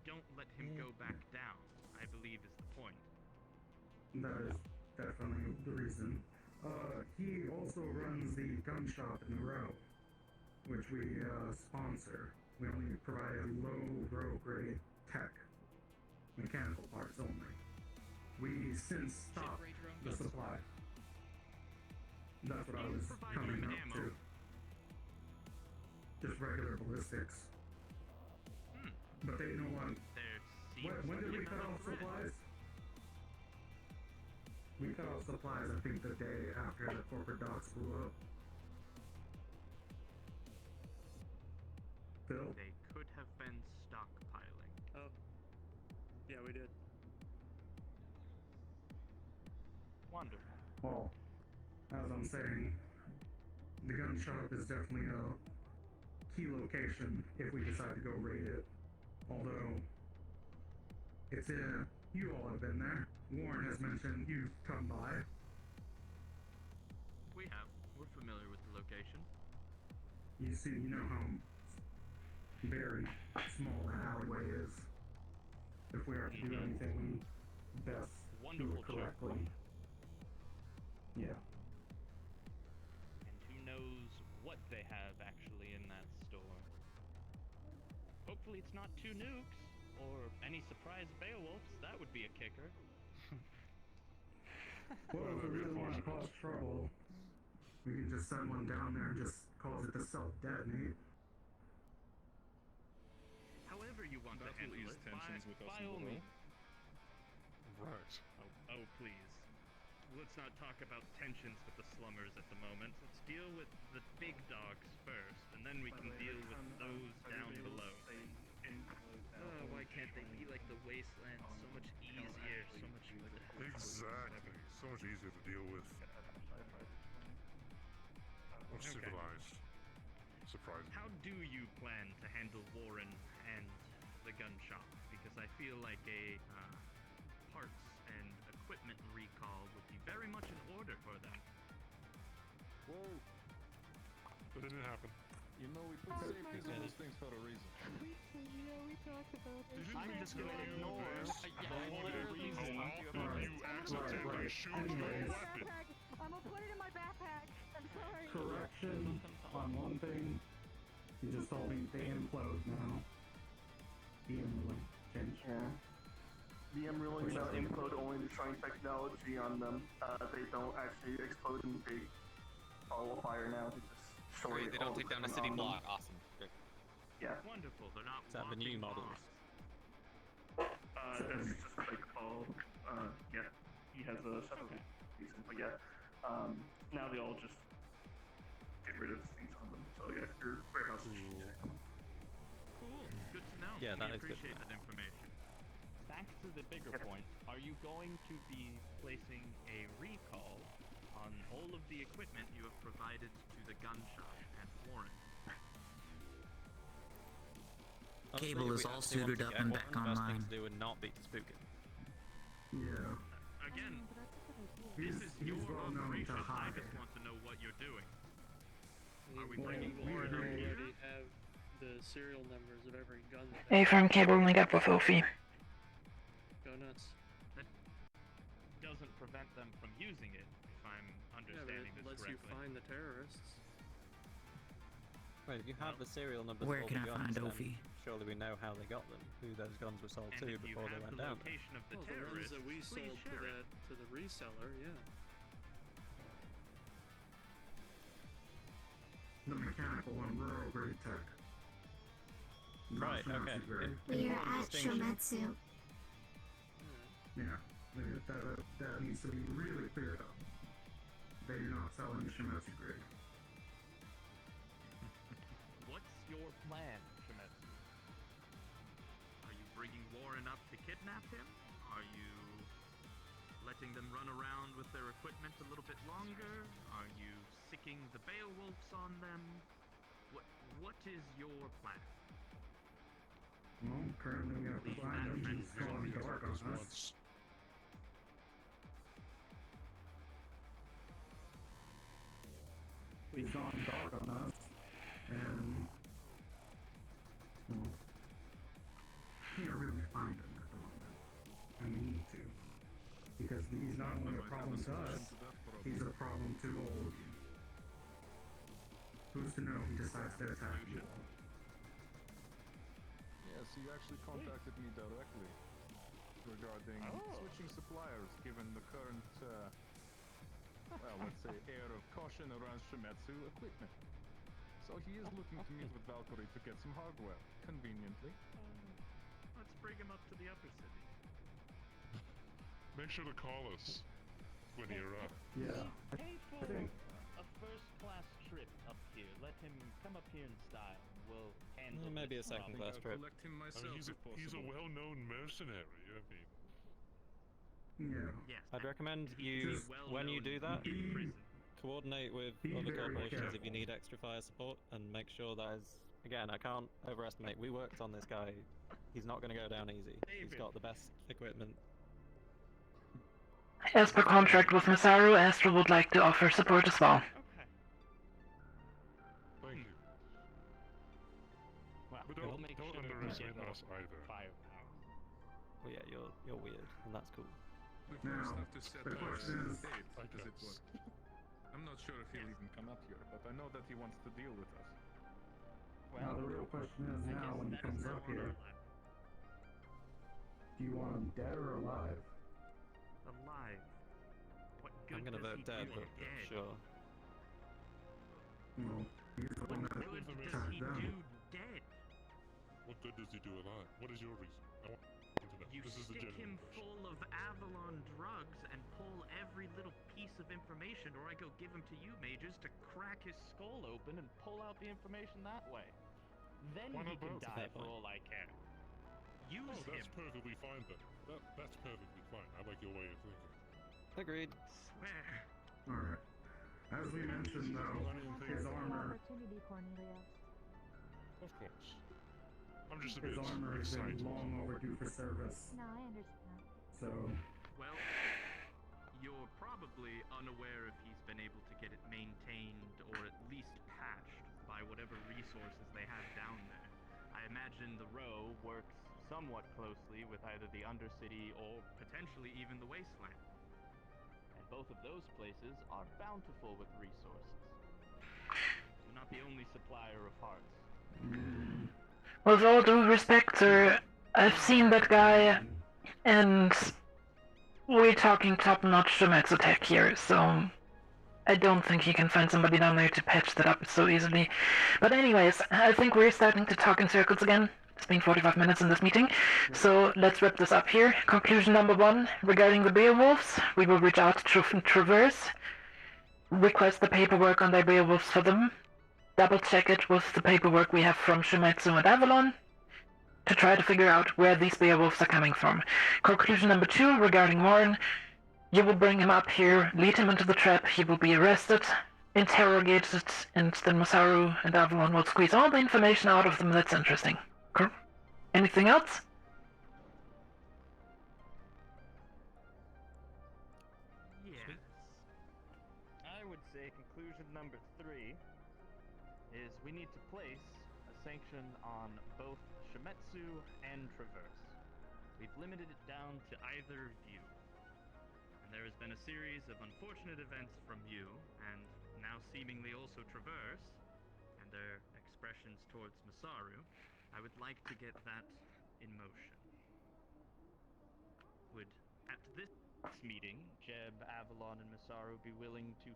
Don't let him go back down, I believe is the point. That is definitely the reason. He also runs the gun shop in the row, which we sponsor. We only provide low grade tech, mechanical parts only. We since stopped the supply. That's what I was coming up to. Just regular ballistics. But they know when did we cut off supplies? We cut off supplies, I think, the day after the corporate docks blew up. Phil? They could have been stockpiling. Oh. Yeah, we did. Wonderful. Well, as I'm saying, the gun shop is definitely a key location if we decide to go raid it. Although, it's in, you all have been there. Warren has mentioned you've come by. We have. We're familiar with the location. You see, you know how very small that alleyway is. If we are to do anything, we best do it correctly. Yeah. And who knows what they have actually in that store. Hopefully it's not 2 nukes, or any surprise Beowulfs. That would be a kicker. Well, if we really want to cause trouble, we can just send one down there and just cause it to self-detonate. However you want to handle it, by all means. Right. Oh, please. Let's not talk about tensions with the slummers at the moment. Let's deal with the big dogs first, and then we can deal with those down below. Oh, why can't they be like the wasteland? So much easier, so much... Exactly. So much easier to deal with. More civilized. Surprising. How do you plan to handle Vurawn and the gun shop? Because I feel like a parts and equipment recall would be very much in order for them. Whoa. But it didn't happen. You know, we put safeties on those things for a reason. We talked about it. I'm just gonna ignore How often you accidentally shoot your weapon? I'm gonna put it in my backpack. I'm sorry. Correction on one thing. You just told me they implode now. The ruling change. Yeah. VM rulings now implode only destroying technology on them. They don't actually explode in big ball of fire now. They just destroy. Great, they don't take down a city block. Awesome. Great. Yeah. Wonderful. They're not. Is that the new model? That's just like Paul. Yeah. He has a separate reason, but yeah. Now they all just get rid of things on them. So yeah, your warehouse is Cool. Good to know. Yeah, that we is good to appreciate know. that information. Back to the bigger point. Are you going to be placing a recall on all of the equipment you have provided to the gun shop at Vurawn? Honestly, Cable if is we all actually want suited to up get and one, back the best thing online. to do would not be to spook it. Yeah. Again, He's this is your well known to operation. I hide. just want to know you're doing? Are we Well, bringing we more in up agree. here? already have the serial numbers of every gun. A firm cable link up with Ophi. Go nuts. That doesn't prevent them from using it, if I'm Yeah, but understanding it this lets you correctly. find the terrorists. Wait, if you have the serial numbers Where for can the I find guns, then Ophi? surely we know how they got them, who those guns were sold And to if you before they have went the down. location of the Well, the ones terrorists, that we please sold to share it. the reseller, yeah. The mechanical and rural grade tech. Not Right, fancy okay. grade. We are Important at distinction. Shometsu. Yeah, that needs to be really cleared up. They do not sell any Shimetsu grade. What's your plan, Shimetsu? Are you bringing Warren up to kidnap him? Are you letting them run around with their equipment a little bit longer? Are you sicking the Beowulfs on them? What is your plan? Well, currently we have to Leave find that them. friend He's gone dark on us. Once. He's gone dark on us, and well, can't really find him at the moment. And we need to, because he's not only a problem to us, he's a problem to all of you. Who's to know he decides to attack you all? Yes, he actually contacted me directly regarding switching suppliers given the current, well, let's say, air of caution around Shimetsu equipment. So he is looking to meet with Valkyrie to get some hardware, conveniently. Let's bring him up to the upper city. Make sure to call us when you're up. Yeah. Pay for a first-class trip up here. Let him come up here in style. We'll handle Maybe a this second-class trip. Collect him I myself mean, he's a well-known mercenary. I mean, Yeah. Yes. I'd recommend you, when you do that, coordinate with Be other very corporations if careful. you need extra fire support, and make sure that is, again, I can't overestimate, we worked on this guy, he's not going to go down easy, he's got the best equipment. As per contract with Masaru, Astra would like to offer support as well. Okay. thank you. Well, But we'll don't make sure we underestimate get us either. firepower. Well, yeah, you're weird, and that's cool. We Now, first have to set the our question is- date, I as it guess. were. I'm not sure if he'll even come up here, but I know that he wants to deal with us. Now the real question is now when he comes up here, do you want him dead or alive? Alive. What good I'm gonna does vote he dead, do but dead? sure. Well, he's the one What that good does attacked he them. do dead? What good does he do alive? What is your reason? I want to know. You This is the stick him genuine question. full of Avalon drugs and pull every little piece of information, or I go give him to you mages to crack his skull open and pull out the information that way. Then Why he not can both? die for all I care. Use Oh, him. that's perfectly fine then. That's perfectly fine. I like your way of thinking. Agreed. Swear. Alright. As we mentioned though, his armor Opportunity, Cornelius. Of course. I'm just a his bit armor has excited. been long overdue for service. No, I understand. So Well, you're probably unaware if he's been able to get it maintained or at least patched by whatever resources they have down there. I imagine the row works somewhat closely with either the Undercity or potentially even the Wasteland. And both of those places are bountiful with resources. They're not the only supplier of hearts. With all due respect, sir, I've seen that guy, and we're talking top-notch Shimetsu tech here, so I don't think he can find somebody down there to patch that up so easily. But anyways, I think we're starting to talk in circles again. It's been 45 minutes in this meeting, so let's wrap this up here. Conclusion number 1, regarding the Beowulfs, we will reach out to Traverse, request the paperwork on their Beowulfs for them, double check it with the paperwork we have from Shimetsu and Avalon, to try to figure out where these Beowulfs are coming from. Conclusion number 2, regarding Warren, you will bring him up here, lead him into the trap, he will be arrested, interrogated, and then Masaru and Avalon will squeeze all the information out of them that's interesting. Anything else? Yes. I would would say conclusion number 3 is we need to place a sanction on both Shimetsu and Traverse. We've limited it down to either view. And there has been a series of unfortunate events from you, and now seemingly also Traverse, and their expressions towards Masaru. I would like to get that in motion. Would, at this meeting, Jeb, Avalon, and Masaru be willing to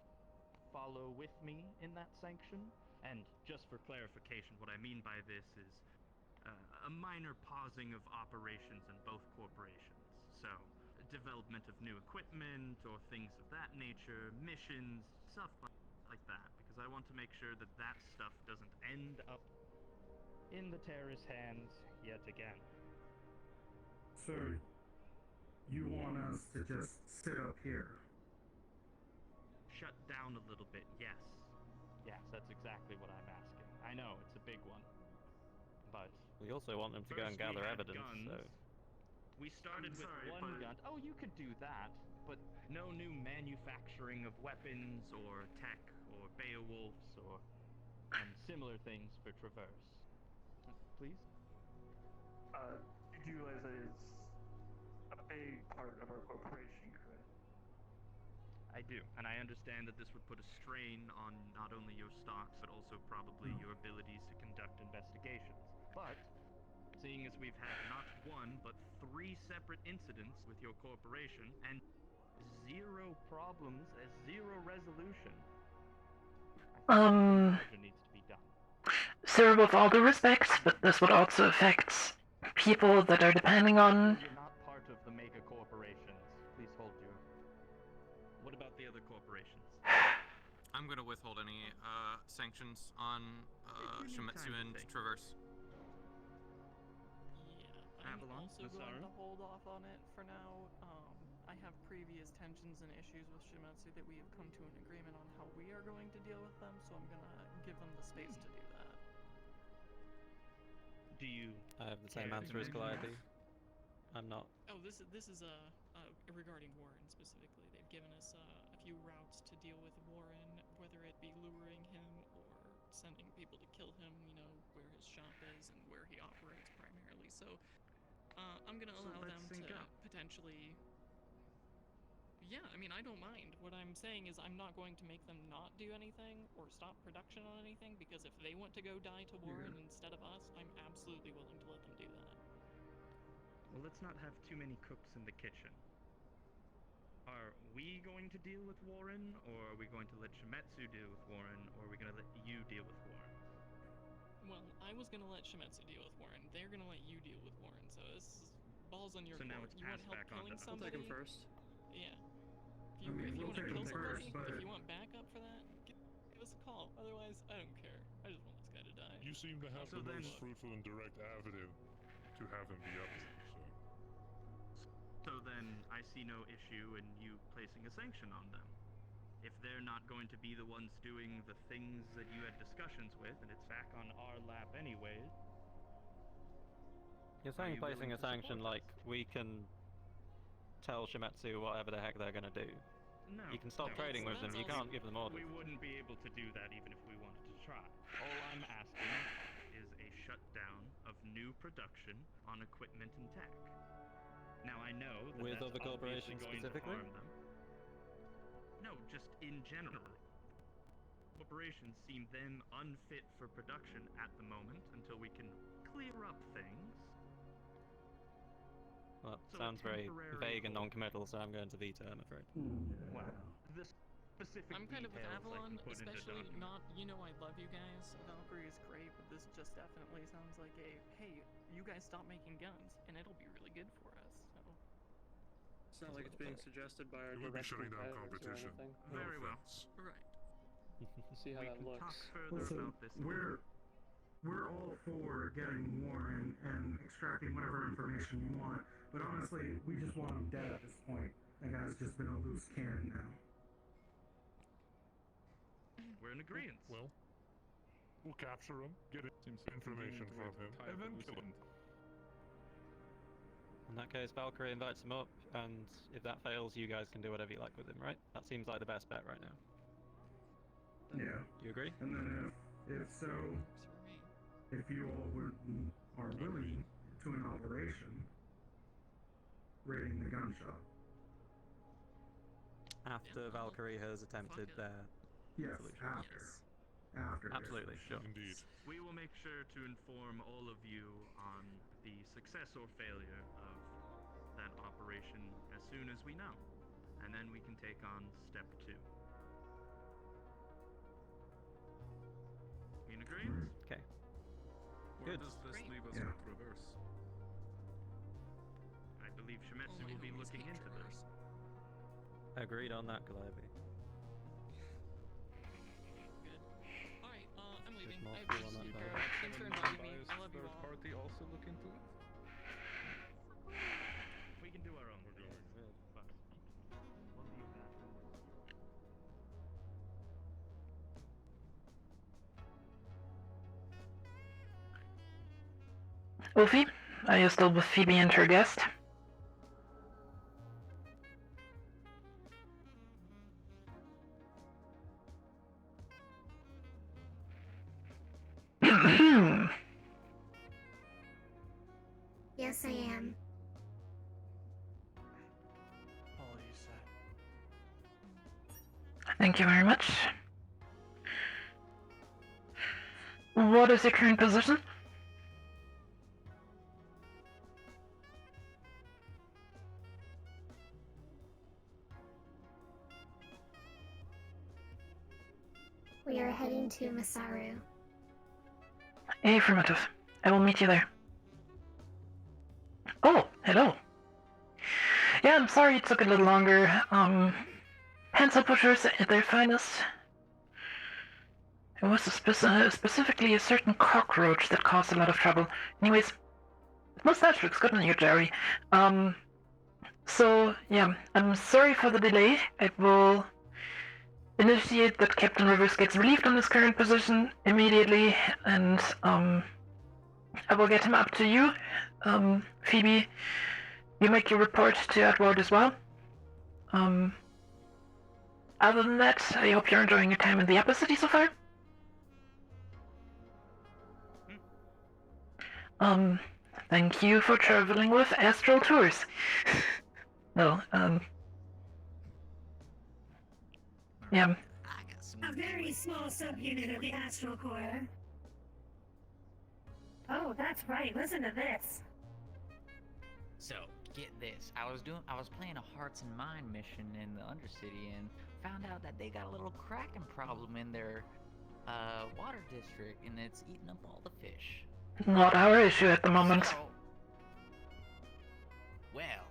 follow with me in that sanction? And just for clarification, what I mean by this is a minor pausing of operations in both corporations. So, development of new equipment or things of that nature, missions, stuff like that, because I want to make sure that that stuff doesn't end up in the terrorist hands yet again. So, you want us to just sit up here? Shut down a little bit, yes. Yes, that's exactly what I'm asking. I know, it's a big one. But we also want them to go and gather evidence, guns. so... We started with one gun. Oh, you could do that, but no new manufacturing of weapons or tech or Beowulfs or and similar things for Traverse. Please? You realize that it's a big part of our corporation, correct? I do, and I understand that this would put a strain on not only your stocks, but also probably your abilities to conduct investigations. But, seeing as we've had not one, but 3 separate incidents with your corporation, and 0 problems as 0 resolution, I think larger needs to be done. Sir, with all due respect, but this would also affect people that are depending on... You're not part of the mega corporations. Please hold your... What about the other corporations? I'm gonna withhold any sanctions on Shimetsu and Traverse. Yeah, I'm Avalon, also going Masaru? to hold off on it for now. I have previous tensions and issues with Shimetsu that we have come to an agreement on how we are going to deal with them, so I'm gonna give them the space to do that. Do you... I have the same answer as Calliope. I'm not. Oh, this is regarding Warren specifically. They've given us a few routes to deal with Warren, whether it be luring him or sending people to kill him, you know, where his shop is and where he operates primarily. So, I'm gonna allow them to potentially... Yeah, I mean, I don't mind. What I'm saying is I'm not going to make them not do anything or stop production on anything, because if they want to go die to Warren instead of us, I'm absolutely willing to let them do that. Well, let's not have too many cooks in the kitchen. Are we going to deal with Warren, or are we going to let Shimetsu deal with Warren, or are we going to let you deal with Warren? Well, I was going to let Shimetsu deal with Warren. They're going to let you deal with Warren, so this is balls on your court. So now it's you want passed help back on killing to us. somebody? I'll take him first. Yeah. I mean, If you we'll want to take kill him somebody, first, but... if you want backup for that, give us a call. Otherwise, I don't care. I just want this guy to die. You seem to have So the then- most fruitful and direct avenue to have him be up to, so... So then, I see no issue in you placing a sanction on them. If they're not going to be the ones doing the things that you had discussions with, and it's back on our lap anyways... You're saying you placing willing a to sanction support like we can tell Shimetsu whatever the heck they're gonna do. No. You can stop no, trading with them, that's you can't give them orders. We wouldn't be able to do that even if we wanted to try. All I'm asking is a shutdown of new production on equipment and tech. Now I know that With that's other obviously corporations going specifically? to harm them. No, just in general. Corporations seem then unfit for production at the moment until we can clear up things. Well, So sounds very temporary vague and hold. non-committal, so I'm going to veto, I'm afraid. Well, the specific I'm kind of with details I Avalon, can put into especially document. not, you know, I love you guys. Valkyrie is great, but this just definitely sounds like a, hey, you guys stop making guns, and it'll be really good for us, so. It's not like it's being suggested by our It would be direct shutting down competitors or competition. anything. No Very well. offense. Right. See how We that can looks. talk further Listen, about this. we're all for getting Warren and extracting whatever information you want, but honestly, we just want him dead at this point. That guy's just been a loose cannon now. We're in agreement. Well, we'll capture him, get information from him, and then kill him. In that case, Valkyrie invites him up, and if that fails, you guys can do whatever you like with him, right? That seems like the best bet right now. Yeah. You agree? And then if so, if you all are willing to an operation, raiding the gun shop. After Valkyrie has attempted their Yes, solution. after. Absolutely, sure. Indeed. We will make sure to inform all of you on the success or failure of that operation as soon as we know. And then we can take on step 2. In agreement? Okay. Where Good. does this leave us Yeah. with Traverse? I believe Shimetsu will be looking into this. Agreed on that, Calliope. Good. Alright, I'm leaving. more I fuel on appreciate that you. side. Thanks for An inviting me. unbiased I love you third all. party also look into it? We can do our own thing, but we'll leave that. Wolfie, are you still with Phoebe and her guest? Yes, I am. Apologies, Thank you very much. What is your current position? We are heading to Masaru. Affirmative. I will meet you there. Oh, hello. Yeah, I'm sorry it took a little longer. Pencil pushers at their finest. It was specifically a certain cockroach that caused a lot of trouble. Anyways, mustache looks good on you, Jerry. So, yeah, I'm sorry for the delay. It will initiate that Captain Rivers gets relieved on his current position immediately, and, I will get him up to you. Phoebe, you make your report to Edward as well. Other than that, I hope you're enjoying your time in the Upper City so far. Thank you for traveling with Astral Tours. No, yeah. A very small subunit of the Astral Corps. Oh, that's right. Listen to this. So, get this. I was playing a Hearts and Mind mission in the Undercity and found out that they got a little kraken problem in their water district, and it's eating up all the fish. Not our issue at the moment. So, well,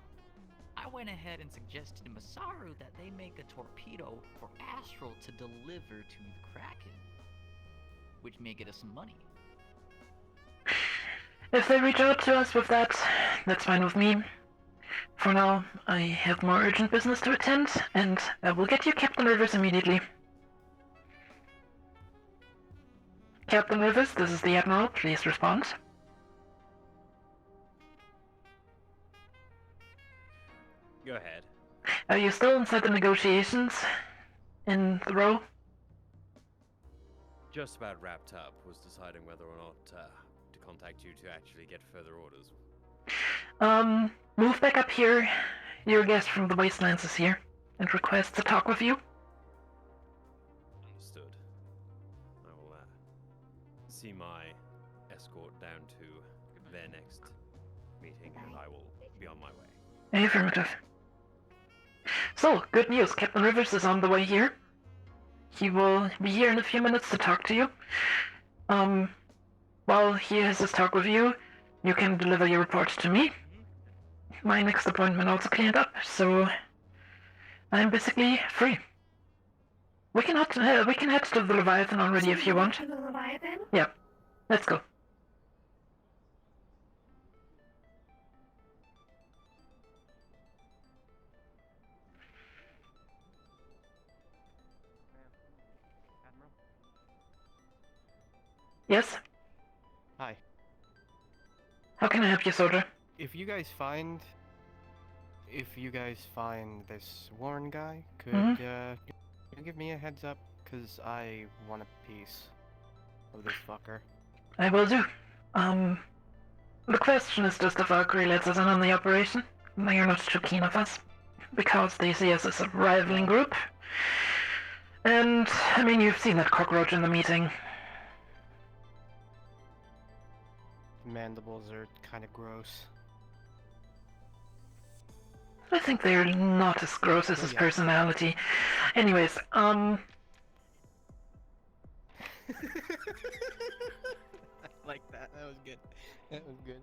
I went ahead and suggested to Masaru that they make a torpedo for Astral to deliver to the Kraken, which may get us some money. If they reach out to us with that, that's fine with me. For now, I have more urgent business to attend, and I will get you Captain Rivers immediately. Captain Rivers, this is the Admiral. Please respond. Go ahead. Are you still inside the negotiations in the row? Just about wrapped up. Was deciding whether or not to contact you to actually get further orders. Move back up here. Your guest from the Wastelands is here and requests to talk with you. Understood. I will see my escort down to their next meeting, and I will be on my way. Affirmative. So, good news. Captain Rivers is on the way here. He will be here in a few minutes to talk to you. While he has his talk with you, you can deliver your report to me. My next appointment also cleared up, so I'm basically free. We can head to the Leviathan already if you want. To the Leviathan? Yeah, let's go. Yes? Hi. How can I help you, soldier? If you guys find this Warren guy, could you give me a heads up? Because I want a piece of this fucker. I will do. The question is just if Valkyrie lets us in on the operation. They are not too keen of us, because they see us as a rivaling group. And, I mean, you've seen that cockroach in the meeting. Mandibles are kind of gross. I think they're not as gross as his personality. Anyways, I like that. That was good. That was good.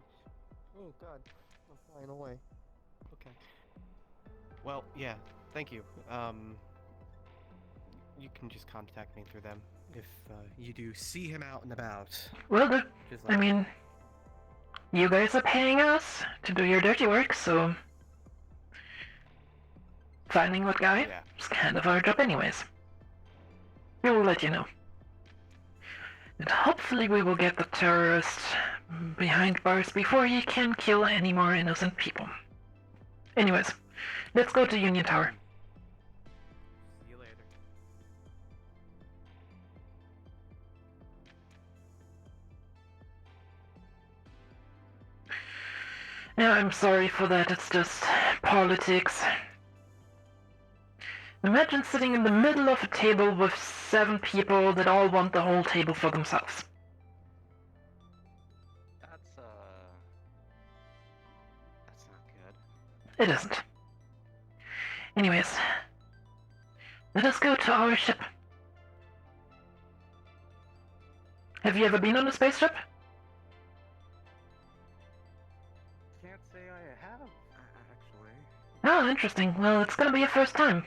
Oh god, I'm flying away. Okay. Well, yeah. Thank you. You can just contact me through them if you do see him out and about. well, Just I let me know. mean, you guys are paying us to do your dirty work, so finding what guy is kind of our job anyways. We will let you know. And hopefully we will get the terrorist behind bars before he can kill any more innocent people. Anyways, let's go to Union Tower. See you later. Yeah, I'm sorry for that, it's just politics. Imagine sitting in the middle of a table with 7 people that all want the whole table for themselves. That's not good. It isn't. Anyways, let us go to our ship. Have you ever been on a spaceship? Can't say I have, actually. Oh, interesting. Well, it's gonna be a first time.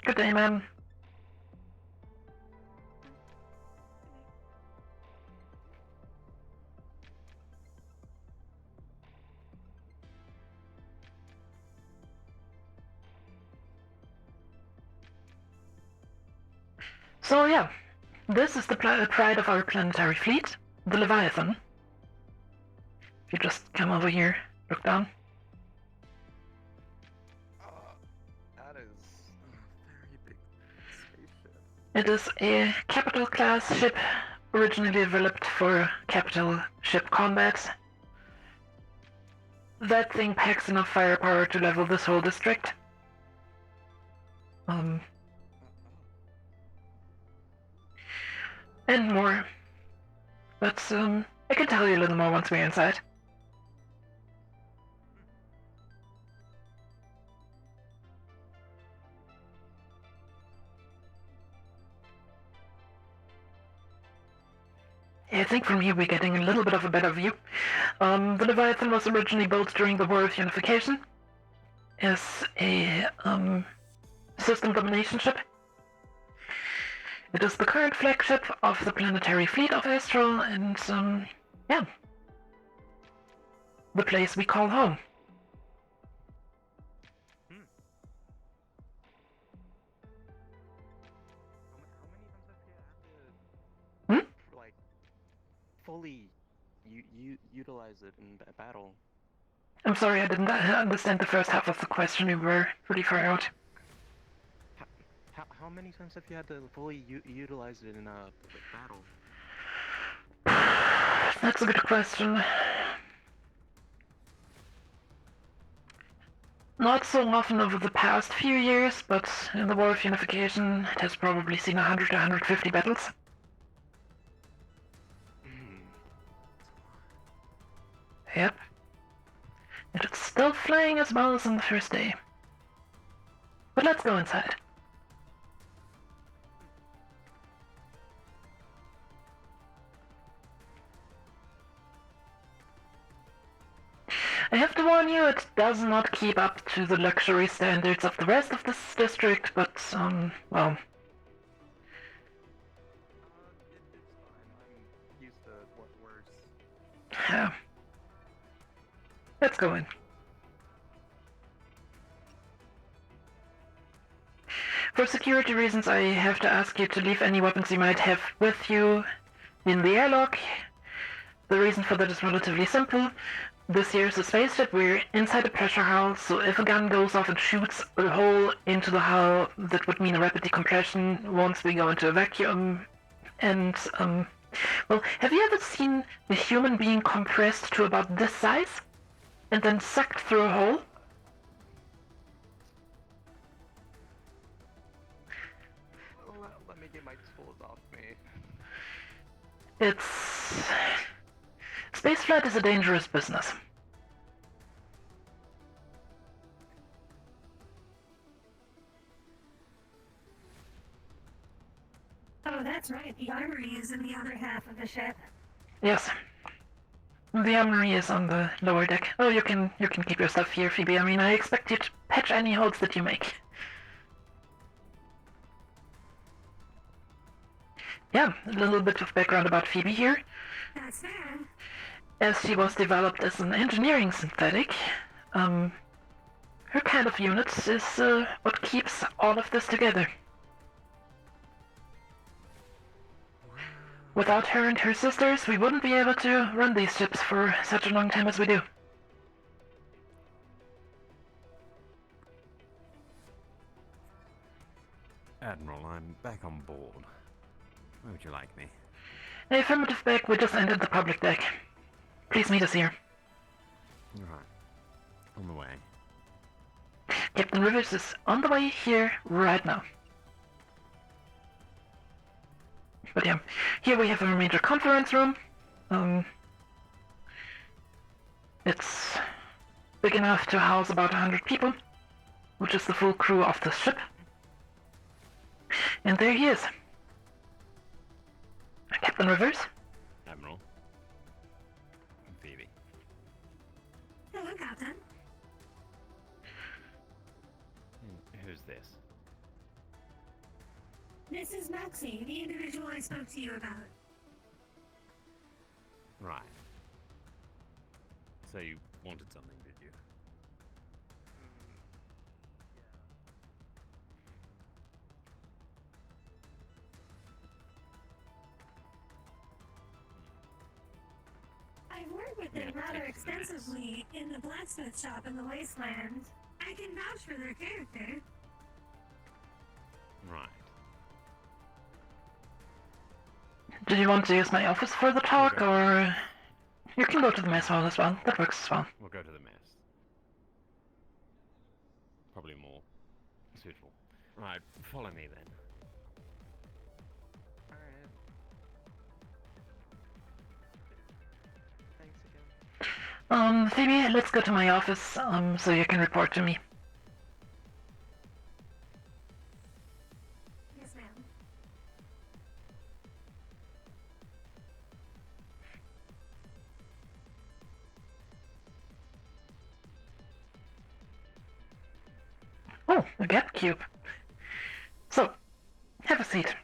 Good day, ma'am. So yeah, this is the pride of our planetary fleet, the Leviathan. If you just come over here, look down. That is a very big spaceship. It is a capital class ship, originally developed for capital ship combat. That thing packs enough firepower to level this whole district. And more. But, I can tell you a little more once we're inside. I think from here we're getting a little bit of a better view. The Leviathan was originally built during the War of Unification as a, system domination ship. It is the current flagship of the planetary fleet of Astral, and, yeah. The place we call home. Like, fully utilize it in battle. I'm sorry, I didn't understand the first half of the question. You were pretty far out. How many times have you had to fully utilize it in battle? That's a good question. Not so often over the past few years, but in the War of Unification, it has probably seen 100 to 150 battles. Yep. And it's still flying as well as on the first day. But let's go inside. I have to warn you, it does not keep up to the luxury standards of the rest of this district, but, well... Used to what worse Let's go in. For security reasons, I have to ask you to leave any weapons you might have with you in the airlock. The reason for that is relatively simple. This here is a spaceship, we're inside a pressure hull, so if a gun goes off and shoots a hole into the hull, that would mean a rapid decompression once we go into a vacuum. And, well, have you ever seen a human being compressed to about this size? And then sucked through a hole? Let me get my tools off me. Spaceflight is a dangerous business. Oh, that's right. The armory is in the other half of the ship. Yes. The armory is on the lower deck. Oh, you can keep your stuff here, Phoebe. I mean, I expect you to patch any holes that you make. Yeah, a little bit of background about Phoebe here. That's fair. As she was developed as an engineering synthetic, her kind of unit is what keeps all of this together. Without her and her sisters, we wouldn't be able to run these ships for such a long time as we do. Admiral, I'm back on board. Where would you like me? Affirmative back, we just entered the public deck. Please meet us here. Right. On the way. Captain Rivers is on the way here right now. But yeah, here we have a major conference room. It's big enough to house about 100 people, which is the full crew of the ship. And there he is. Captain Rivers? Admiral. Phoebe. Hello, Captain. Who's this? This is Maxie, the individual I spoke to you about. Right. So you wanted something, did you? I've worked with them rather extensively in the blacksmith shop in the wasteland. I can vouch for their character. Right. Do you want to use my office for the talk, or you can go to the mess hall as well? That works as well. We'll go to the mess. Probably more suitable. Right, follow me then. Alright. Thanks again. Phoebe, let's go to my office, so you can report to me. Yes, ma'am. Oh, a gap cube. So, have a seat.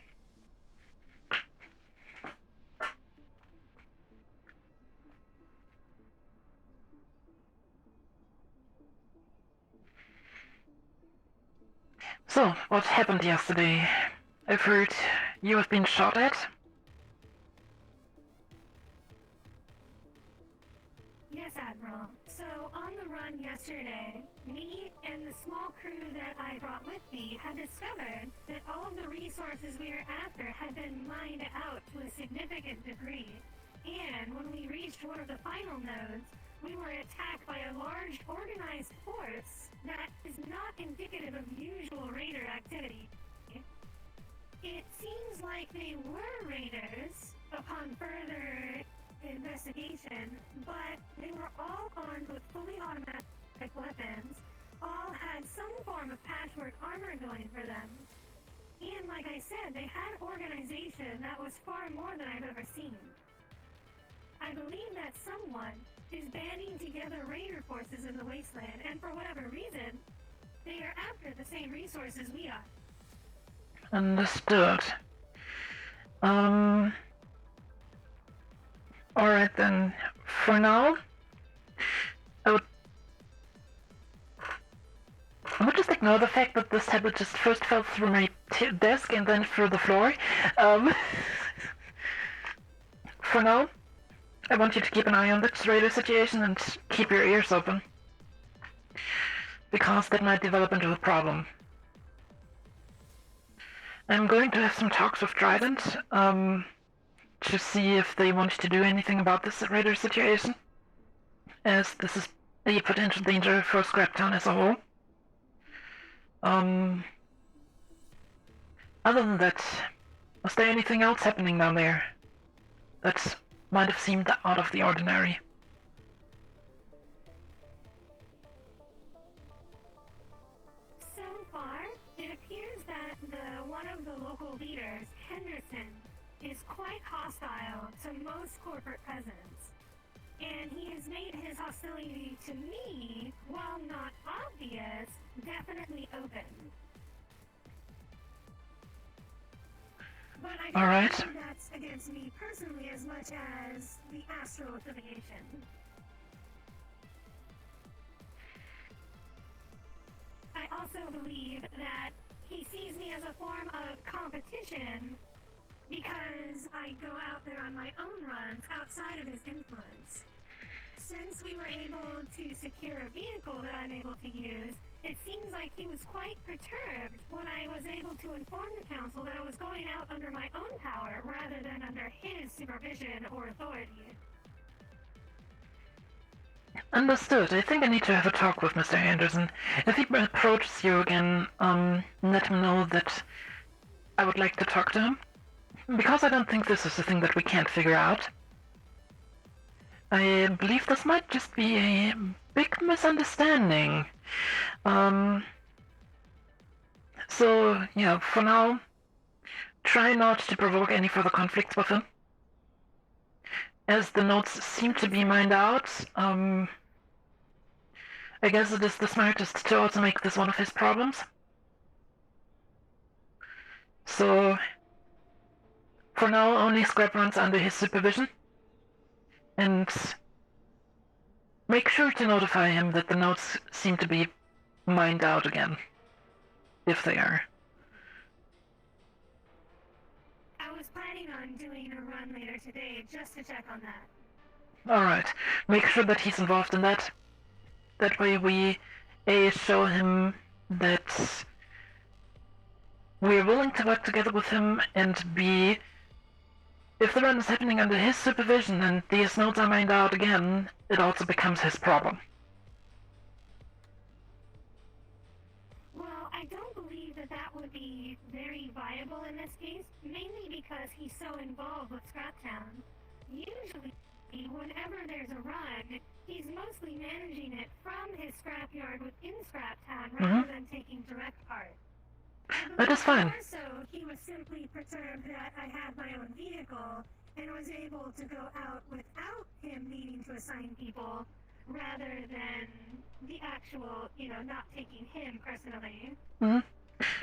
So, what happened yesterday? I've heard you have been shot at? Yes, Admiral. So, on the run yesterday, me and the small crew that I brought with me had discovered that all of the resources we were after had been mined out to a significant degree. And when we reached one of the final nodes, we were attacked by a large organized force that is not indicative of usual raider activity. It seems like they were raiders upon further investigation, but they were all armed with fully automatic weapons, all had some form of patchwork armor going for them. And like I said, they had organization that was far more than I've ever seen. I believe that someone is banding together raider forces in the wasteland, and for whatever reason, they are after the same resources we are. Understood. Alright then, for now, I would just ignore the fact that this tablet just first fell through my desk and then through the floor. For now, I want you to keep an eye on this radar situation and keep your ears open, because that might develop into a problem. I'm going to have some talks with Trident, to see if they want to do anything about this radar situation, as this is a potential danger for Scraptown as a whole. Other than that, was there anything else happening down there that might have seemed out of the ordinary? So far, it appears that one of the local leaders, Henderson, is quite hostile to most corporate peasants. And he has made his hostility to me, while not obvious, definitely open. But I don't think that's against me personally as much as the astral affiliation. I also believe that he sees me as a form of competition because I go out there on my own runs outside of his influence. Since we were able to secure a vehicle that I'm able to use, it seems like he was quite perturbed when I was able to inform the council that I was going out under my own power rather than under his supervision or authority. Understood. I think I need to have a talk with Mr. Anderson. If he approaches you again, let him know that I would like to talk to him. Because I don't think this is a thing that we can't figure out. I believe this might just be a big misunderstanding. So, yeah, for now, try not to provoke any further conflicts with him. As the notes seem to be mined out, I guess it is the smartest to also make this one of his problems. So, for now, only scrap runs under his supervision. And make sure to notify him that the notes seem to be mined out again, if they are. I was planning on doing a run later today just to check on that. Alright, make sure that he's involved in that. That way we, A, show him that we're willing to work together with him, and B, if the run is happening under his supervision and these notes are mined out again, it also becomes his problem. Well, I don't believe that that would be very viable in this case, mainly because he's so involved with Scraptown. Usually, whenever there's a run, he's mostly managing it from his scrapyard within Scraptown rather than taking direct part. That is fine. Also, he was simply perturbed that I had my own vehicle and was able to go out without him needing to assign people rather than the actual, not taking him personally. And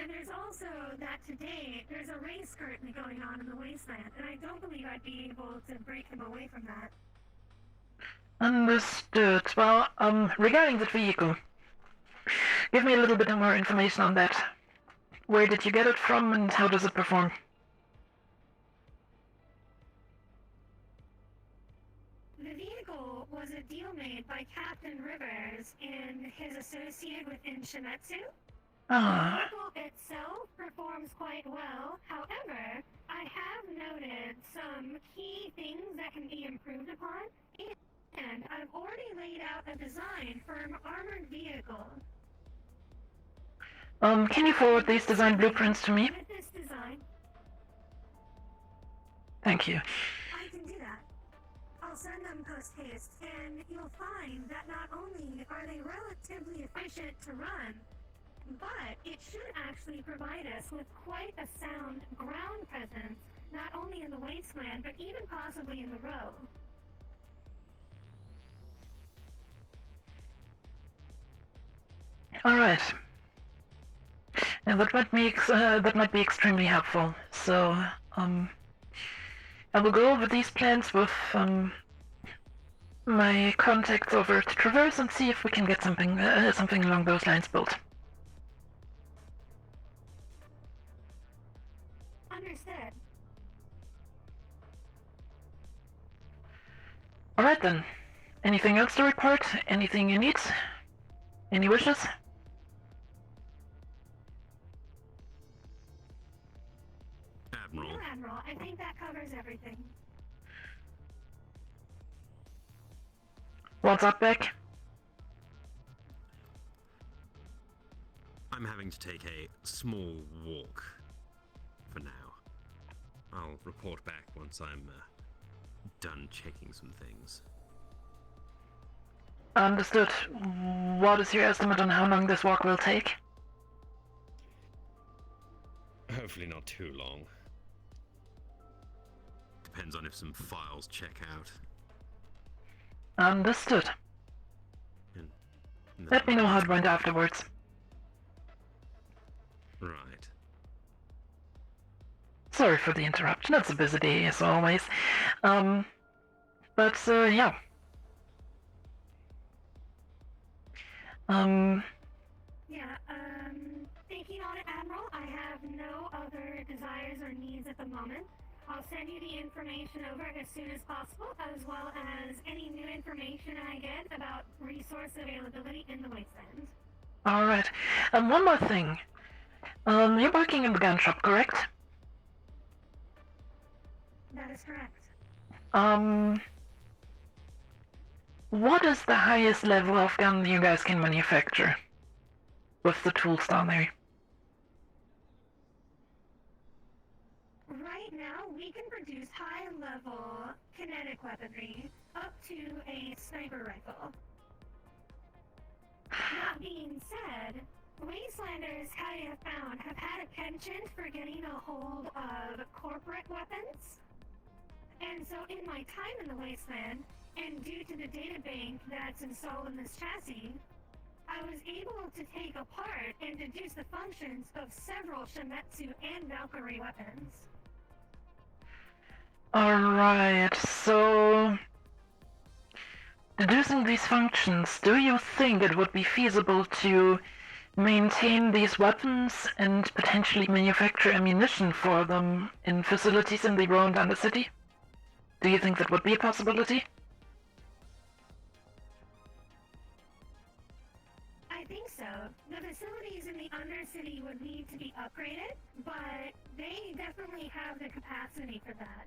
there's also that today, there's a race currently going on in the wasteland, and I don't believe I'd be able to break him away from that. Understood. Well, regarding that vehicle, give me a little bit more information on that. Where did you get it from, and how does it perform? The vehicle was a deal made by Captain Rivers and his associate within Shimetsu. The vehicle itself performs quite well. However, I have noted some key things that can be improved upon, and I've already laid out a design for an armored vehicle. Can you forward these design blueprints to me? With this design, Thank you. I can do that. I'll send them post-haste, and you'll find that not only are they relatively efficient to run, but it should actually provide us with quite a sound ground presence, not only in the wasteland, but even possibly in the row. Alright. And that might be extremely helpful. So, I will go over these plans with my contacts over to Traverse and see if we can get something along those lines built. Understood. Alright then. Anything else to report? Anything you need? Any wishes? Admiral. No, Admiral, I think that covers everything. What's up, Beck? I'm having to take a small walk for now. I'll report back once I'm done checking some things. Understood. What is your estimate on how long this walk will take? Hopefully not too long. Depends on if some files check out. Understood. Let me know how it went afterwards. Right. Sorry for the interruption, it's a busy day as always. Yeah. Thinking on it, Admiral, I have no other desires or needs at the moment. I'll send you the information over as soon as possible, as well as any new information I get about resource availability in the Wastelands. Alright. One more thing. You're working in the gun shop, correct? That is correct. What is the highest level of gun you guys can manufacture? With the tools down there? Right now, we can produce high-level kinetic weaponry up to a sniper rifle. That being said, Wastelanders, I have found, have had a penchant for getting a hold of corporate weapons. And so in my time in the Wasteland, and due to the data bank that's installed in this chassis, I was able to take apart and deduce the functions of several Shimetsu and Valkyrie weapons. Alright, so... deducing these functions, do you think it would be feasible to maintain these weapons and potentially manufacture ammunition for them in facilities in the Vurawn and the city? Do you think that would be a possibility? I think so. The facilities in the Undercity would need to be upgraded, but they definitely have the capacity for that.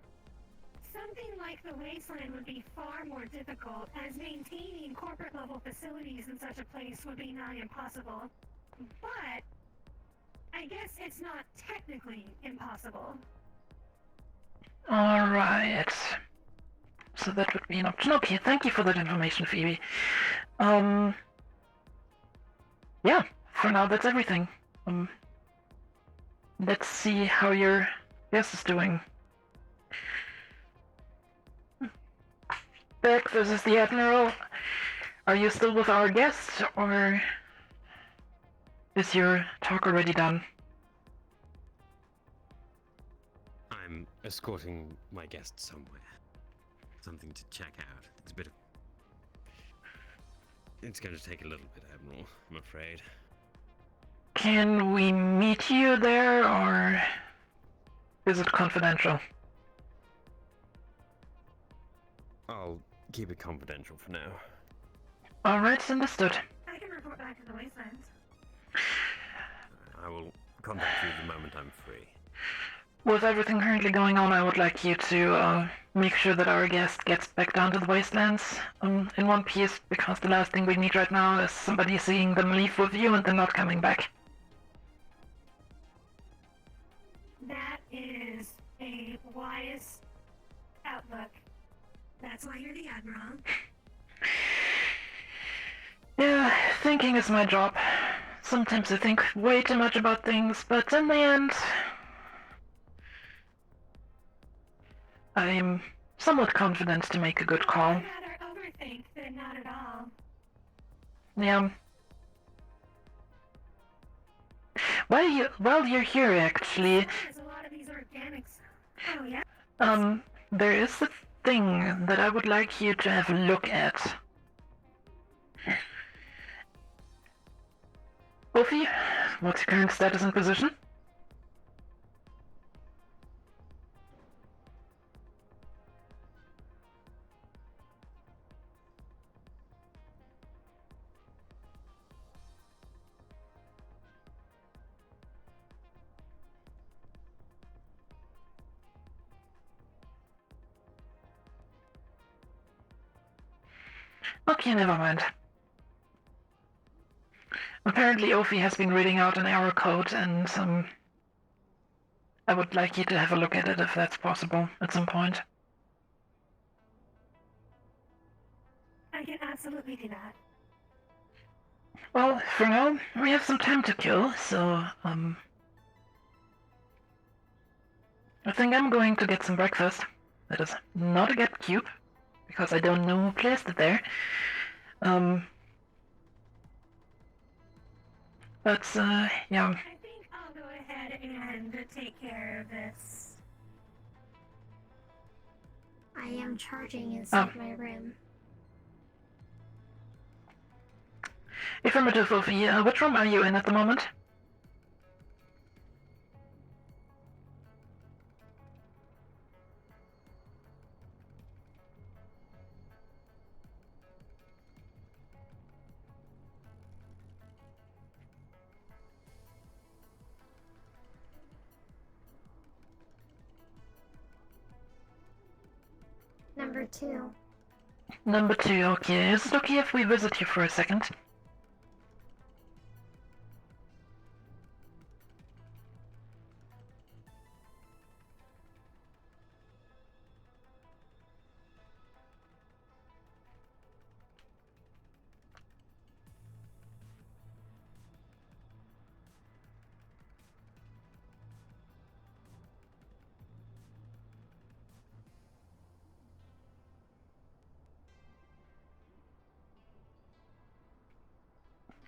Something like the Wasteland would be far more difficult, as maintaining corporate-level facilities in such a place would be nigh impossible. But I guess it's not technically impossible. Alright. So that would be an option. Okay, thank you for that information, Phoebe. Yeah, for now that's everything. Let's see how your guest is doing. Beck, this is the Admiral. Are you still with our guest, or is your talk already done? I'm escorting my guest somewhere. Something to check out. It's going to take a little bit, Admiral, I'm afraid. Can we meet you there, or is it confidential? I'll keep it confidential for now. Alright, understood. I can report back to the Wastelands. I will contact you the moment I'm free. With everything currently going on, I would like you to make sure that our guest gets back down to the Wastelands in one piece, because the last thing we need right now is somebody seeing them leave with you and then not coming back. That is a wise outlook. That's why you're the Admiral. Yeah, thinking is my job. Sometimes I think way too much about things, but in the end, I am somewhat confident to make a good call. I'd rather overthink than not at all. Yeah. While you're here, actually, There's a lot of these organics. Oh yeah? there is a thing that I would like you to have a look at. Ophi, what's your current status and position? Okay, never mind. Apparently Ophi has been reading out an error code, and I would like you to have a look at it if that's possible at some point. I can absolutely do that. Well, for now, we have some time to kill, so, I think I'm going to get some breakfast. That is not a get cube, because I don't know who placed it there. But, yeah. I think I'll go ahead and take care of this. I am charging inside my room. Affirmative, Ophi. Which room are you in at the moment? Number 2. Number 2, okay. Is it okay if we visit you for a second?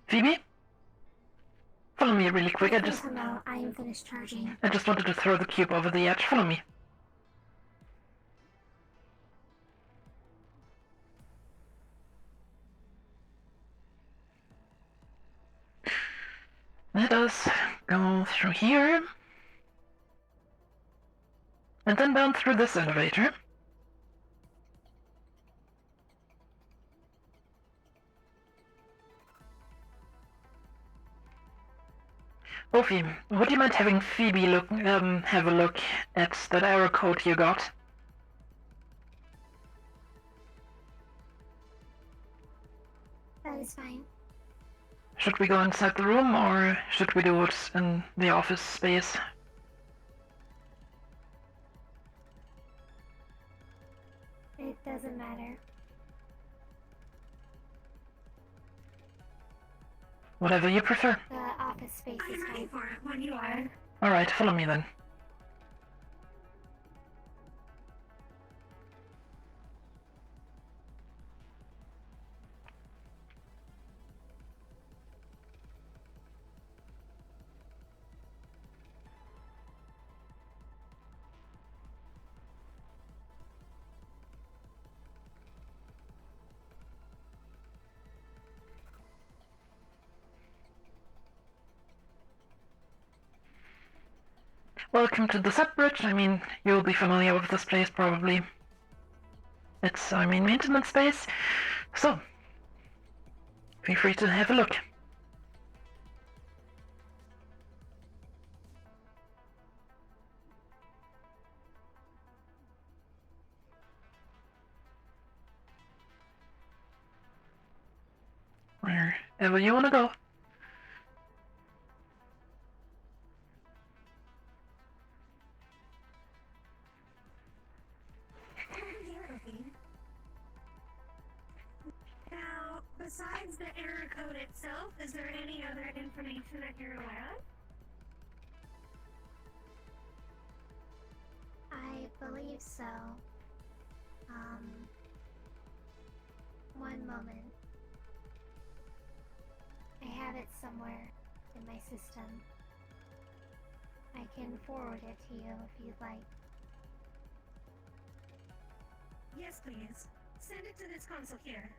Phoebe? Follow me really quick, No, I am finished charging. I just wanted to throw the cube over the edge. Follow me. Let us go through here. And then down through this elevator. Ophi, would you mind having Phoebe have a look at that error code you got? That is fine. Should we go inside the room, or should we do it in the office space? It doesn't matter. Whatever you prefer. The office space is fine. For it when you are. Alright, follow me then. Welcome to the sub-bridge. I mean, you'll be familiar with this place probably. It's our main maintenance space, so feel free to have a look. Wherever you want to go. Now, besides the error code itself, is there any other information that you're aware of? I believe so. One moment. I have it somewhere in my system. I can forward it to you if you'd like. Yes, please. Send it to this console here.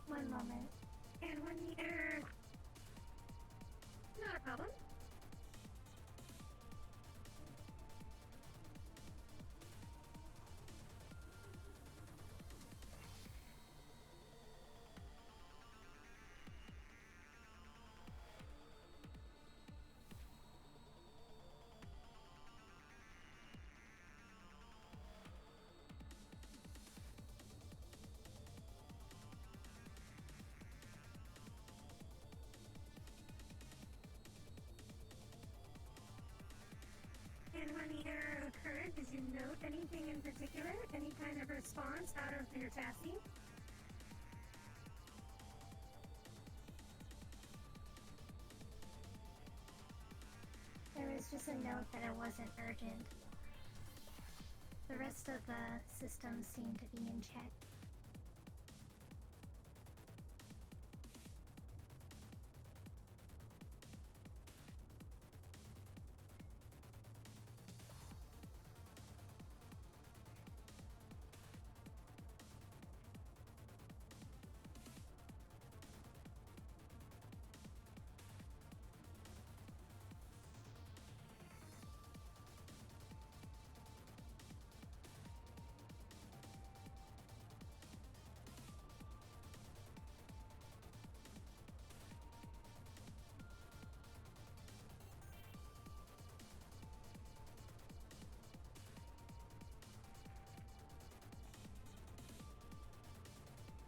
One moment. And when the error... Not a problem. And when the error occurred, did you note anything in particular? Any kind of response out of your chassis? There was just a note that it wasn't urgent. The rest of the system seemed to be in check.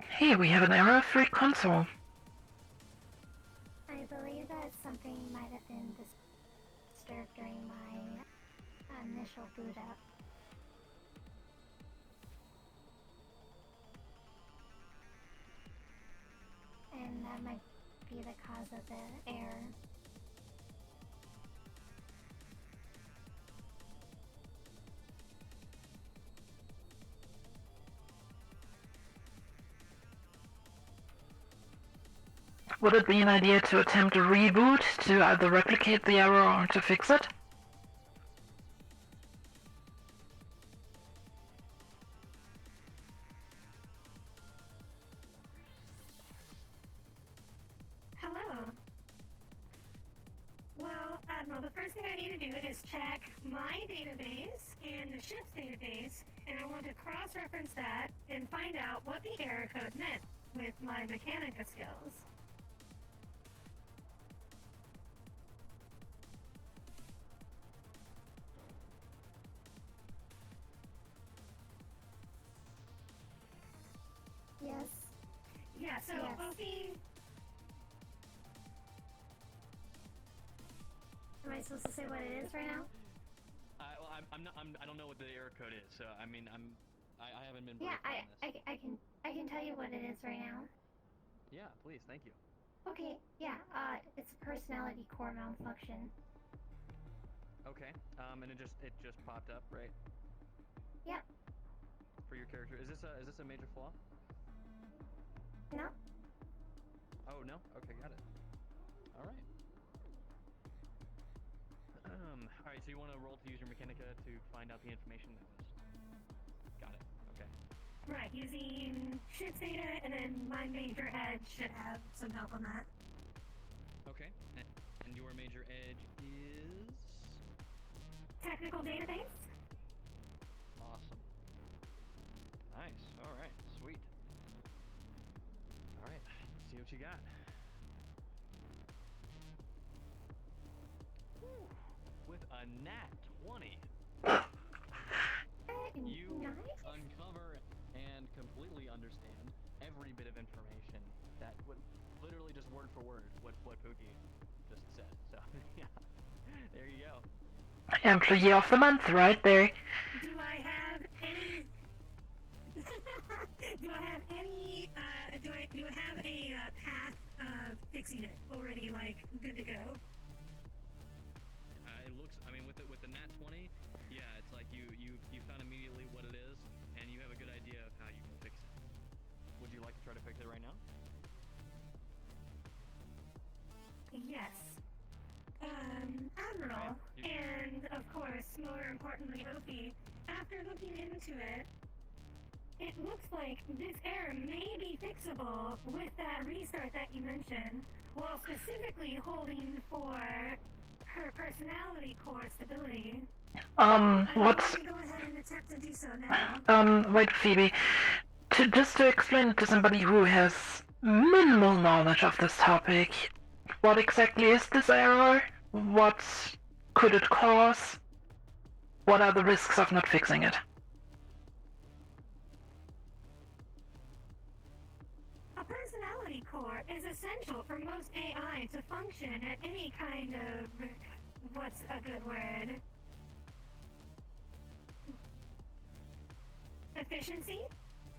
Hey, we have an error-free console. I believe that something might have been disturbed during my initial boot up. And that might be the cause of the error. Would it be an idea to attempt a reboot to either replicate the error or to fix it? Hello. Well, Admiral, the first thing I need to do is check my database and the ship's database, and I want to cross-reference that and find out what the error code meant with my Mechanica skills. Yes. Yeah, so Yes. Opie... Am I supposed to say what it is right now? Well, I don't know what the error code is, so I mean, I haven't been Yeah, briefed on this. I can tell you what it is right now. Yeah, please, thank you. Okay, yeah, it's a personality core malfunction. Okay, and it just popped up, right? Yep. For your character, is this a major flaw? No. Oh no. Okay, got it. All right. All right. So you want to roll to use your Mechanica to find out the information that was. Got it. Okay. Right, using ship's data, and then my major edge should have some help on that. Okay. And your major edge is. technical database. Awesome. Nice. All right. Sweet. All right. Let's see what you got. Whew. With a nat 20, you uncover and completely understand every bit of information that would literally just word for word what Pookie just said. So yeah, there you go. Employee of the month, right there. Do I have any? do I have any? Do I have a path of fixing it already? Like good to go? It looks. I mean, with the nat 20, yeah, it's like you found immediately what it is, and you have a good idea of how you can fix it. Would you like to try to fix it right now? Yes. Admiral, and of course, more importantly, Opie, after looking into it, it looks like this error may be fixable with that restart that you mentioned, while specifically holding for her personality core stability. What's... Go ahead and attempt to do so now. Wait, Phoebe. Just to explain to somebody who has minimal knowledge of this topic, what exactly is this error? What could it cause? What are the risks of not fixing it? A personality core is essential for most AI to function at any kind of... what's a good word? Efficiency?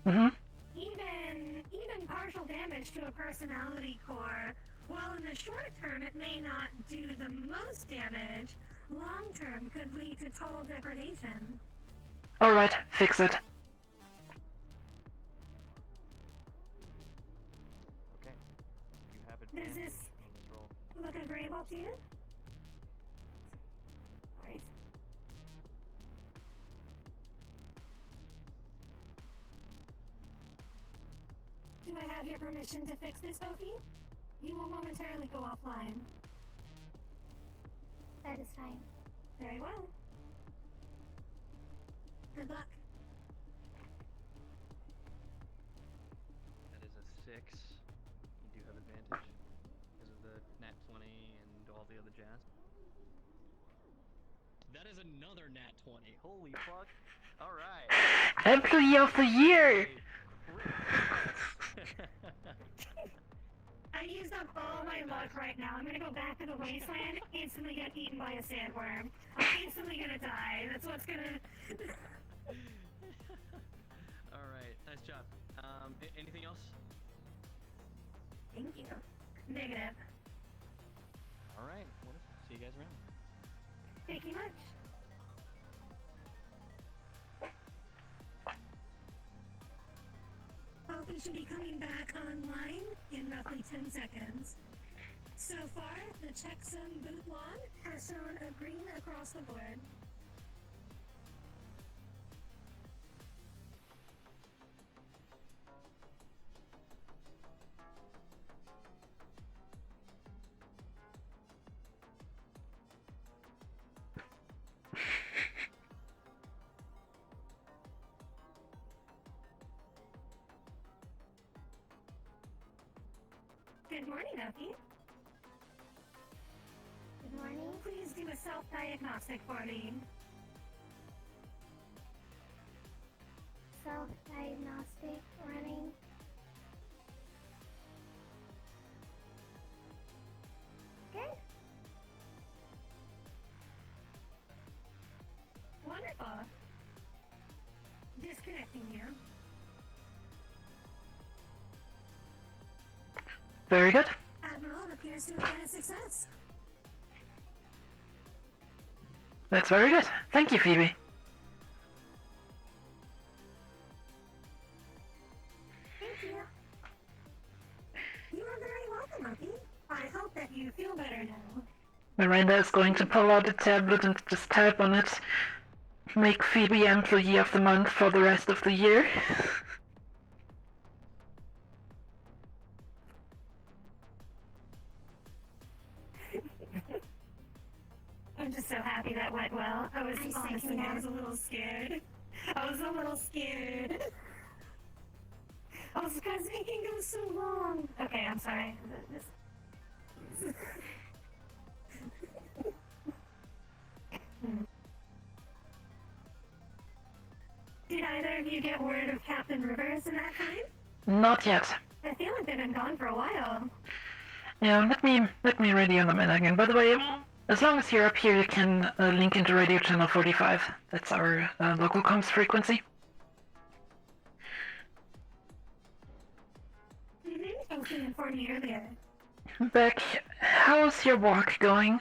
Mm-hmm. Even partial damage to a personality core, while in the short term it may not do the most damage, long term could lead to total degradation. Alright, fix it. Okay. You have it. Does this look agreeable to you? Right. Do I have your permission to fix this, Opie? You will momentarily go offline. That is fine. Very well. Good luck. That is a 6. You do have advantage because of the nat 20 and all the other jazz. That is another nat 20. Holy fuck. Alright. Employee of the year! I used up all my luck right now. I'm gonna go back to the wasteland, instantly get eaten by a sandworm. I'm instantly gonna die. That's what's gonna... Alright, nice job. Anything else? Thank you. Negative. Alright, wonderful. See you guys around. Thank you much. Opie should be coming back online in roughly 10 seconds. So far, the checksum boot log has shown a green across the board. Good morning, Opie. Good morning. Please do a self-diagnostic for me. Self-diagnostic running. Good. Wonderful. Disconnecting you. Very good. Admiral appears to have been a success. That's very good. Thank you, Phoebe. Thank you. You are very welcome, Opie. I hope that you feel better now. Miranda is going to pull out a tablet and just type on it. Make Phoebe Employee of the Month for the rest of the year. I'm just so happy that went well. I was honestly, I was a little scared. I was a little scared. I was because it can go so long. Okay, I'm sorry. Did either of you get word of Captain Rivers in that time? Not yet. I feel like they've been gone for a while. Yeah, let me radio them in again. By the way, as long as you're up here, you can link into radio channel 45. That's our local comms frequency. I was going to inform you earlier. Beck, how's your walk going?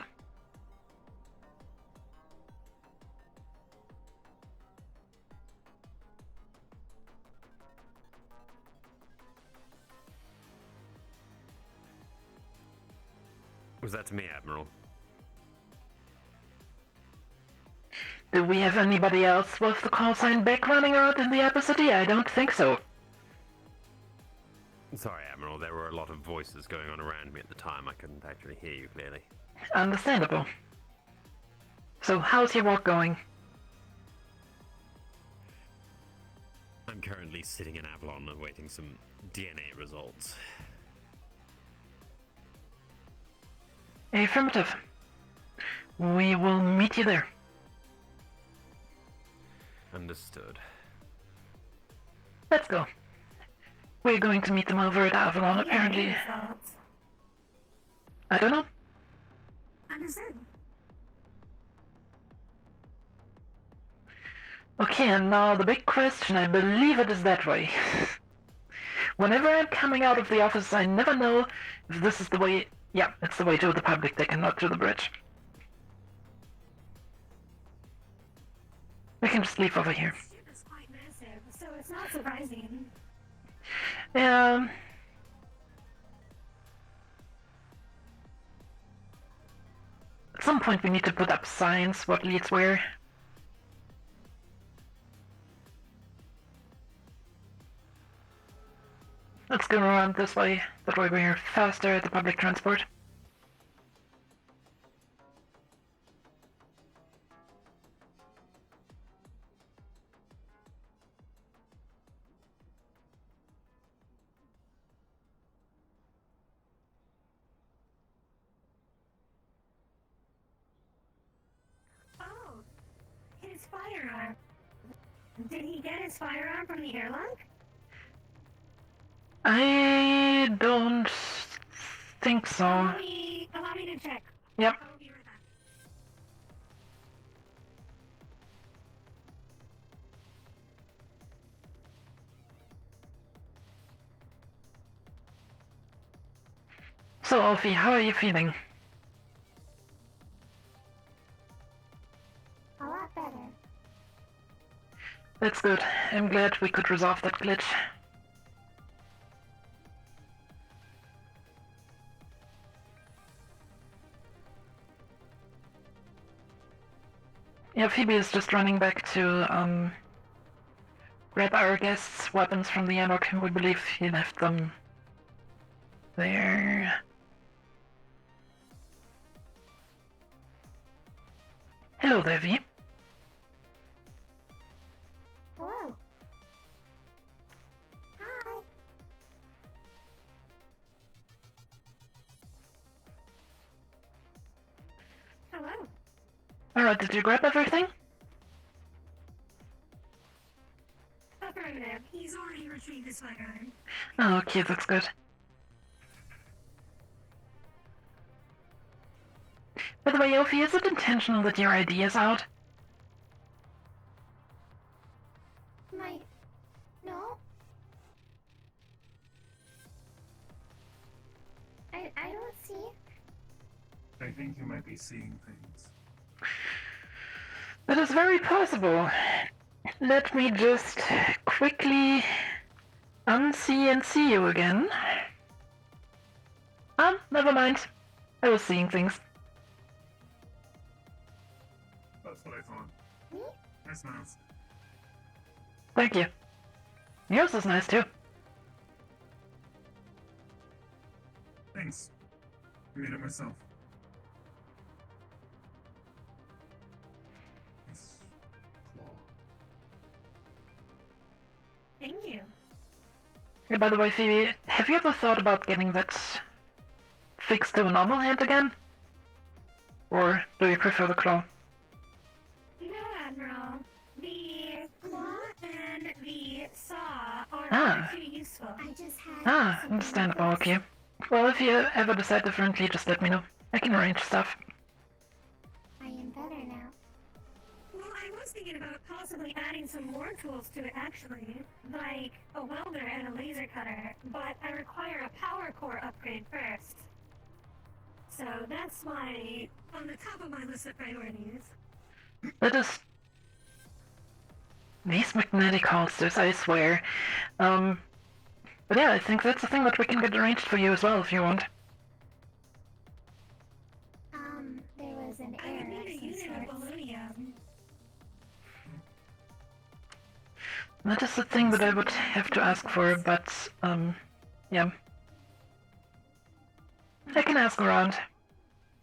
Was that to me, Admiral? Do we have anybody else with the call sign Beck running around in the Upper City? I don't think so. Sorry, Admiral, there were a lot of voices going on around me at the time. I couldn't actually hear you clearly. Understandable. So, how's your walk going? I'm currently sitting in Avalon awaiting some DNA results. Affirmative. We will meet you there. Understood. Let's go. We're going to meet them over at Avalon, apparently. I don't know. Understood. Okay, and now the big question, I believe it is that way. Whenever I'm coming out of the office, I never know if this is the way... Yeah, it's the way to the public deck and not to the bridge. We can just leave over here. The ship is quite massive, so it's not surprising. Yeah. At some point we need to put up signs what leads where. Let's go around this way. That way we're faster at the public transport. Oh, his firearm. Did he get his firearm from the airlock? I don't think so. Allow me to check. Yep. I'll be right back. So, Alfie, how are you feeling? A lot better. That's good. I'm glad we could resolve that glitch. Yeah, Phoebe is just running back to, grab our guests' weapons from the Anarch. We believe he left them there. Hello there, V. Hello. Hi. Hello. Alright, did you grab everything? Affirmative. He's already retrieved his firearm. Oh, okay, that's good. By the way, Ophi, is it intentional that your ID is out? No. I don't see. I think you might be seeing things. That is very possible. Let me just quickly unsee and see you again. Never mind. I was seeing things. That's what I thought. Nice mask. Thank you. Yours is nice too. Thanks. I made it myself. Thank you. Hey, by the way, Phoebe, have you ever thought about getting that fixed to a normal hand again? Or do you prefer the claw? No, Admiral. The claw and the saw are Ah. too useful. I just had Ah, something understandable, request. okay. Well, if you ever decide differently, just let me know. I can arrange stuff. I am better now. Well, I was thinking about possibly adding some more tools to it, actually. Like a welder and a laser cutter, but I require a power core upgrade first. So that's why on the top of my list of priorities. That is... These magnetic holsters, I swear. But yeah, I think that's a thing that we can get arranged for you as well if you want. There was an I would error need a of some unit of sorts. polonium. That is the thing that I would have to ask for, but, yeah. I can ask around.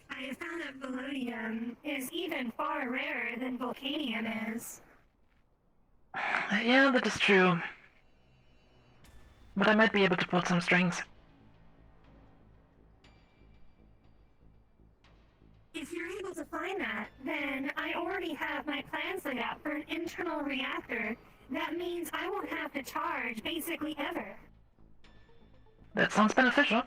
I have found that polonium is even far rarer than volcanium is. Yeah, that is true. But I might be able to pull some strings. If you're able to find that, then I already have my plans laid out for an internal reactor. That means I won't have to charge basically ever. That sounds beneficial.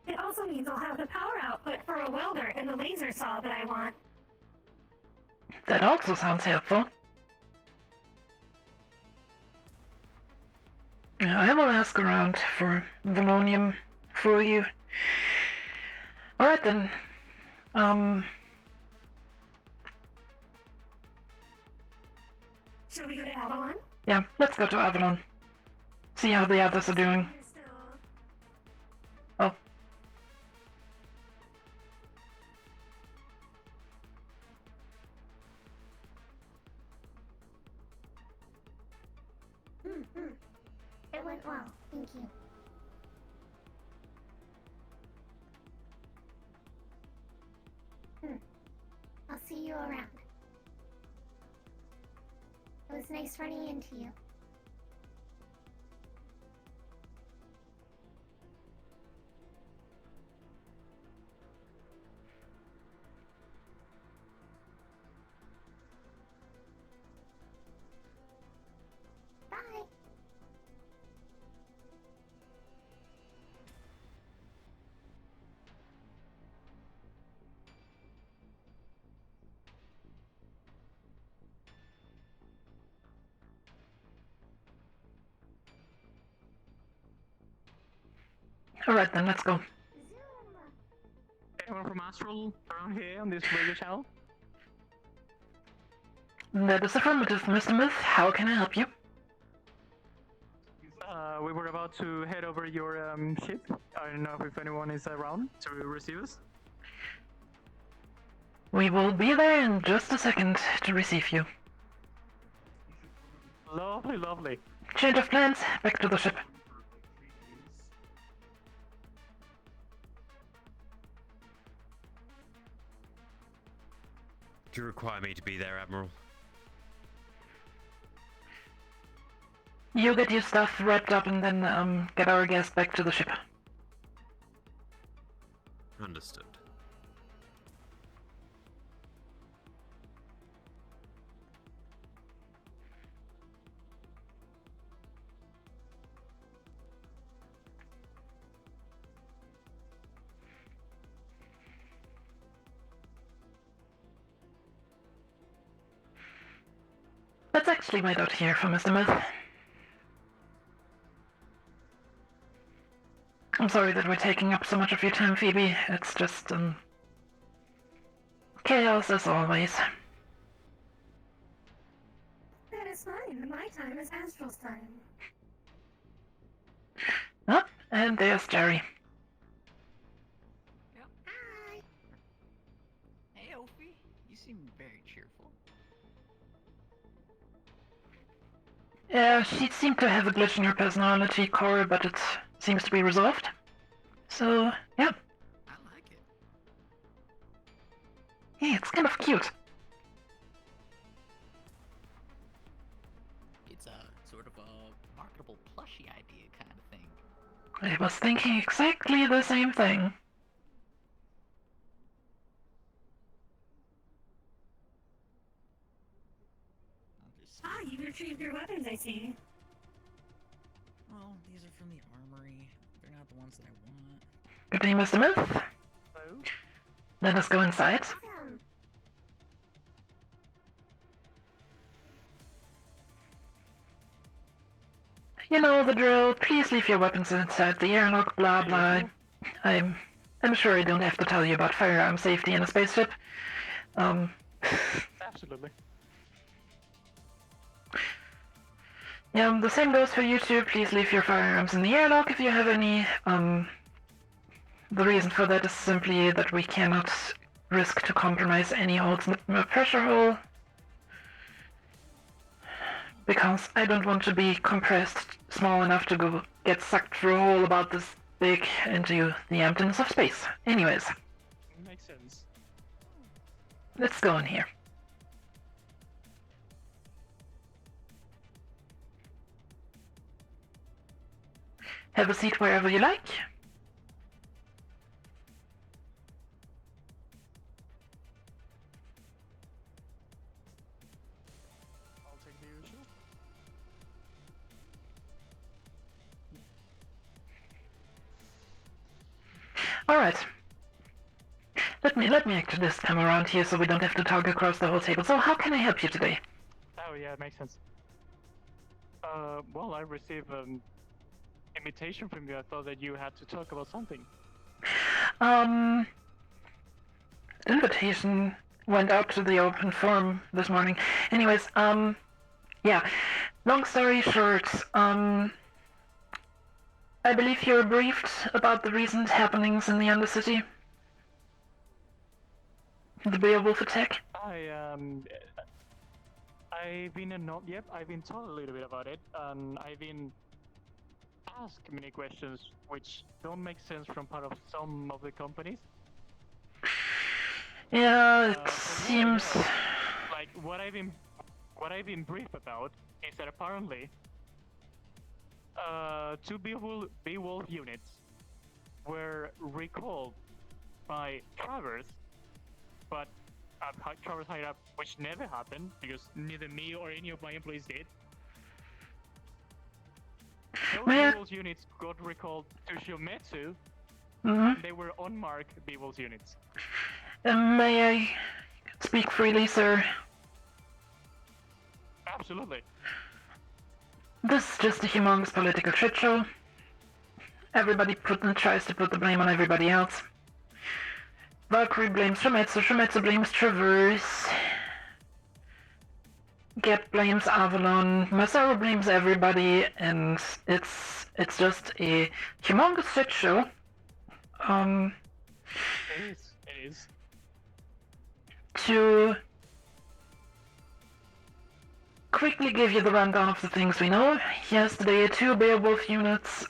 It also means I'll have the power output for a welder and the laser saw that I want. That also sounds helpful. Yeah, I will ask around for Vurawn for you. Alright then. Shall we go to Avalon? Yeah, let's go to Avalon. See how the others are doing. Oh. It went well, thank you. I'll see you around. It was nice running into you. Bye. Alright then, let's go. Anyone from Astral around here on this radio channel? That is affirmative, Mr. Myth. How can I help you? We were about to head over your ship. I don't know if anyone is around to receive us. We will be there in just a second to receive you. Lovely, lovely. Change of plans, back to the ship. Do you require me to be there, Admiral? You get your stuff wrapped up and then get our guest back to the ship. Understood. Let's actually wait out here for Mr. Myth. I'm sorry that we're taking up so much of your time, Phoebe. It's just, chaos as always. That is fine. My time is Astral's time. Oh, and there's Jerry. Hi. Hey, Ophi. You seem very cheerful. Yeah, she seemed to have a glitch in her personality core, but it seems to be resolved. So, yeah. I like it. Hey, it's kind of cute. sketchy idea kind of thing. I was thinking exactly the same thing. Ah, you retrieved your weapons, I see. Well, these are from the armory. They're not the ones that I want. Good day, Mr. Myth. Hello? Let us go inside. You know the drill. Please leave your weapons inside the airlock, blah blah. I'm sure I don't have to tell you about firearm safety in a spaceship. Absolutely. Yeah, the same goes for you too. Please leave your firearms in the airlock if you have any. The reason for that is simply that we cannot risk to compromise any holes in the pressure hole. Because I don't want to be compressed small enough to get sucked through a hole about this big into the emptiness of space. Anyways. Makes sense. Let's go in here. Have a seat wherever you like. I'll take the usual. Alright. Let me actually just come around here so we don't have to talk across the whole table. So how can I help you today? Oh yeah, it makes sense. Well, I received an invitation from you. I thought that you had to talk about something. Invitation went out to the open forum this morning. Anyways, yeah. Long story short, I believe you were briefed about the recent happenings in the Undercity. The Beowulf attack. I've been I've been told a little bit about it, and I've been asked many questions which don't make sense from part of some of the companies. Yeah, it seems like what I've been briefed about is that apparently 2 Beowulf units were recalled by Travers, but Travers hired up, which never happened because neither me or any of my employees did. Those Beowulf units got recalled to Shometsu, and they were unmarked Beowulf units. May I speak freely, sir? Absolutely. This is just a humongous political shit show. Everybody tries to put the blame on everybody else. Valkyrie blames Shometsu, Shometsu blames Traverse. Gap blames Avalon, Masaru blames everybody, and it's just a humongous shit show. It is. To quickly give you the rundown of the things we know, yesterday 2 Beowulf units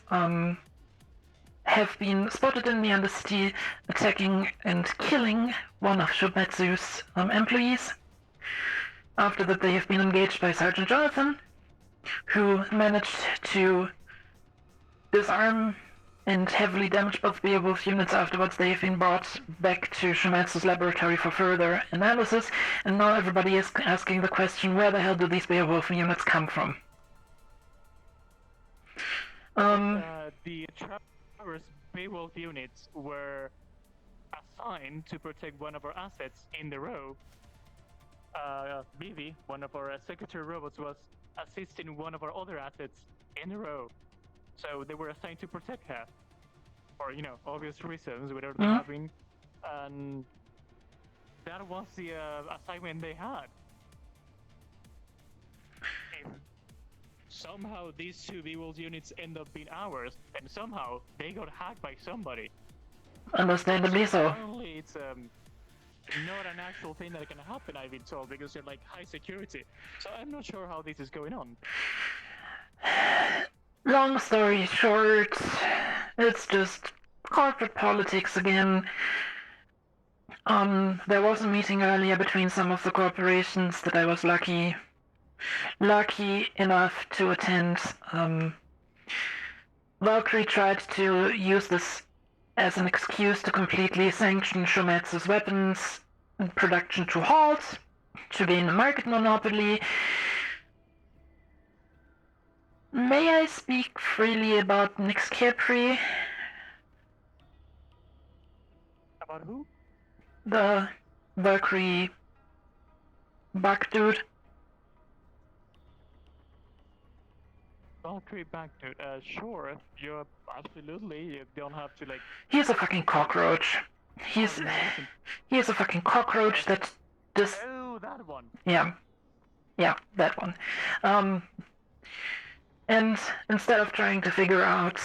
have been spotted in the Undercity attacking and killing one of Shometsu's employees. After that, they have been engaged by Sergeant Jonathan, who managed to disarm and heavily damage both Beowulf units. Afterwards, they have been brought back to Shometsu's laboratory for further analysis, and now everybody is asking the question, where the hell do these Beowulf units come from? The Travers Beowulf units were assigned to protect one of our assets in the row. Vivi, one of our secretary robots, was assisting one of our other assets in the row. So they were assigned to protect her. For, obvious reasons, whatever they're having. And that was the assignment they had. If somehow these 2 Beowulf units end up being ours, and somehow they got hacked by somebody. Understandably so. Apparently it's not an actual thing that can happen, I've been told, because they're like high security. So I'm not sure how this is going on. Long story short, it's just corporate politics again. There was a meeting earlier between some of the corporations that I was lucky enough to attend. Valkyrie tried to use this as an excuse to completely sanction Shometsu's weapons production to halt, to gain a market monopoly. May I speak freely about Nix Capri? About who? The Valkyrie bug dude. Valkyrie back dude. Sure. You absolutely. You don't have to like. He's a fucking cockroach. He's a fucking cockroach that just. Oh, that one. Yeah, that one. And instead of trying to figure out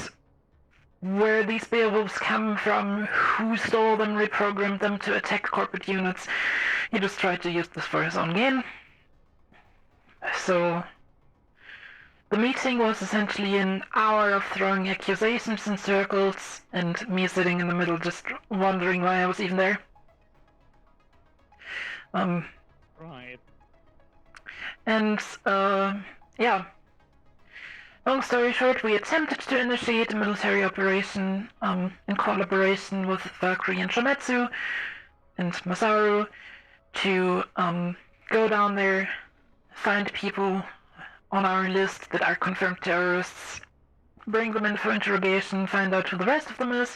where these Beowulfs come from, who stole them, reprogrammed them to attack corporate units, he just tried to use this for his own gain. So the meeting was essentially an hour of throwing accusations in circles, and me sitting in the middle just wondering why I was even there. Right. And, yeah. Long story short, we attempted to initiate a military operation, in collaboration with Valkyrie and Shometsu and Masaru to, go down there, find people on our list that are confirmed terrorists, bring them in for interrogation, find out who the rest of them is.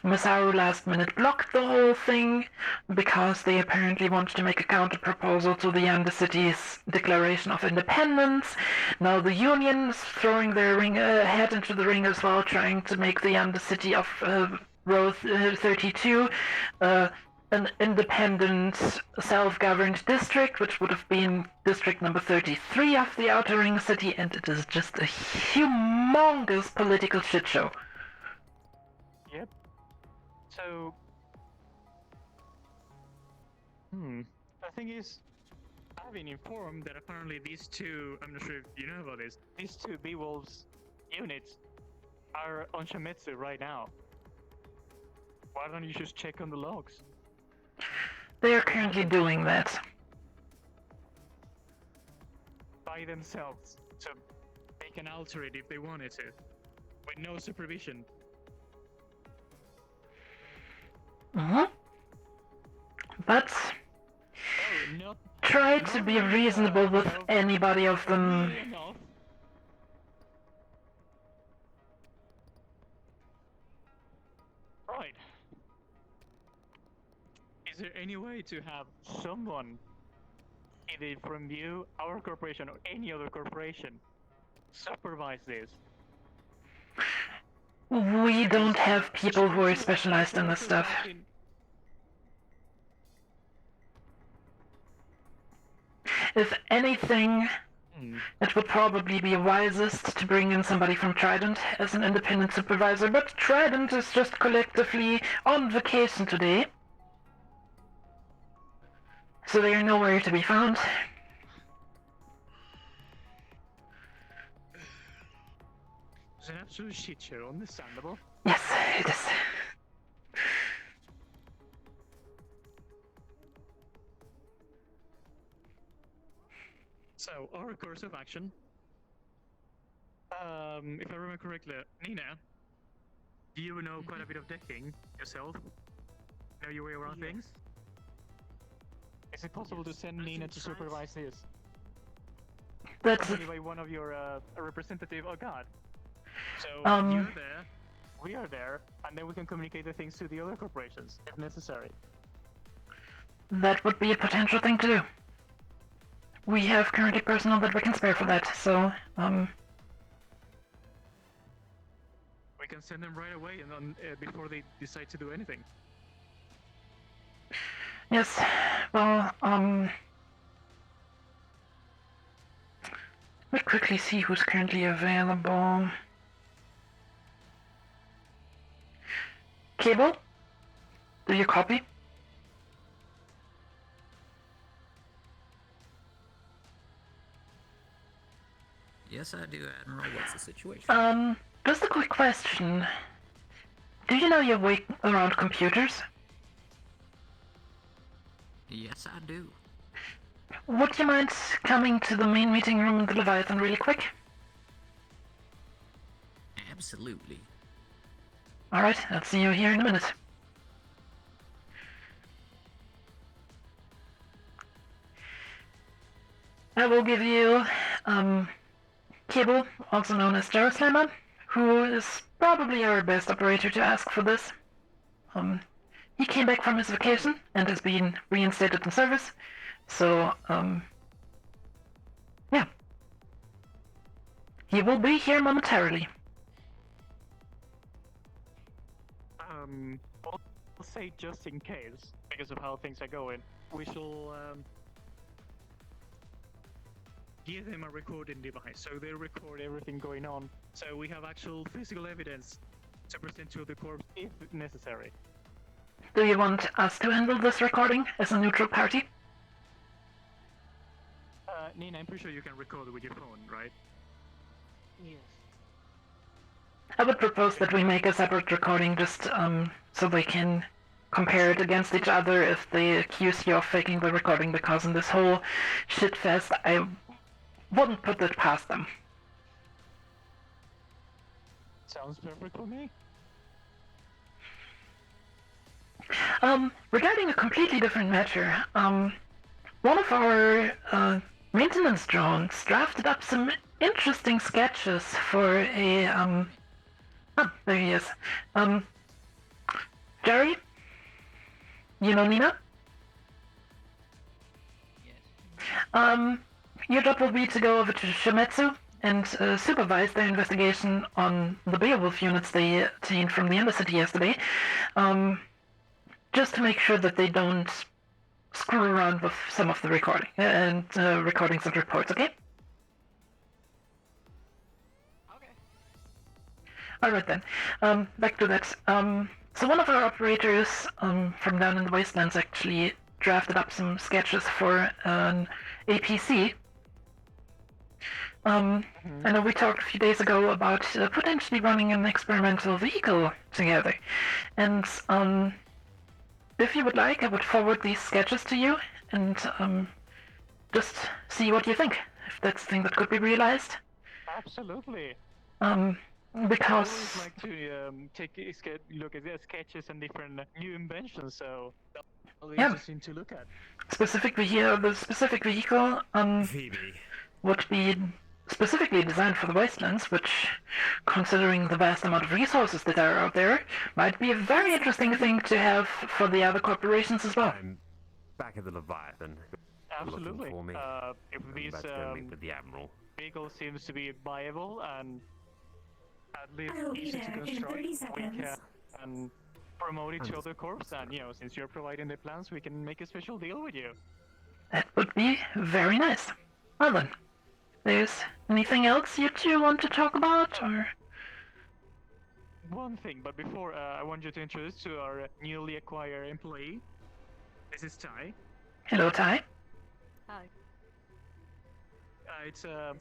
Masaru last minute blocked the whole thing because they apparently wanted to make a counter-proposal to the Undercity's declaration of independence. Now the Union is throwing their head into the ring as well, trying to make the Undercity of Row 32 an independent, self-governed district, which would have been district number 33 of the Outer Ring City, and it is just a humongous political shit show. Yep. So, the thing is, I've been informed that apparently these two, I'm not sure if you know about this, these two Beowulfs units are on Shometsu right now. Why don't you just check on the logs? They are currently doing that. By themselves, so they can alter it if they wanted to, with no supervision. But try to be reasonable with anybody of them. Right. Is there any way to have someone, either from you, our corporation, or any other corporation, supervise this? We don't have people who are specialized in this stuff. If anything, it would probably be wisest to bring in somebody from Trident as an independent supervisor, but Trident is just collectively on vacation today, so they are nowhere to be found. It's an absolute shit show, understandable. Yes, it is. So, our course of action, if I remember correctly, Nina, you know quite a bit of decking yourself? Know your way around things? Is it possible to send Nina to supervise this? That's anyway one of your representative. Oh god. So you're there, we are there, and then we can communicate the things to the other corporations if necessary. That would be a potential thing to do. We have currently personnel that we can spare for that, so we can send them right away and then before they decide to do anything. Yes, well, let me quickly see who's currently available. Cable? Do you copy? Yes, I do, Admiral. What's the situation? Just a quick question. Do you know your way around computers? Yes, I do. Would you mind coming to the main meeting room in the Leviathan really quick? Absolutely. Alright, I'll see you here in a minute. I will give you, Cable, also known as Jerusalem, who is probably our best operator to ask for this. He came back from his vacation and has been reinstated in service, so, yeah. He will be here momentarily. I'll say just in case, because of how things are going, we shall give them a recording device, so they record everything going on, so we have actual physical evidence to present to the corps if necessary. Do you want us to handle this recording as a neutral party? Nina, I'm pretty sure you can record it with your phone, right? Yes. I would propose that we make a separate recording just so they can compare it against each other if they accuse you of faking the recording, because in this whole shitfest, I wouldn't put it past them. Sounds perfect for me. Regarding a completely different matter, one of our maintenance drones drafted up some interesting sketches for a oh, there he is. Jerry? You know Nina? Yes. Your job will be to go over to Shimetsu and supervise their investigation on the Beowulf units they obtained from the Undercity yesterday. Just to make sure that they don't screw around with some of the recording and recordings and reports, okay? Okay. Alright then, back to that. So one of our operators from down in the Wastelands actually drafted up some sketches for an APC. I know we talked a few days ago about potentially running an experimental vehicle together, and if you would like, I would forward these sketches to you and just see what you think, if that's a thing that could be realized. Absolutely. Because I always like to take a look at their sketches and different new inventions, so that'll be interesting to look at. the specific vehicle Phoebe. would be specifically designed for the Wastelands, which, considering the vast amount of resources that are out there, might be a very interesting thing to have for the other corporations as well. I'm back at the Leviathan. Absolutely. Looking for me. If I'm these about to go meet with the Admiral. vehicle seems to be viable and at least I'll be easy to there in construct, 30 we seconds. can promote each other corps, and since you're providing the plans, we can make a special deal with you. That would be very nice. Well then, there's anything else you two want to talk about, or? One thing, but before, I want you to introduce to our newly acquired employee. This is Ty. Hello, Ty. Hi. It's a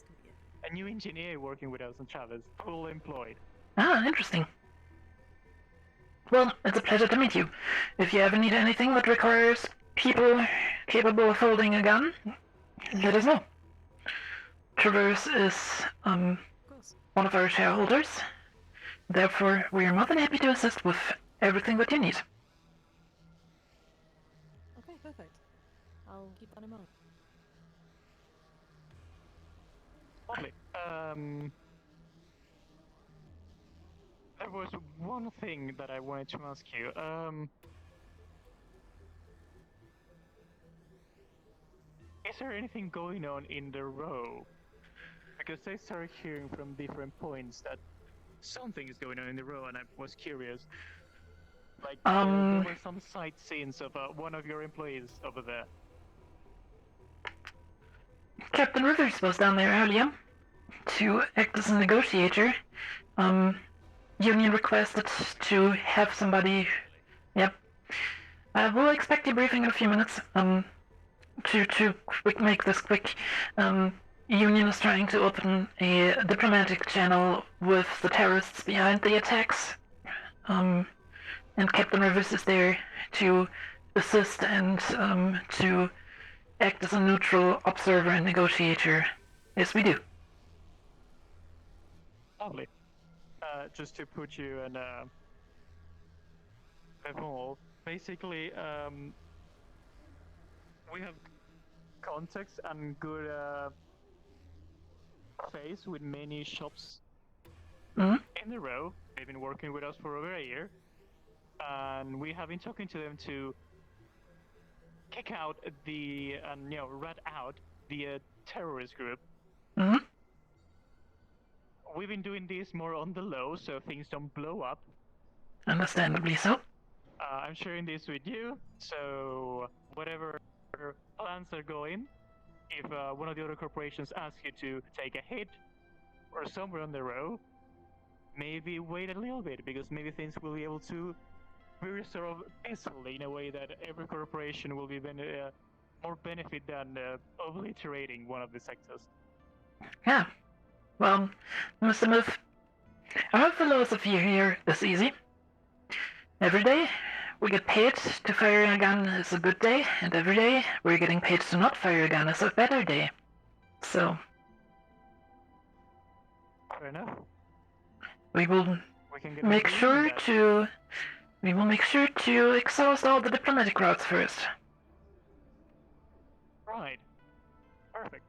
new engineer working with us in Travis, full employed. Ah, interesting. Well, it's a pleasure to meet you. If you ever need anything that requires people capable of holding a gun, let us know. Traverse is one of our shareholders. Therefore, we are more than happy to assist with everything that you need. Okay, perfect. I'll keep that in mind. Lovely. There was one thing that I wanted to ask you. Is there anything going on in the row? Because I started hearing from different points that something is going on in the row, and I was curious. Like, there were some sight scenes of one of your employees over there. Captain Rivers was down there earlier to act as a negotiator. Union requested to have somebody. Yep. We'll expect a briefing in a few minutes. To make this quick. Union is trying to open a diplomatic channel with the terrorists behind the attacks. And Captain Rivers is there to assist and to act as a neutral observer and negotiator. Yes, we do. Lovely. just to put you in level, basically, we have contacts and good face with many shops in a row. They've been working with us for over a year, and we have been talking to them to kick out the rat out the terrorist group. We've been doing this more on the low, so things don't blow up. Understandably so. I'm sharing this with you, so whatever plans are going, if one of the other corporations asks you to take a hit or somewhere on the row, maybe wait a little bit, because maybe things will be able to be sort of peacefully in a way that every corporation will be more benefit than obliterating one of the sectors. Yeah. Well, Mr. Myth, our philosophy here is easy. Every day we get paid to fire a gun is a good day, and every day we're getting paid to not fire a gun is a better day. So fair enough. We will make sure to exhaust all the diplomatic routes first. Right. Perfect.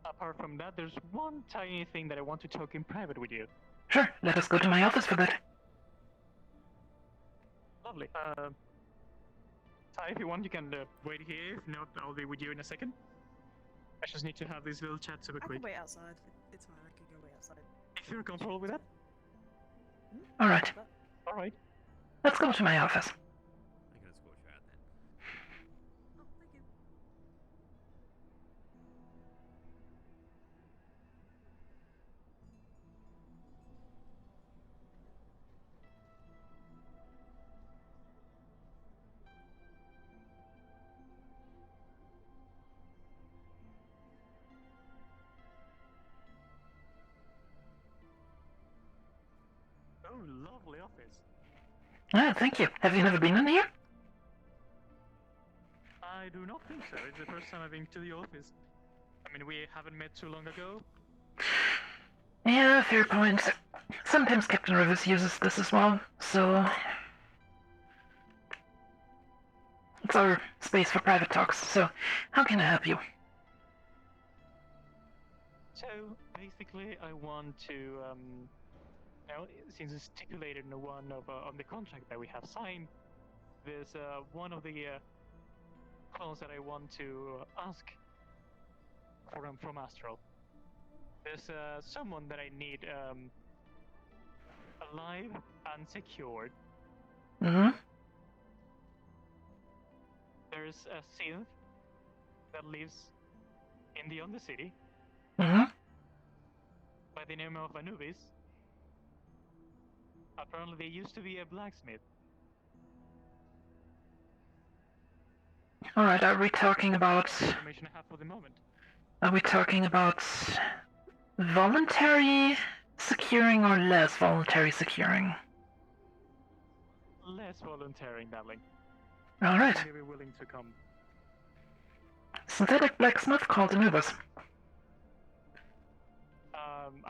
Apart from that, there's one tiny thing that I want to talk in private with you. Sure, let us go to my office for that. Lovely. Ty, if you want, you can wait here. If not, I'll be with you in a second. I just need to have this little chat super quick. I can wait outside. It's fine, I can go wait outside. If you're comfortable with that? Alright. Alright. Let's go to my office. I can escort you out then. Oh, thank you. Oh, lovely office. Ah, thank you. Have you never been in here? I do not think so. It's the first time I've been to the office. I mean, we haven't met too long ago. Yeah, fair point. Sometimes Captain Rivers uses this as well, so it's our space for private talks, so how can I help you? So, basically, I want to, since it's stipulated in one of on the contract that we have signed, there's one of the clones that I want to ask from Astral. There's someone that I need alive and secured. There's a synth that lives in the Undercity by the name of Anubis. Apparently, they used to be a blacksmith. Alright, are we talking about... Information I have for the moment. Are we talking about voluntary securing or less voluntary securing? Less volunteering, darling. Alright. Maybe willing to come. Synthetic blacksmith called Anubis.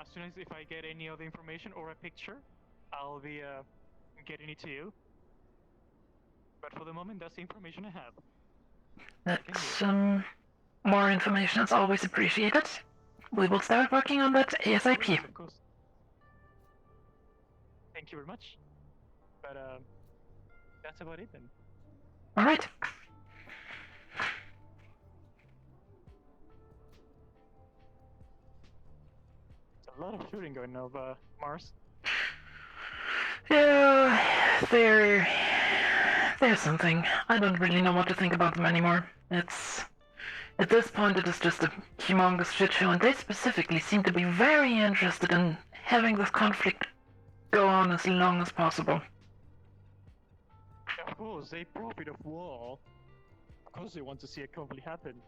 As soon as if I get any other information or a picture, I'll be getting it to you. But for the moment, that's the information I have. That's, more information is always appreciated. We will start working on that ASAP. Of course. Thank you very much. But, that's about it then. Alright. There's a lot of shooting going over Mars. Yeah, there's something. I don't really know what to think about them anymore. At this point it is just a humongous shit show, and they specifically seem to be very interested in having this conflict go on as long as possible. Of course, they profit of war. Of course they want to see a conflict happen.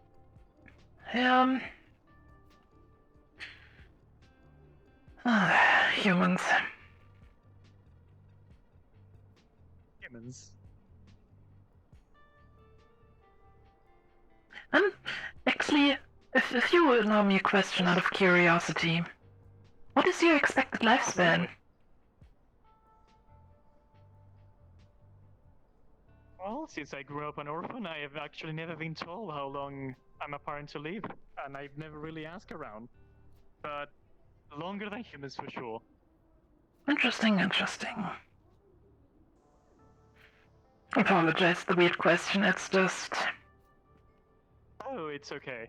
Humans. Humans. Actually, if you would allow me a question out of curiosity, What is your expected lifespan? Well, since I grew up an orphan, I have actually never been told how long I'm apparent to live, and I've never really asked around. But longer than humans for sure. Interesting. Apologize for the weird question, it's just... Oh, it's okay.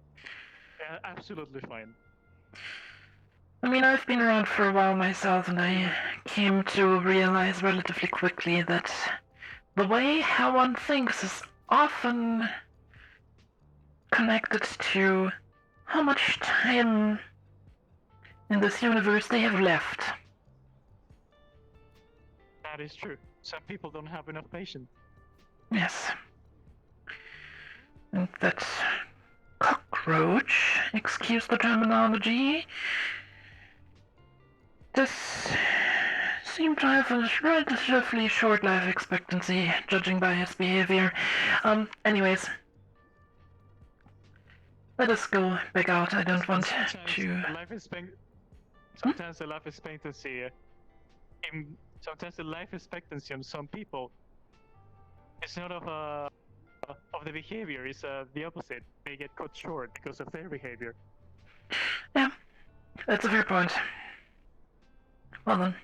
Absolutely fine. I mean, I've been around for a while myself, and I came to realize relatively quickly that the way how one thinks is often connected to how much time in this universe they have left. That is true. Some people don't have enough patience. Yes. And that cockroach, excuse the terminology, this seemed to have a relatively short life expectancy, judging by his behavior. Anyways. Let us go back out, I don't want to... Sometimes the life expectancy... Sometimes the life expectancy on some people is not of the behavior, it's the opposite. They get cut short because of their behavior. Yeah, that's a fair point. Well then.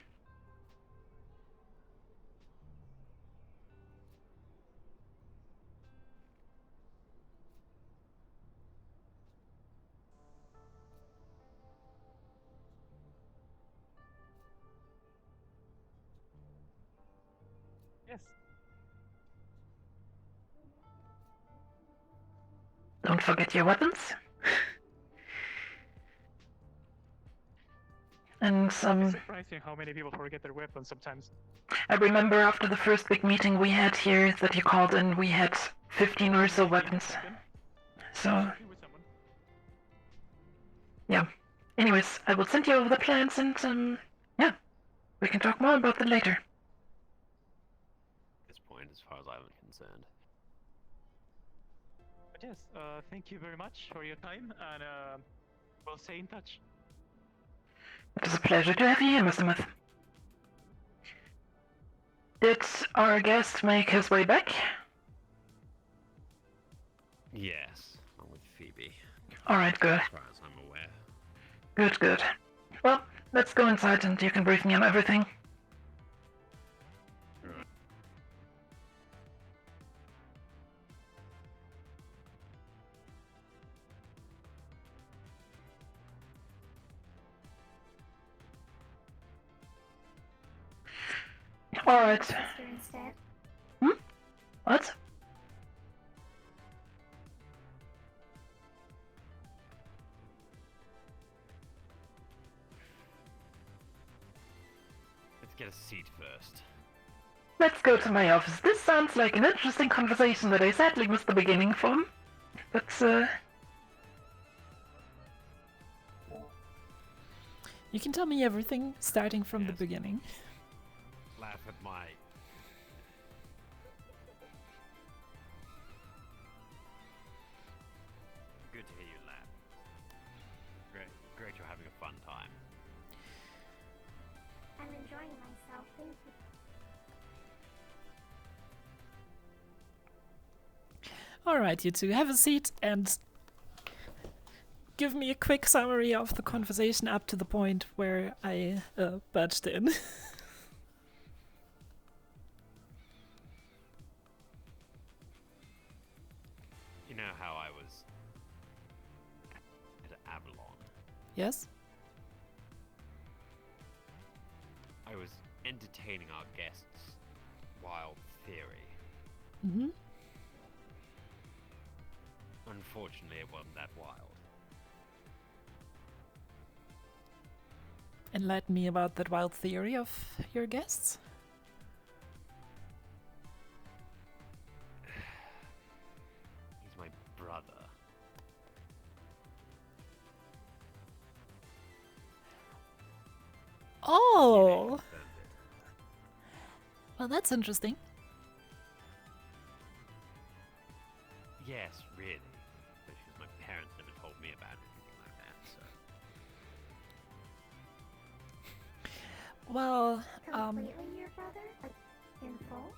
Yes. Don't forget your weapons. And It's surprising how many people forget their weapons sometimes. I remember after the first big meeting we had here that you called in, we had 15 or so weapons. So... yeah. Anyways, I will send you over the plans and, yeah. We can talk more about that later. At this point, as far as I'm concerned. But yes, thank you very much for your time, and we'll stay in touch. It is a pleasure to have you here, Mr. Smith. Did our guest make his way back? Yes, along with Phoebe. Alright, good. As far as I'm aware. Good. Well, let's go inside and you can brief me on everything. Alright. What? Let's get a seat first. Let's go to my office. This sounds like an interesting conversation that I sadly missed the beginning from. But, You can tell me everything, starting from the beginning. Laugh at my... Good to hear you laugh. Great you're having a fun time. I'm enjoying myself, thank you. Alright, you two, have a seat and give me a quick summary of the conversation up to the point where I barged in. You know how I was at Avalon? Yes? I was entertaining our guests' wild theory. Mm-hmm. Unfortunately, it wasn't that wild. Enlighten me about that wild theory of your guests. He's my brother. Oh! Well, that's interesting. Yes, really. Because my parents never told me about anything like that, so... Well, Completely your brother? Like, in full?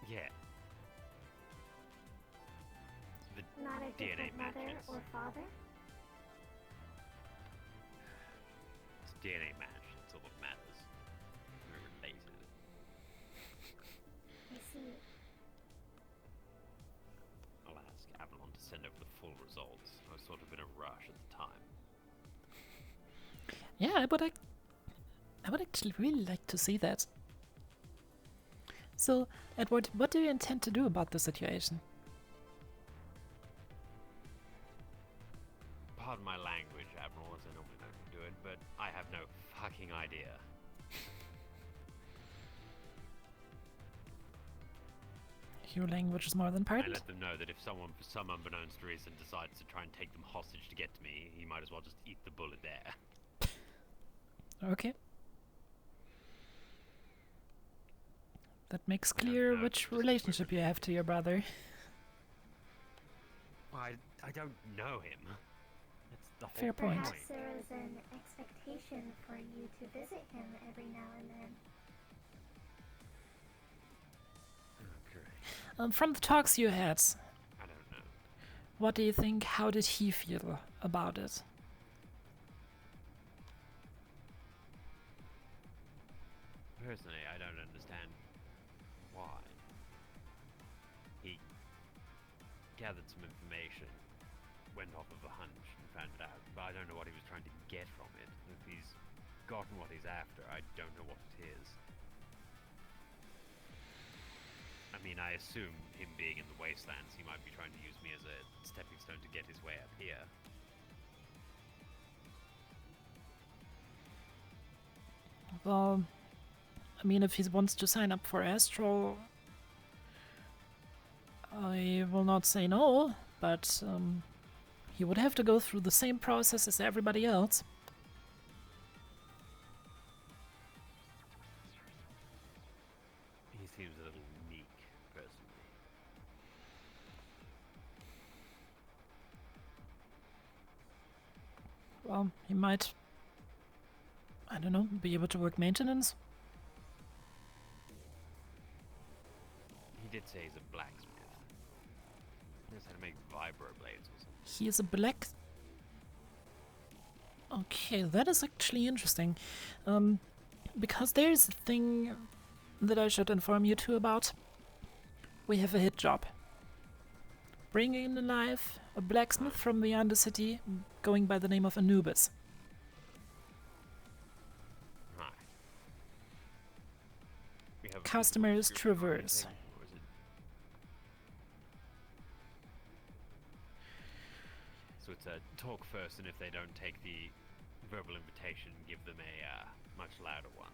Yeah. The Not a DNA different mother matches. or father? It's a DNA match. That's all that matters. We're related. I see. I'll ask Avalon to send over the full results. I was sort of in a rush at the time. yeah, I would actually really like to see that. So, Edward, what do you intend to do about the situation? Pardon my language, Admiral, as I normally don't do it, but I have no fucking idea. Your language is more than I pardoned. let them know that if someone, for some unbeknownst reason, decides to try and take them hostage to get to me, he might as well just eat the bullet there. Okay. That makes clear which relationship you have to your brother. I don't know him. That's the whole Fair point. Perhaps there is an expectation for you to visit him every now and then. From the talks you had, I don't know. what do you think? How did he feel about it? Personally, I don't understand why. He gathered some information, went off of a hunch and found it out, but I don't know what he was trying to get from it. If he's gotten what he's after, I don't know what it is. I mean, I assume him being in the wastelands, he might be trying to use me as a stepping stone to get his way up here. Well, I mean, if he wants to sign up for Astral, I will not say no, but he would have to go through the same process as everybody else. He seems a little meek, personally. Well, he might, I don't know, be able to work maintenance. He did say he's a blacksmith. He knows how to make vibroblades or something. He is a black... Okay, that is actually interesting. Because there's a thing that I should inform you two about. We have a hit job. Bringing alive a blacksmith from the Undercity going by the name of Anubis. Right. We have a Customer is physical description or Traverse. anything, or is it- So it's a talk first, and if they don't take the verbal invitation, give them a much louder one.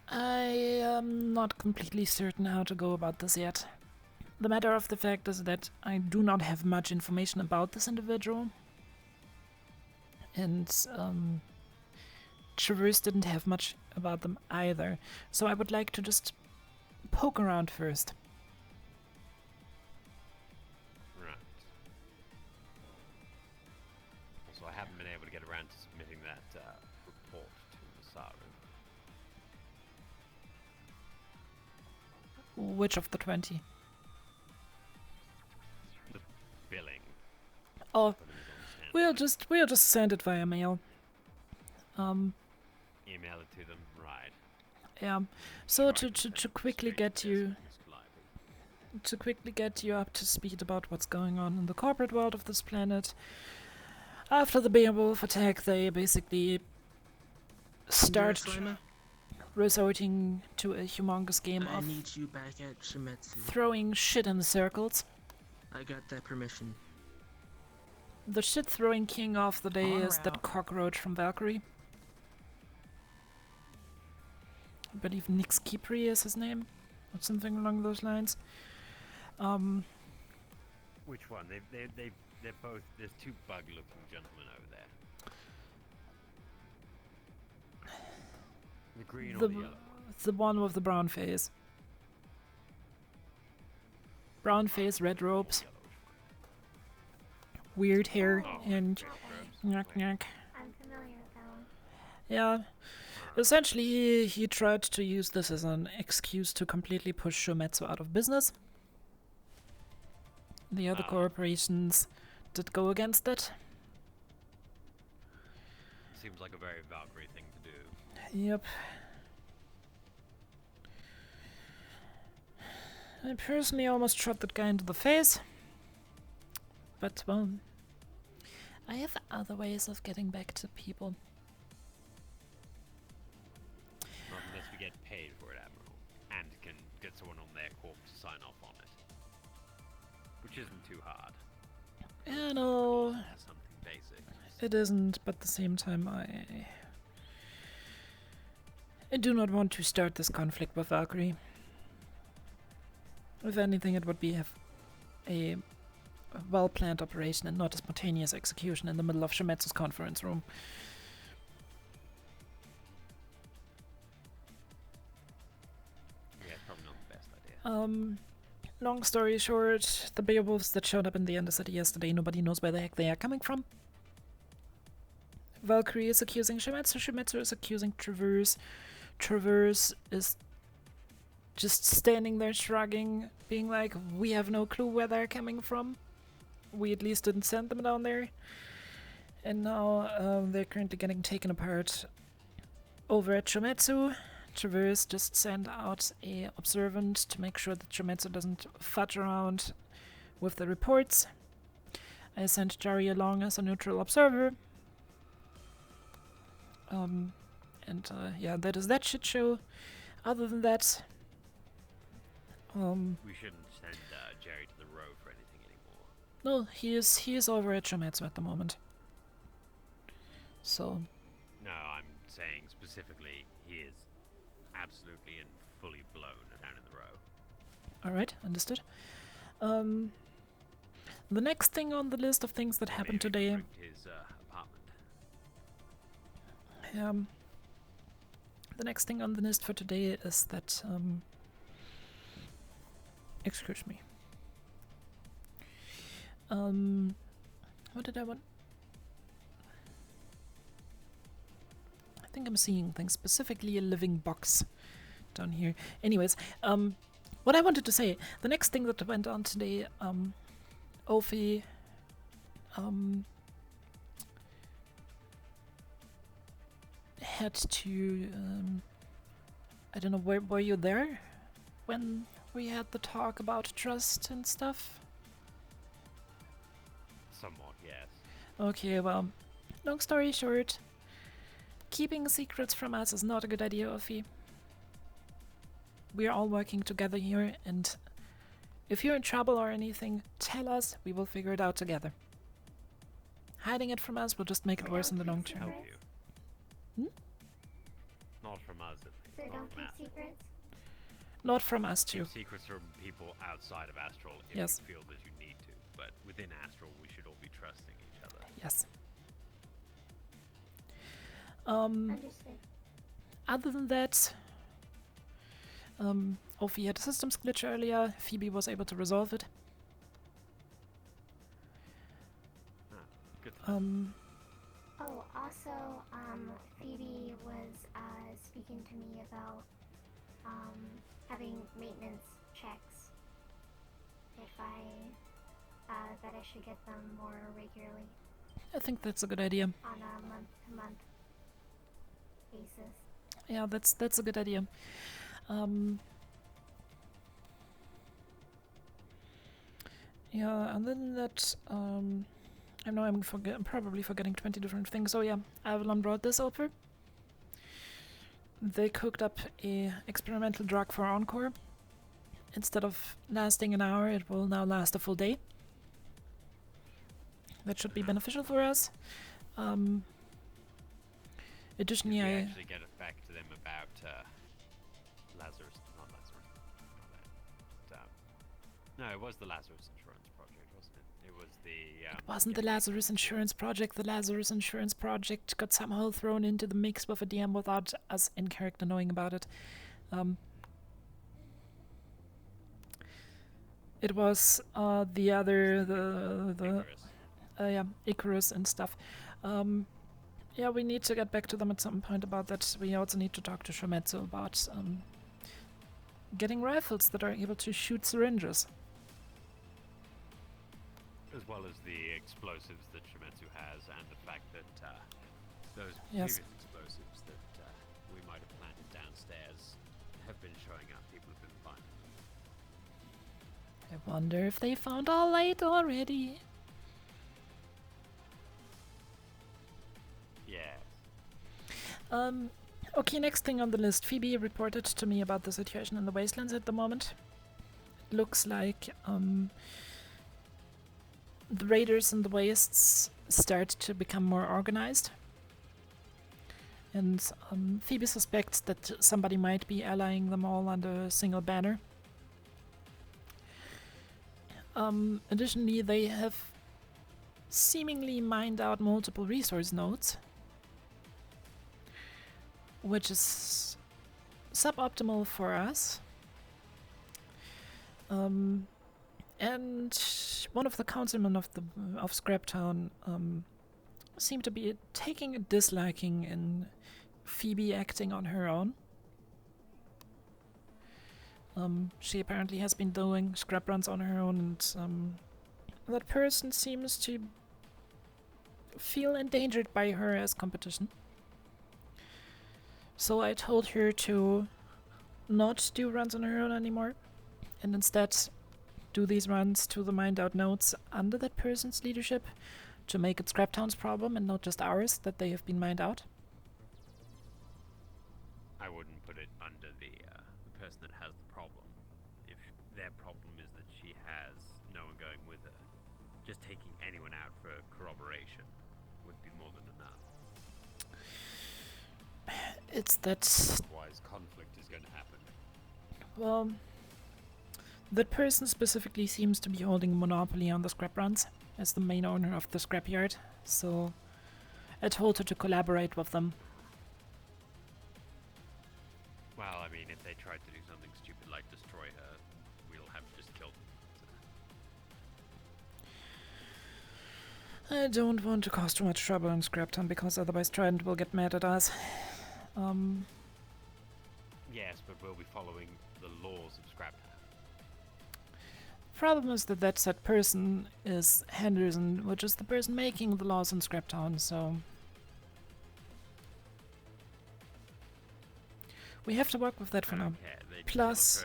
I am not completely certain how to go about this yet. The matter of the fact is that I do not have much information about this individual. And Traverse didn't have much about them either. So I would like to just poke around first. Right. Also, I haven't been able to get around to submitting that report to Masaru. Which of the 20? The billing. Oh, we'll just send it via mail. Email it to them, right? Yeah. So to quickly get you up to speed about what's going on in the corporate world of this planet. After the Beowulf attack, they basically start resorting to a humongous game I of need you back at Shimetsu. throwing shit in circles. I got that permission. The shit throwing king of the day is that cockroach from Valkyrie. I believe Nix Kipri is his name, or something along those lines. Which one? They're both. There's two bug-looking gentlemen over there. The green or the yellow? The one with the brown face. Brown face, red robes. weird hair and knock knock. I'm familiar with that one. Yeah. Essentially, he tried to use this as an excuse to completely push Shumetsu out of business. The other corporations did go against it. Seems like a very Valkyrie thing to do. Yep. I personally almost shot that guy into the face. But, well, I have other ways of getting back to people. Not unless we get paid for it, Admiral, and can get someone on their corp to sign off on it. Which isn't too hard. Yeah, no, Something basic. it isn't, but at the same time I do not want to start this conflict with Valkyrie. If anything, it would be a well-planned operation and not a spontaneous execution in the middle of Shumetsu's conference room. Yeah, it's probably not the best idea. Long story short, the Beowulfs that showed up in the Undercity yesterday, nobody knows where the heck they are coming from. Valkyrie is accusing Shumetsu, Shumetsu is accusing Traverse. Traverse is just standing there shrugging, being like, we have no clue where they're coming from. We at least didn't send them down there. And now they're currently getting taken apart over at Shumetsu. Traverse just sent out a observant to make sure that Shumetsu doesn't fudge around with the reports. I sent Jari along as a neutral observer. Yeah, that is that shit show. Other than that, We shouldn't send Jerry to the row for anything anymore. no, he is over at Shumetsu at the moment. So, No, I'm saying specifically he is absolutely and fully blown down in the row. alright, understood. The next thing on the list of things that happened today, His apartment. the next thing on the list for today is that, excuse me. What did I want? I think I'm seeing things, specifically a living box down here. Anyways, what I wanted to say, the next thing that went on today, Ophi, had to, I don't know, were you there when we had the talk about trust and stuff? Somewhat, yes. Okay, well, long story short, keeping secrets from us is not a good idea, Ophi. We are all working together here, and if you're in trouble or anything, tell us, we will figure it out together. Hiding it from us will just make it worse in the long term. Help you. Hmm? Not from us, at least. So Not don't from keep Astral. secrets? Not from us, too. Keep secrets from people outside of Astral if Yes. you feel that you need to. But within Astral, we should all be trusting each other. Yes. Understood. Other than that, Ophi had a systems glitch earlier. Phoebe was able to resolve it. Good. Oh, also, Phoebe was speaking to me about having maintenance checks. If that I should get them more regularly I think that's a good idea. on a month-to-month basis. Yeah, that's a good idea. Yeah, and then that, I know I'm probably forgetting 20 different things. Oh yeah, Avalon brought this over. They cooked up a experimental drug for Encore. Instead of lasting an hour, it will now last a full day. That should be beneficial for us. Additionally, We I actually get it back to them about Lazarus, not Lazarus. Not that. No, it was the Lazarus Insurance Project, wasn't it? It was the. It wasn't the Lazarus Insurance Project. The Lazarus Insurance Project got somehow thrown into the mix with a DM without us in character knowing about it. It was the other, the yeah, Icarus and stuff. Yeah, we need to get back to them at some point about that. We also need to talk to Shometsu about getting rifles that are able to shoot syringes. As well as the explosives that Shometsu has, and the fact that those Yes. previous explosives that we might have planted downstairs have been showing up. People have been finding them. I wonder if they found our light already. Yes. Okay, next thing on the list. Phoebe reported to me about the situation in the wastelands at the moment. It looks like the raiders in the wastes start to become more organized. And Phoebe suspects that somebody might be allying them all under a single banner. Additionally, they have seemingly mined out multiple resource nodes, which is suboptimal for us. And one of the councilmen of Scraptown seemed to be taking a disliking in Phoebe acting on her own. She apparently has been doing scrap runs on her own, and that person seems to feel endangered by her as competition. So I told her to not do runs on her own anymore, and instead do these runs to the mined out nodes under that person's leadership to make it Scraptown's problem and not just ours that they have been mined out. I wouldn't put it under the person that has the problem. If their problem is that she has no one going with her, just taking anyone out for corroboration would be more than enough. It's that... Otherwise, conflict is going to happen. Well, that person specifically seems to be holding a monopoly on the scrap runs as the main owner of the scrapyard, so I told her to collaborate with them. Well, I mean, if they tried to do something stupid like destroy her, we'll have to just kill them. I don't want to cause too much trouble in Scraptown because otherwise Trident will get mad at us. Yes, but we'll be following the laws of Scraptown. Problem is that said person is Henderson, which is the person making the laws in Scraptown, so we have to work with that for now. Plus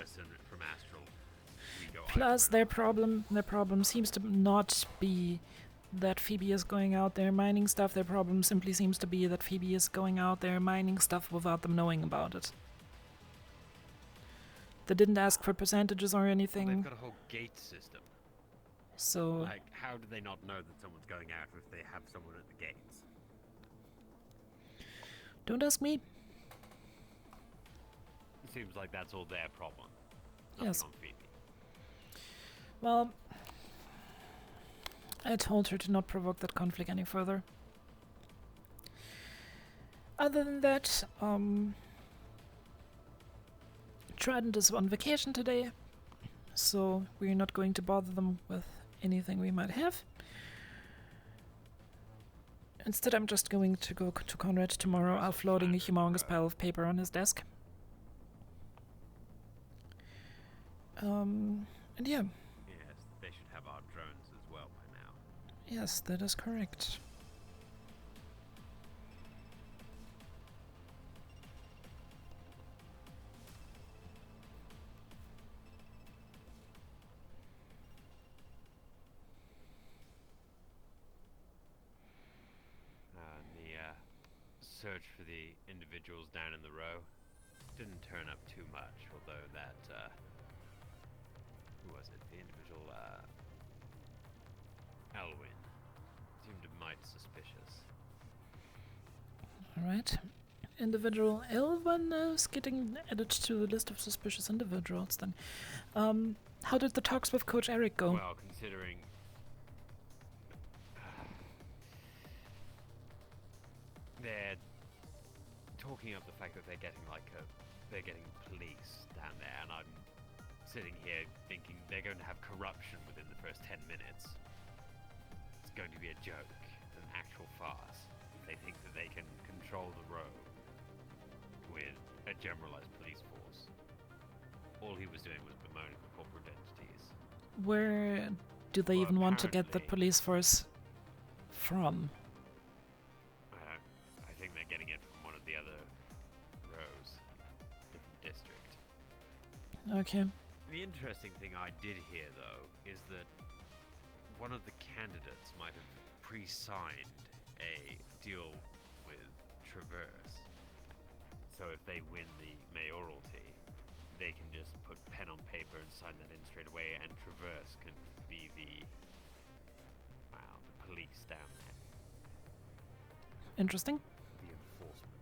their problem seems to not be that Phoebe is going out there mining stuff. Their problem simply seems to be that Phoebe is going out there mining stuff without them knowing about it. They didn't ask for percentages or anything. Well, they've got a whole gate system. So, like, how do they not know that someone's going out if they have someone at the gates? Don't ask me. It seems like that's all their problem. Yes. On Phoebe. Well, I told her to not provoke that conflict any further. Other than that, Trident is on vacation today, so we're not going to bother them with anything we might have. Instead, I'm just going to go to Conrad tomorrow, offloading a humongous pile of paper on his desk. And yeah. Yes, they should have our drones as well by now. Yes, that is correct. Search for the individuals down in the row didn't turn up too much, although that who was it? The individual Elwyn seemed mighty suspicious. Alright. Individual Elwyn is getting added to the list of suspicious individuals then. How did the talks with Coach Eric go? Well, considering they're talking up the fact that they're getting police down there, and I'm sitting here thinking they're going to have corruption within the first 10 minutes. It's going to be a joke, an actual farce. They think that they can control the road with a generalized police force. All he was doing was bemoaning the corporate entities. Where do they even want to get the police force from? I think they're getting it from one of the other rows, different district. Okay. The interesting thing I did hear, though, is that one of the candidates might have pre-signed a deal with Traverse. So if they win the mayoralty, they can just put pen on paper and sign that in straight away, and Traverse can be the police down there. Interesting. The enforcement.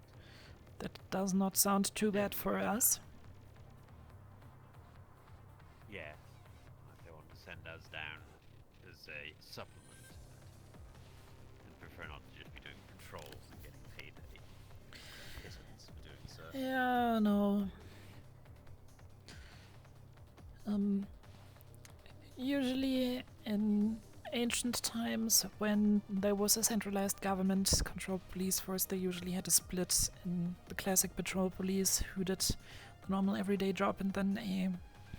That does not sound too bad for us. Yes. If they want to send us down as a supplement, I'd prefer not to just be doing patrols and getting paid a pittance for doing so. Yeah, no. Usually in ancient times, when there was a centralized government-controlled police force, they usually had a split in the classic patrol police who did the normal everyday job, and then a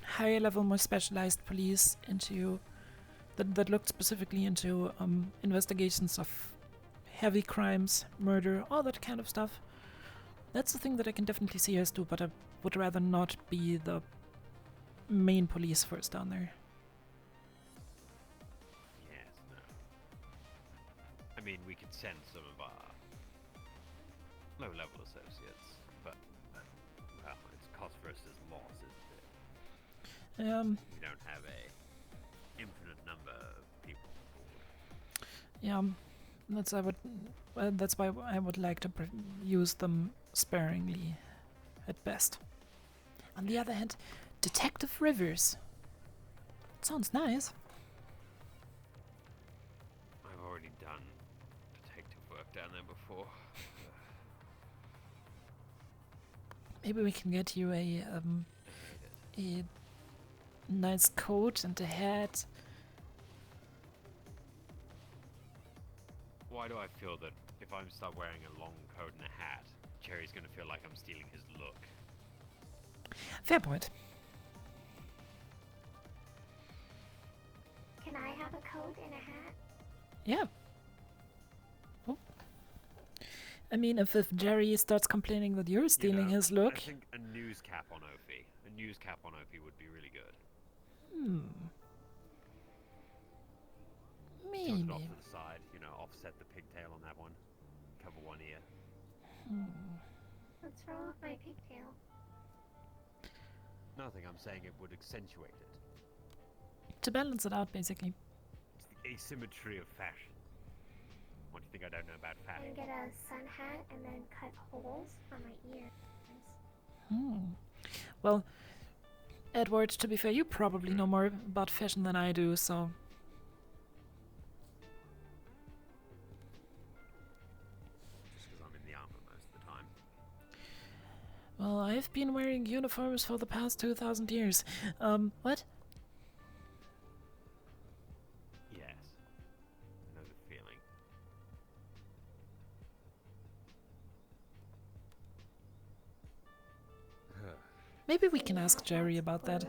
higher level, more specialized police into that looked specifically into investigations of heavy crimes, murder, all that kind of stuff. That's the thing that I can definitely see us do, but I would rather not be the main police force down there. Yes, no. I mean, we could send some of our low-level associates, but, well, it's cost versus loss, isn't it? We don't have a infinite number of people on board. Yeah, that's why I would like to use them sparingly, at best. On the other hand, Detective Rivers. It sounds nice. I've already done detective work down there before. Maybe we can get you a nice coat and a hat. Why do I feel that if I'm start wearing a long coat and a hat, Jerry's gonna feel like I'm stealing his look? Fair point. Can I have a coat and a hat? Yeah. Oh. I mean, if Jerry starts complaining that you're stealing his look... I think a news cap on Ophi. A news cap on Ophi would be really good. Maybe. Tilt it off to the side, offset the pigtail on that one. Cover one ear. What's wrong with my pigtail? Nothing, I'm saying it would accentuate it. To balance it out, basically. It's the asymmetry of fashion. What do you think I don't know about I fashion? can get a sun hat and then cut holes on my ears. Well, Edward, to be fair, you probably know more about fashion than I do, so... Just because I'm in the armor most of the time. Well, I've been wearing uniforms for the past 2,000 years. What? Yes. I know the feeling. Maybe we can ask Jerry about that.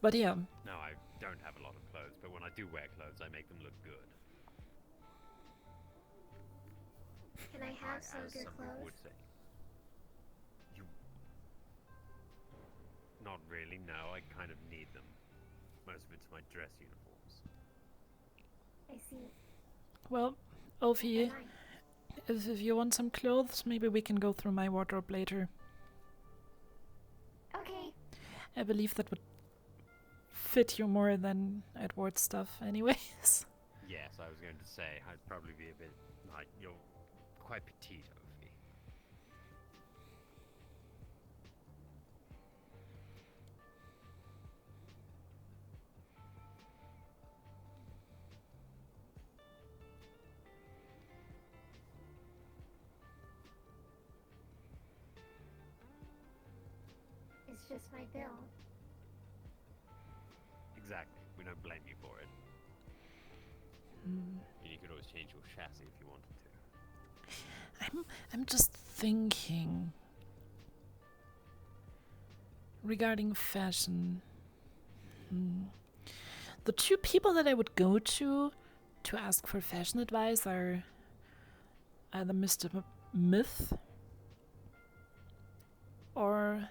But yeah. No, I don't have a lot of clothes, but when I do wear clothes, I make them look good. Can I have some as good some people clothes? would say. You... Not really, no. I kind of need them. Most of it's my dress uniforms. I see. Well, Ophi, if you want some clothes, maybe we can go through my wardrobe later. Okay. I believe that would fit you more than Edward's stuff anyways. Yes, I was going to say, I'd probably be a bit like, you're quite petite, Ophi. It's just my build. Exactly. We don't blame you for it. And you could always change your chassis if you wanted to. I'm just thinking regarding fashion. The two people that I would go to ask for fashion advice are either Mr. Myth or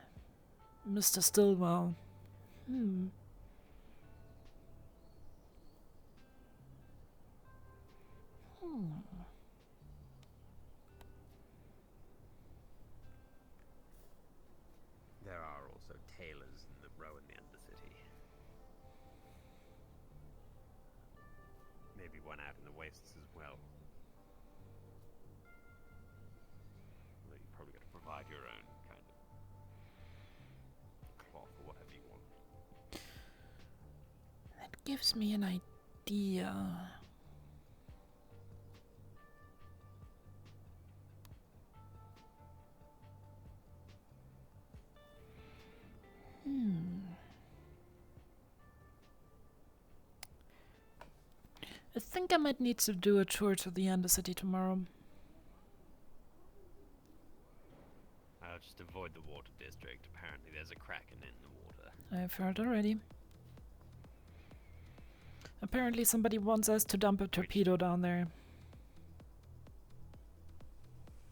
Mr. Stillwell. There are also tailors in the row in the Undercity. Maybe one out in the wastes as well. Although you've probably got to provide your own kind of cloth or whatever you want. That gives me an idea. I think I might need to do a tour to the Undercity tomorrow. I'll just avoid the water district. Apparently there's a kraken in the water. I've heard already. Apparently somebody wants us to dump a torpedo down there.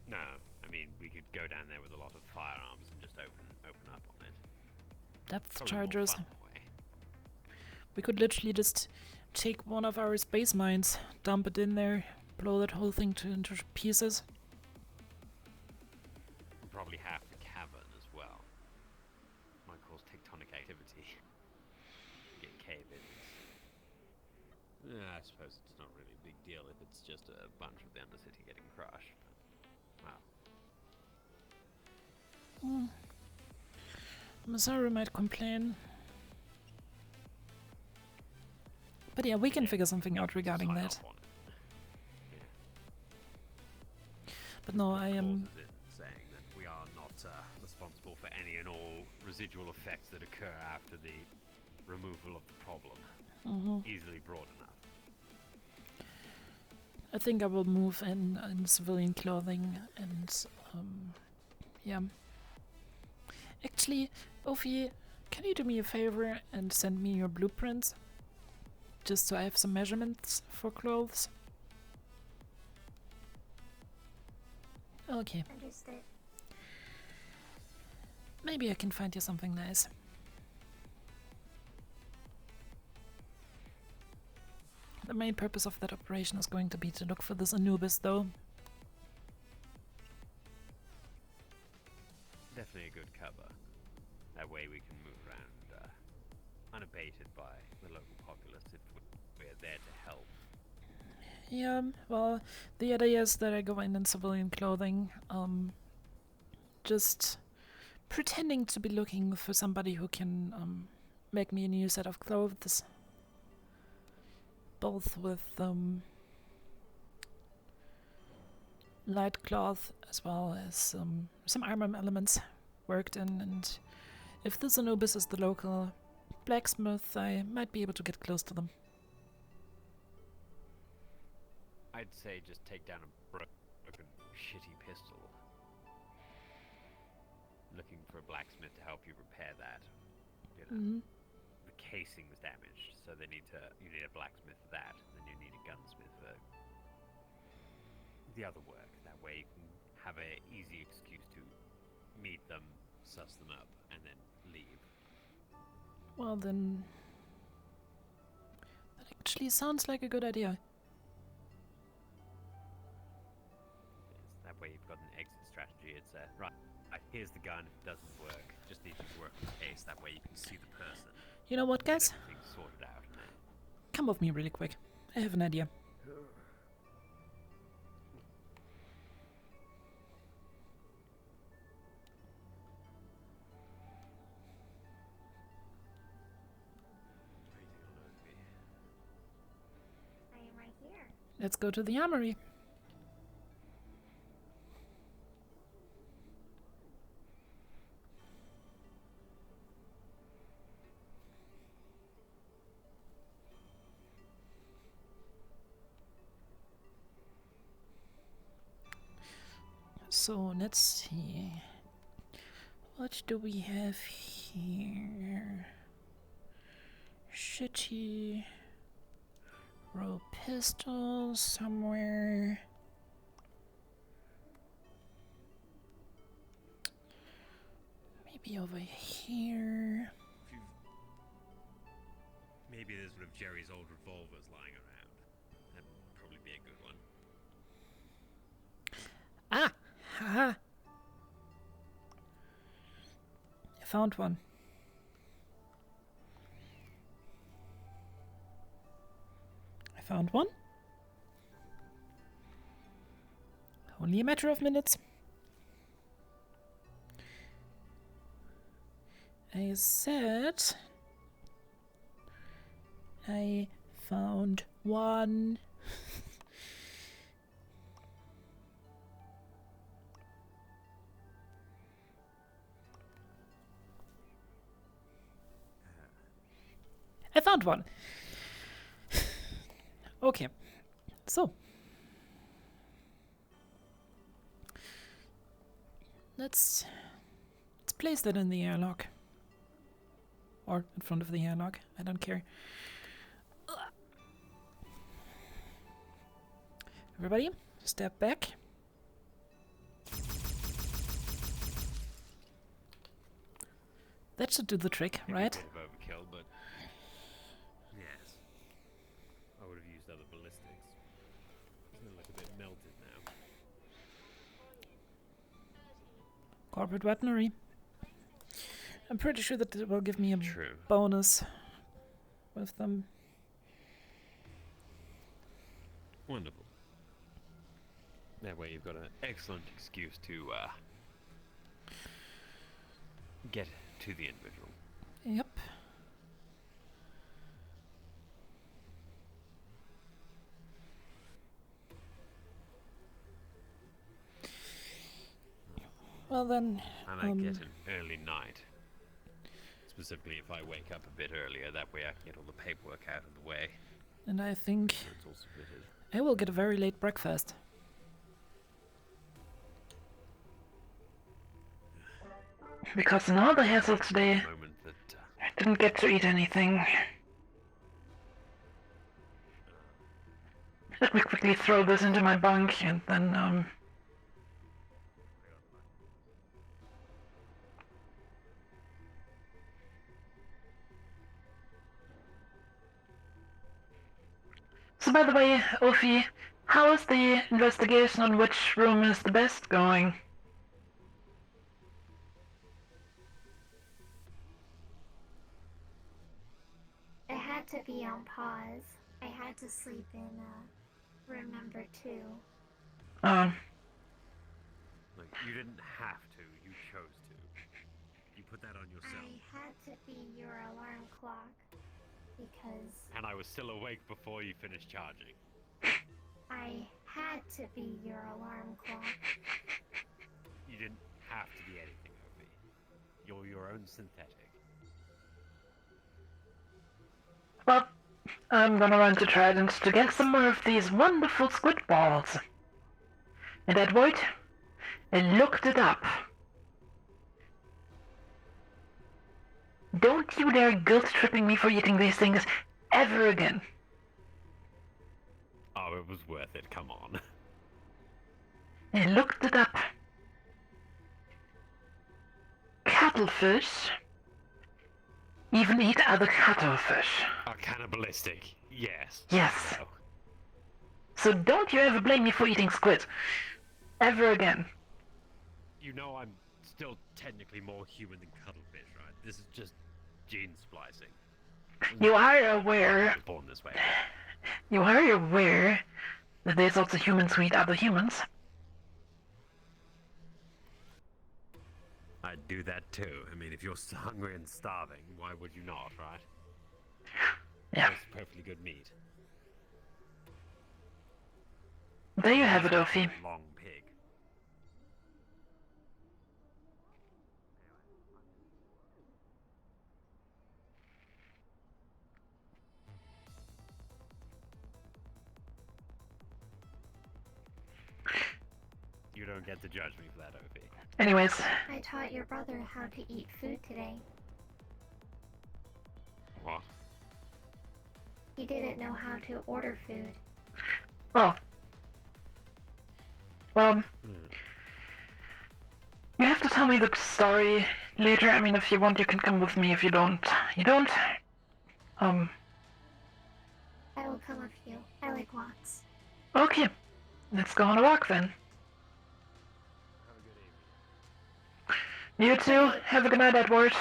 No, I mean, we could go down there with a lot of firearms and just open up on it. Depth Probably more chargers. fun that way. We could literally just take one of our space mines, dump it in there, blow that whole thing into pieces. We'll probably have the cavern as well. Might cause tectonic activity. Get cave-ins. I suppose it's not really a big deal if it's just a bunch of the Undercity getting crushed. But, well. Masaru might complain. But yeah, we can figure something out regarding that. But no, I am... saying that we are not responsible for any and all residual effects that occur after the removal of the problem. Easily broad enough. I think I will move in civilian clothing and yeah. Actually, Ophi, can you do me a favor and send me your blueprints? Just so I have some measurements for clothes. Okay. Understood. Maybe I can find you something nice. The main purpose of that operation is going to be to look for this Anubis, though. Definitely a good cover. That way we can move around unabated by the local populace if we're there to help. Yeah, well, the idea is that I go in civilian clothing, just pretending to be looking for somebody who can make me a new set of clothes. Both with light cloth as well as some armor elements worked in, and if this Anubis is the local blacksmith, I might be able to get close to them. I'd say just take down a broken, shitty pistol. Looking for a blacksmith to help you repair that. You know, the casing's damaged, so you need a blacksmith for that, and then you need a gunsmith for the other work. That way you can have an easy excuse to meet them, suss them up, and then leave. Well then, that actually sounds like a good idea. That way you've got an exit strategy. It's right, here's the gun. If it doesn't work, just need to work the case. That way you can see the person. You know what, guys? Everything's sorted out. Come with me really quick. I have an idea. I am right here. Let's go to the armory. So let's see. What do we have here? Shitty row pistols somewhere. Maybe over here. Maybe there's one of Jerry's old revolvers lying around. That'd probably be a good one. Ah! Haha! I found one. I found one. Only a matter of minutes. I said I found one. I found one. Okay, so let's place that in the airlock. Or in front of the airlock, I don't care. Everybody, step back. That should do the trick, right? A bit of overkill, but yes. I would have used other ballistics. It's gonna look a bit melted now. Corporate weaponry. I'm pretty sure that it will give me a bonus with them. Wonderful. That way you've got an excellent excuse to get to the individual. Yep. Well then, and I get an early night. Specifically if I wake up a bit earlier, that way I can get all the paperwork out of the way. And I think So it's all submitted. I will get a very late breakfast. Because in all the hassle today, I didn't get to eat anything. Let me quickly throw this into my bunk and then, So by the way, Ophi, how is the investigation on which room is the best going? It had to be on pause. I had to sleep in room number 2. Like, you didn't have to, you chose to. You put that on yourself. I had to be your alarm clock because And I was still awake before you finished charging. I had to be your alarm clock. You didn't have to be anything, Ophi. You're your own synthetic. Well, I'm gonna run to Trident to get some more of these wonderful squid balls. And Edward, I looked it up. Don't you dare guilt-tripping me for eating these things ever again. Oh, it was worth it, come on. I looked it up. Cuttlefish even eat other cuttlefish. Oh, cannibalistic, yes. Yes. No. So don't you ever blame me for eating squid. Ever again. You know I'm still technically more human than cuttlefish, right? This is just gene splicing. You are I aware. was born this way. You are aware that there's also humans who eat other humans. I'd do that too. I mean, if you're hungry and starving, why would you not, right? Yeah. It's perfectly good meat. There you have it, Ophi. Long pig. You don't don't get to judge me for that, Opie. Anyways, I taught your brother how to eat food today. What? He didn't know how to order food. oh. Well, you have to tell me the story later. I mean, if you want, you can come with me. If you don't, you don't. I will come with you. I like walks. Okay. Let's go on a walk then. You too. Have a good night, Edward.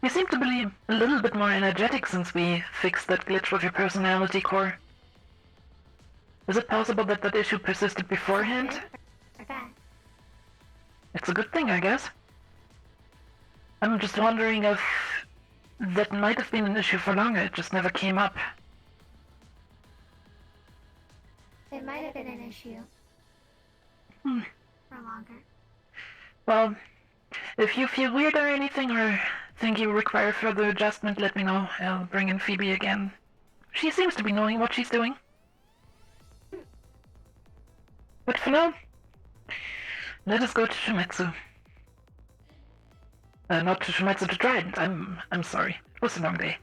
You seem to be a little bit more energetic since we fixed that glitch with your personality core. Is it possible that that issue persisted beforehand? It's a good thing, I guess. I'm just wondering if that might have been an issue for longer, it just never came up. It might have been an issue. Hmm. For longer. Well, if you feel weird or anything, or think you require further adjustment, let me know. I'll bring in Phoebe again. She seems to be knowing what she's doing. But for now, let us go to Shumetsu. Not to Shumetsu, to Trident. I'm sorry. It was a long day.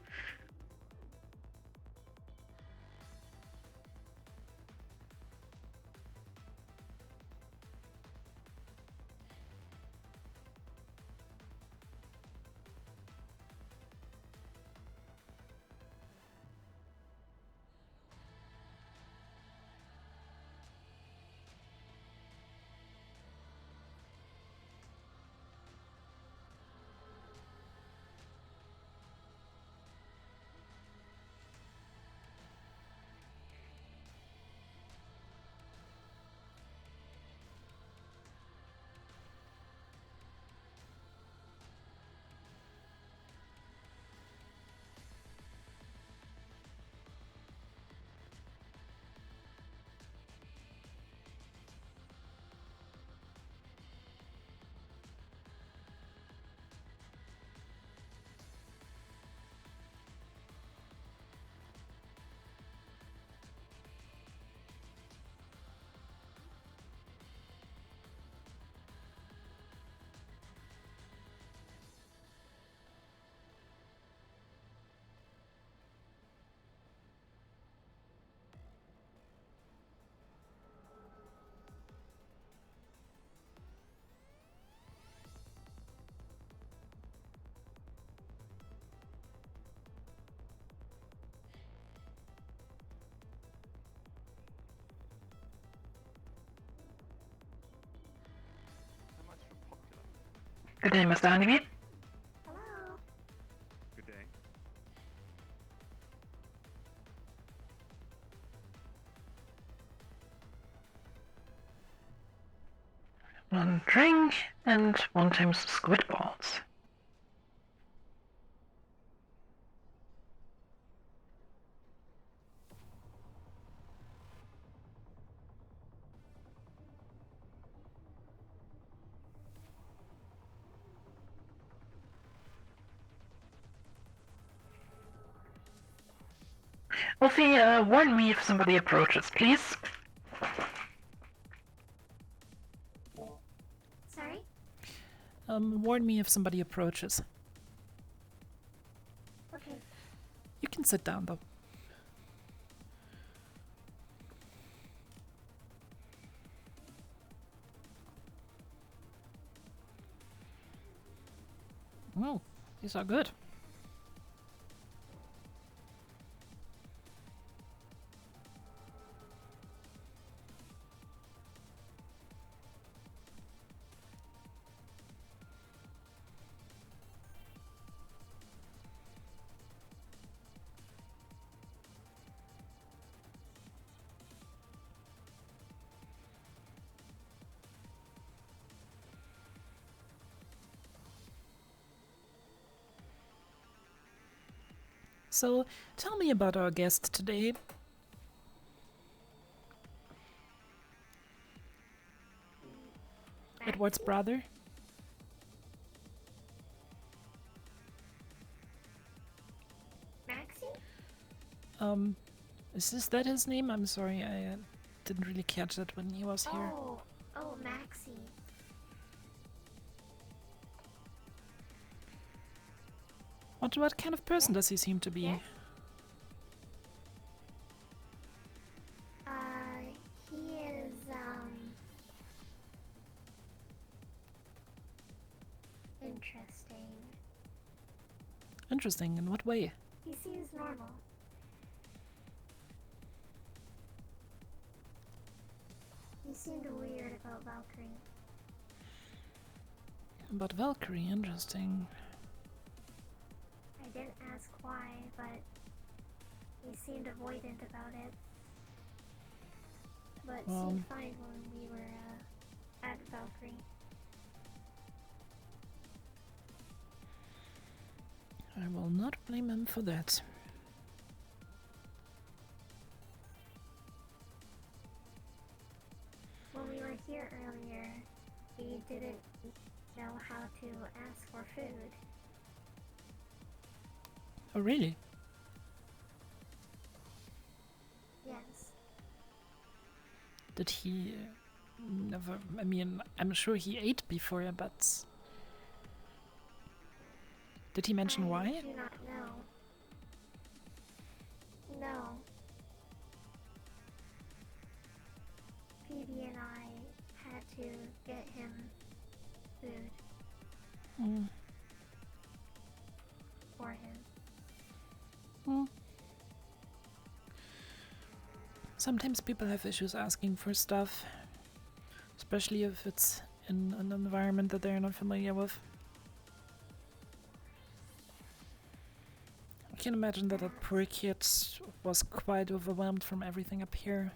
Good day, Mr. Honeybee. Hello. Good day. One drink and 1 times squid balls. Wolfie, warn me if somebody approaches, please. Sorry? Warn me if somebody approaches. Okay. You can sit down, though. Oh, these are good. So, tell me about our guest today. Edward's brother. Maxie? Is that his name? I'm sorry, I didn't really catch that when he was here. Oh, Maxie. What kind of person does he seem to be? Yes? He is, interesting. Interesting, in what way? He seems normal. He seemed weird about Valkyrie. About Valkyrie, interesting. I didn't ask why, but he seemed avoidant about it. But seemed fine when we were at Valkyrie. I will not blame him for that. When we were here earlier, we didn't know how to ask for food. Oh, really? Yes. Did he never... I mean, I'm sure he ate before, but... Did he mention why? I do not know. No. Phoebe and I had to get him food for him. Sometimes people have issues asking for stuff, especially if it's in an environment that they're not familiar with. I can imagine that that poor kid was quite overwhelmed from everything up here.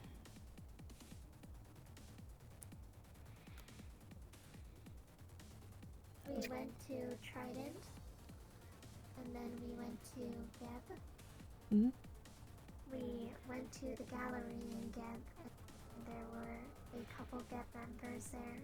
We went to Trident, and then we went to Geb. Mm-hmm. We went to the gallery in Geb, and there were a couple Geb members there.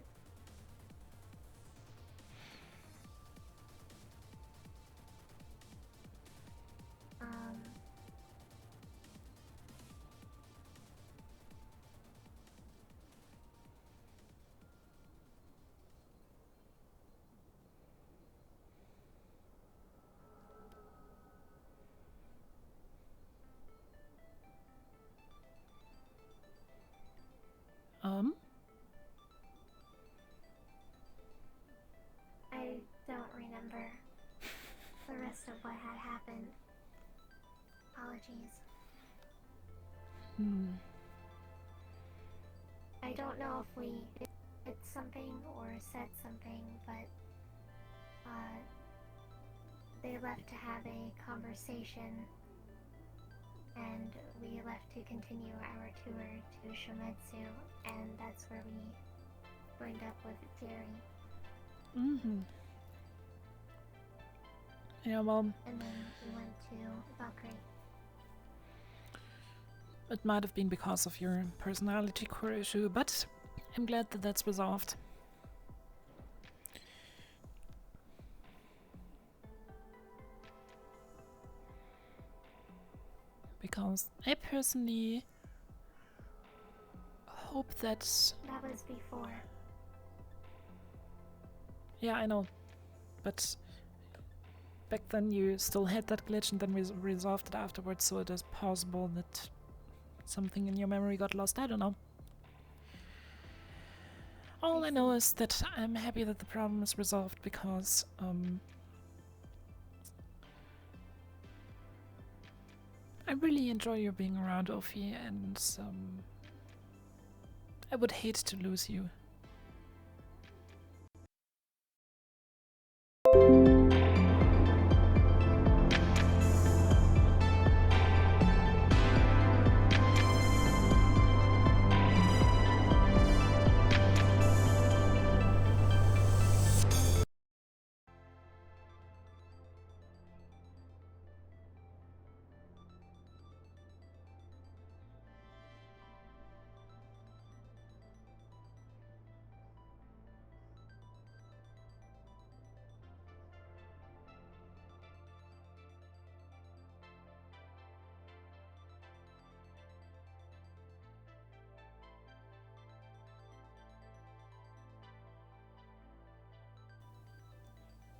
I don't remember the rest of what had happened. Apologies. I don't know if we did something or said something, but they left to have a conversation, and we left to continue our tour to Shometsu, and that's where we joined up with Jerry. Yeah, well... And then we went to Valkyrie. It might have been because of your personality core issue, but I'm glad that that's resolved. Because I personally hope that... That was before. Yeah, I know. But back then you still had that glitch and then we resolved it afterwards, so it is possible that something in your memory got lost. I don't know. All I know is that I'm happy that the problem is resolved because I really enjoy you being around, Ophi, and I would hate to lose you.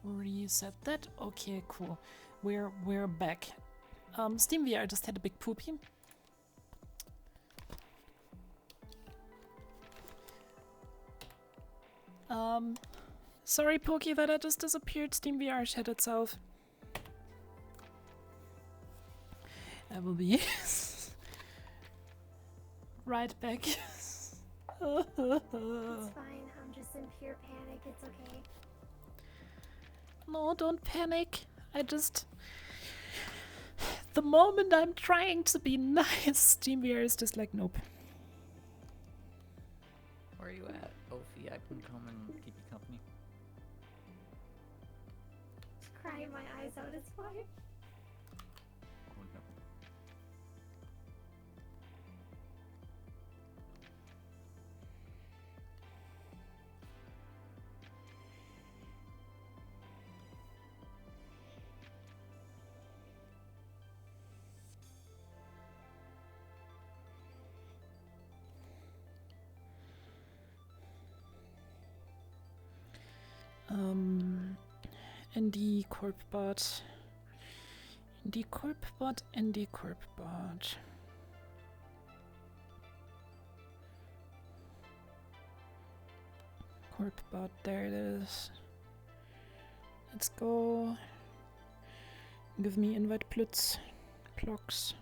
Reset that. Okay, cool. We're back. SteamVR just had a big poopy. Sorry, Pokey, that I just disappeared. SteamVR shed itself. I will be right back. It's fine. I'm just in pure panic. It's okay. No, don't panic. The moment I'm trying to be nice, SteamVR is just like, nope. Where are you at, Ophi? I can come and keep you company. Crying my eyes out. It's fine. Oh, no. ND Corpbot. ND Corpbot, ND Corpbot. Corpbot, there it is. Let's go. Give me invite plutz. Plox.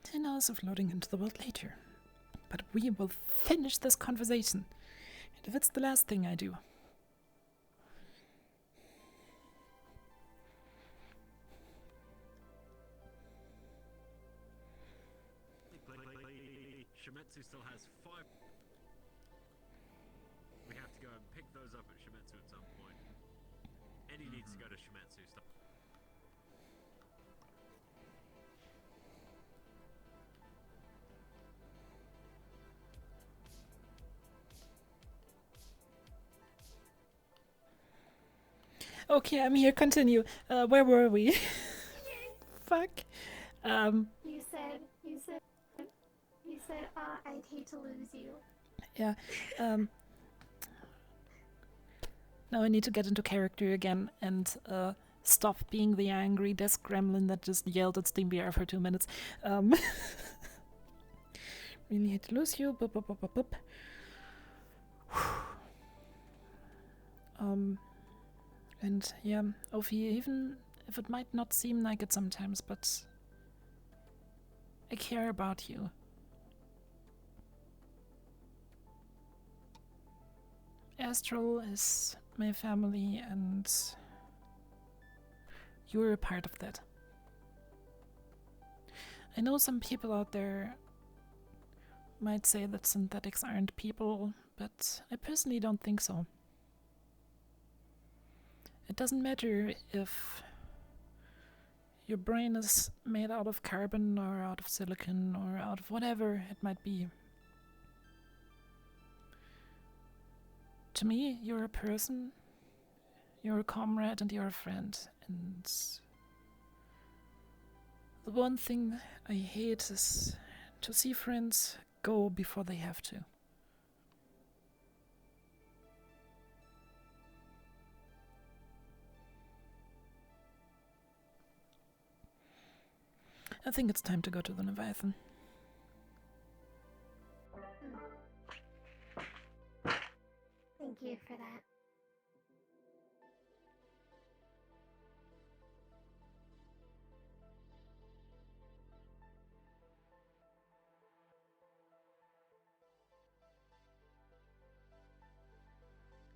"10 hours of loading into the world later. But we will finish this conversation. And if it's the last thing I do." Shimetsu still has 5. We have to go and pick those up at Shimetsu at some point. Eddie needs to go to Shimetsu stuff. Okay, I'm here. Continue. Where were we? Fuck. You said, I'd hate to lose you. Yeah. Now I need to get into character again and stop being the angry desk gremlin that just yelled at SteamVR for 2 minutes. Really hate to lose you. Boop, boop, boop, boop, boop. And yeah, Ophi, even if it might not seem like it sometimes, but I care about you. Astral is my family, and you're a part of that. I know some people out there might say that synthetics aren't people, but I personally don't think so. It doesn't matter if your brain is made out of carbon or out of silicon or out of whatever it might be. To me, you're a person, you're a comrade, and you're a friend. And the one thing I hate is to see friends go before they have to. I think it's time to go to the Leviathan. Thank you for that.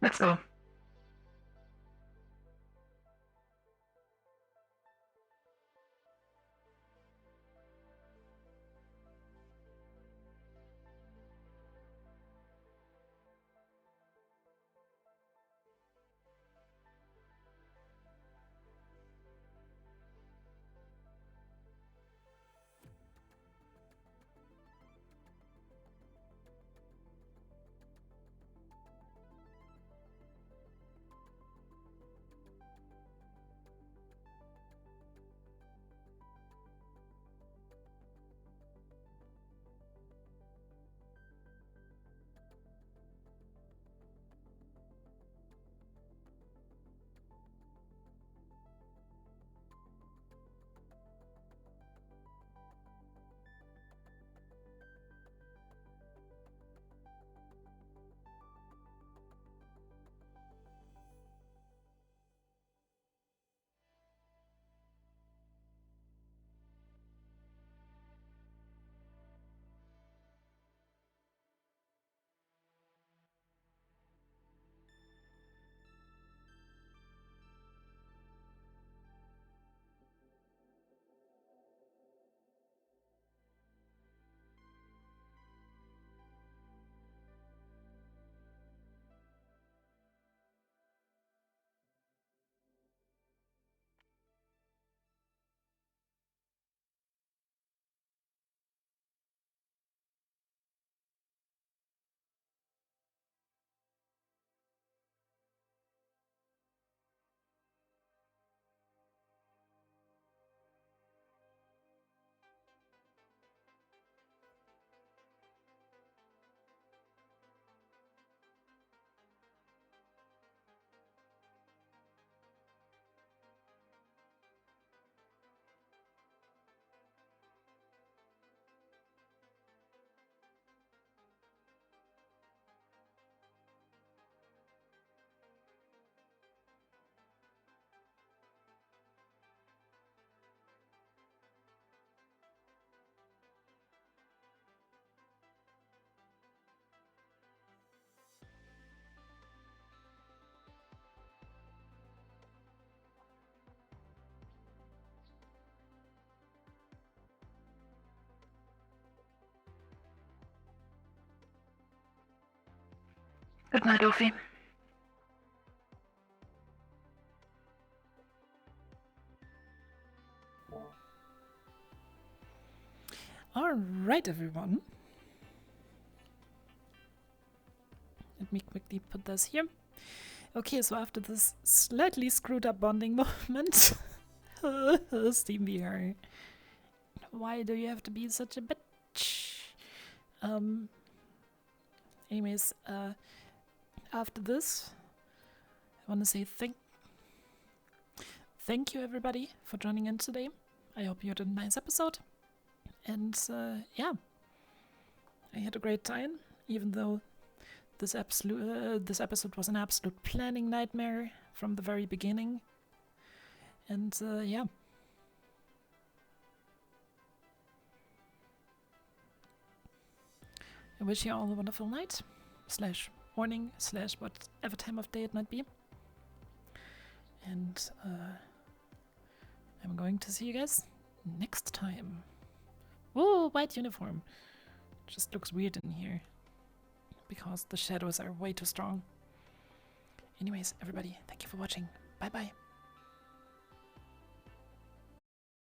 Let's go. Good night, Ophi. Alright, everyone. Let me quickly put this here. Okay, so after this slightly screwed up bonding moment, Steam VR, why do you have to be such a bitch? Anyways, after this, I want to say thank you everybody for joining in today. I hope you had a nice episode. And yeah, I had a great time, even though this episode was an absolute planning nightmare from the very beginning. And yeah. I wish you all a wonderful night, / morning, / whatever time of day it might be. And I'm going to see you guys next time. Whoa, white uniform. Just looks weird in here because the shadows are way too strong. Anyways, everybody, thank you for watching. Bye bye.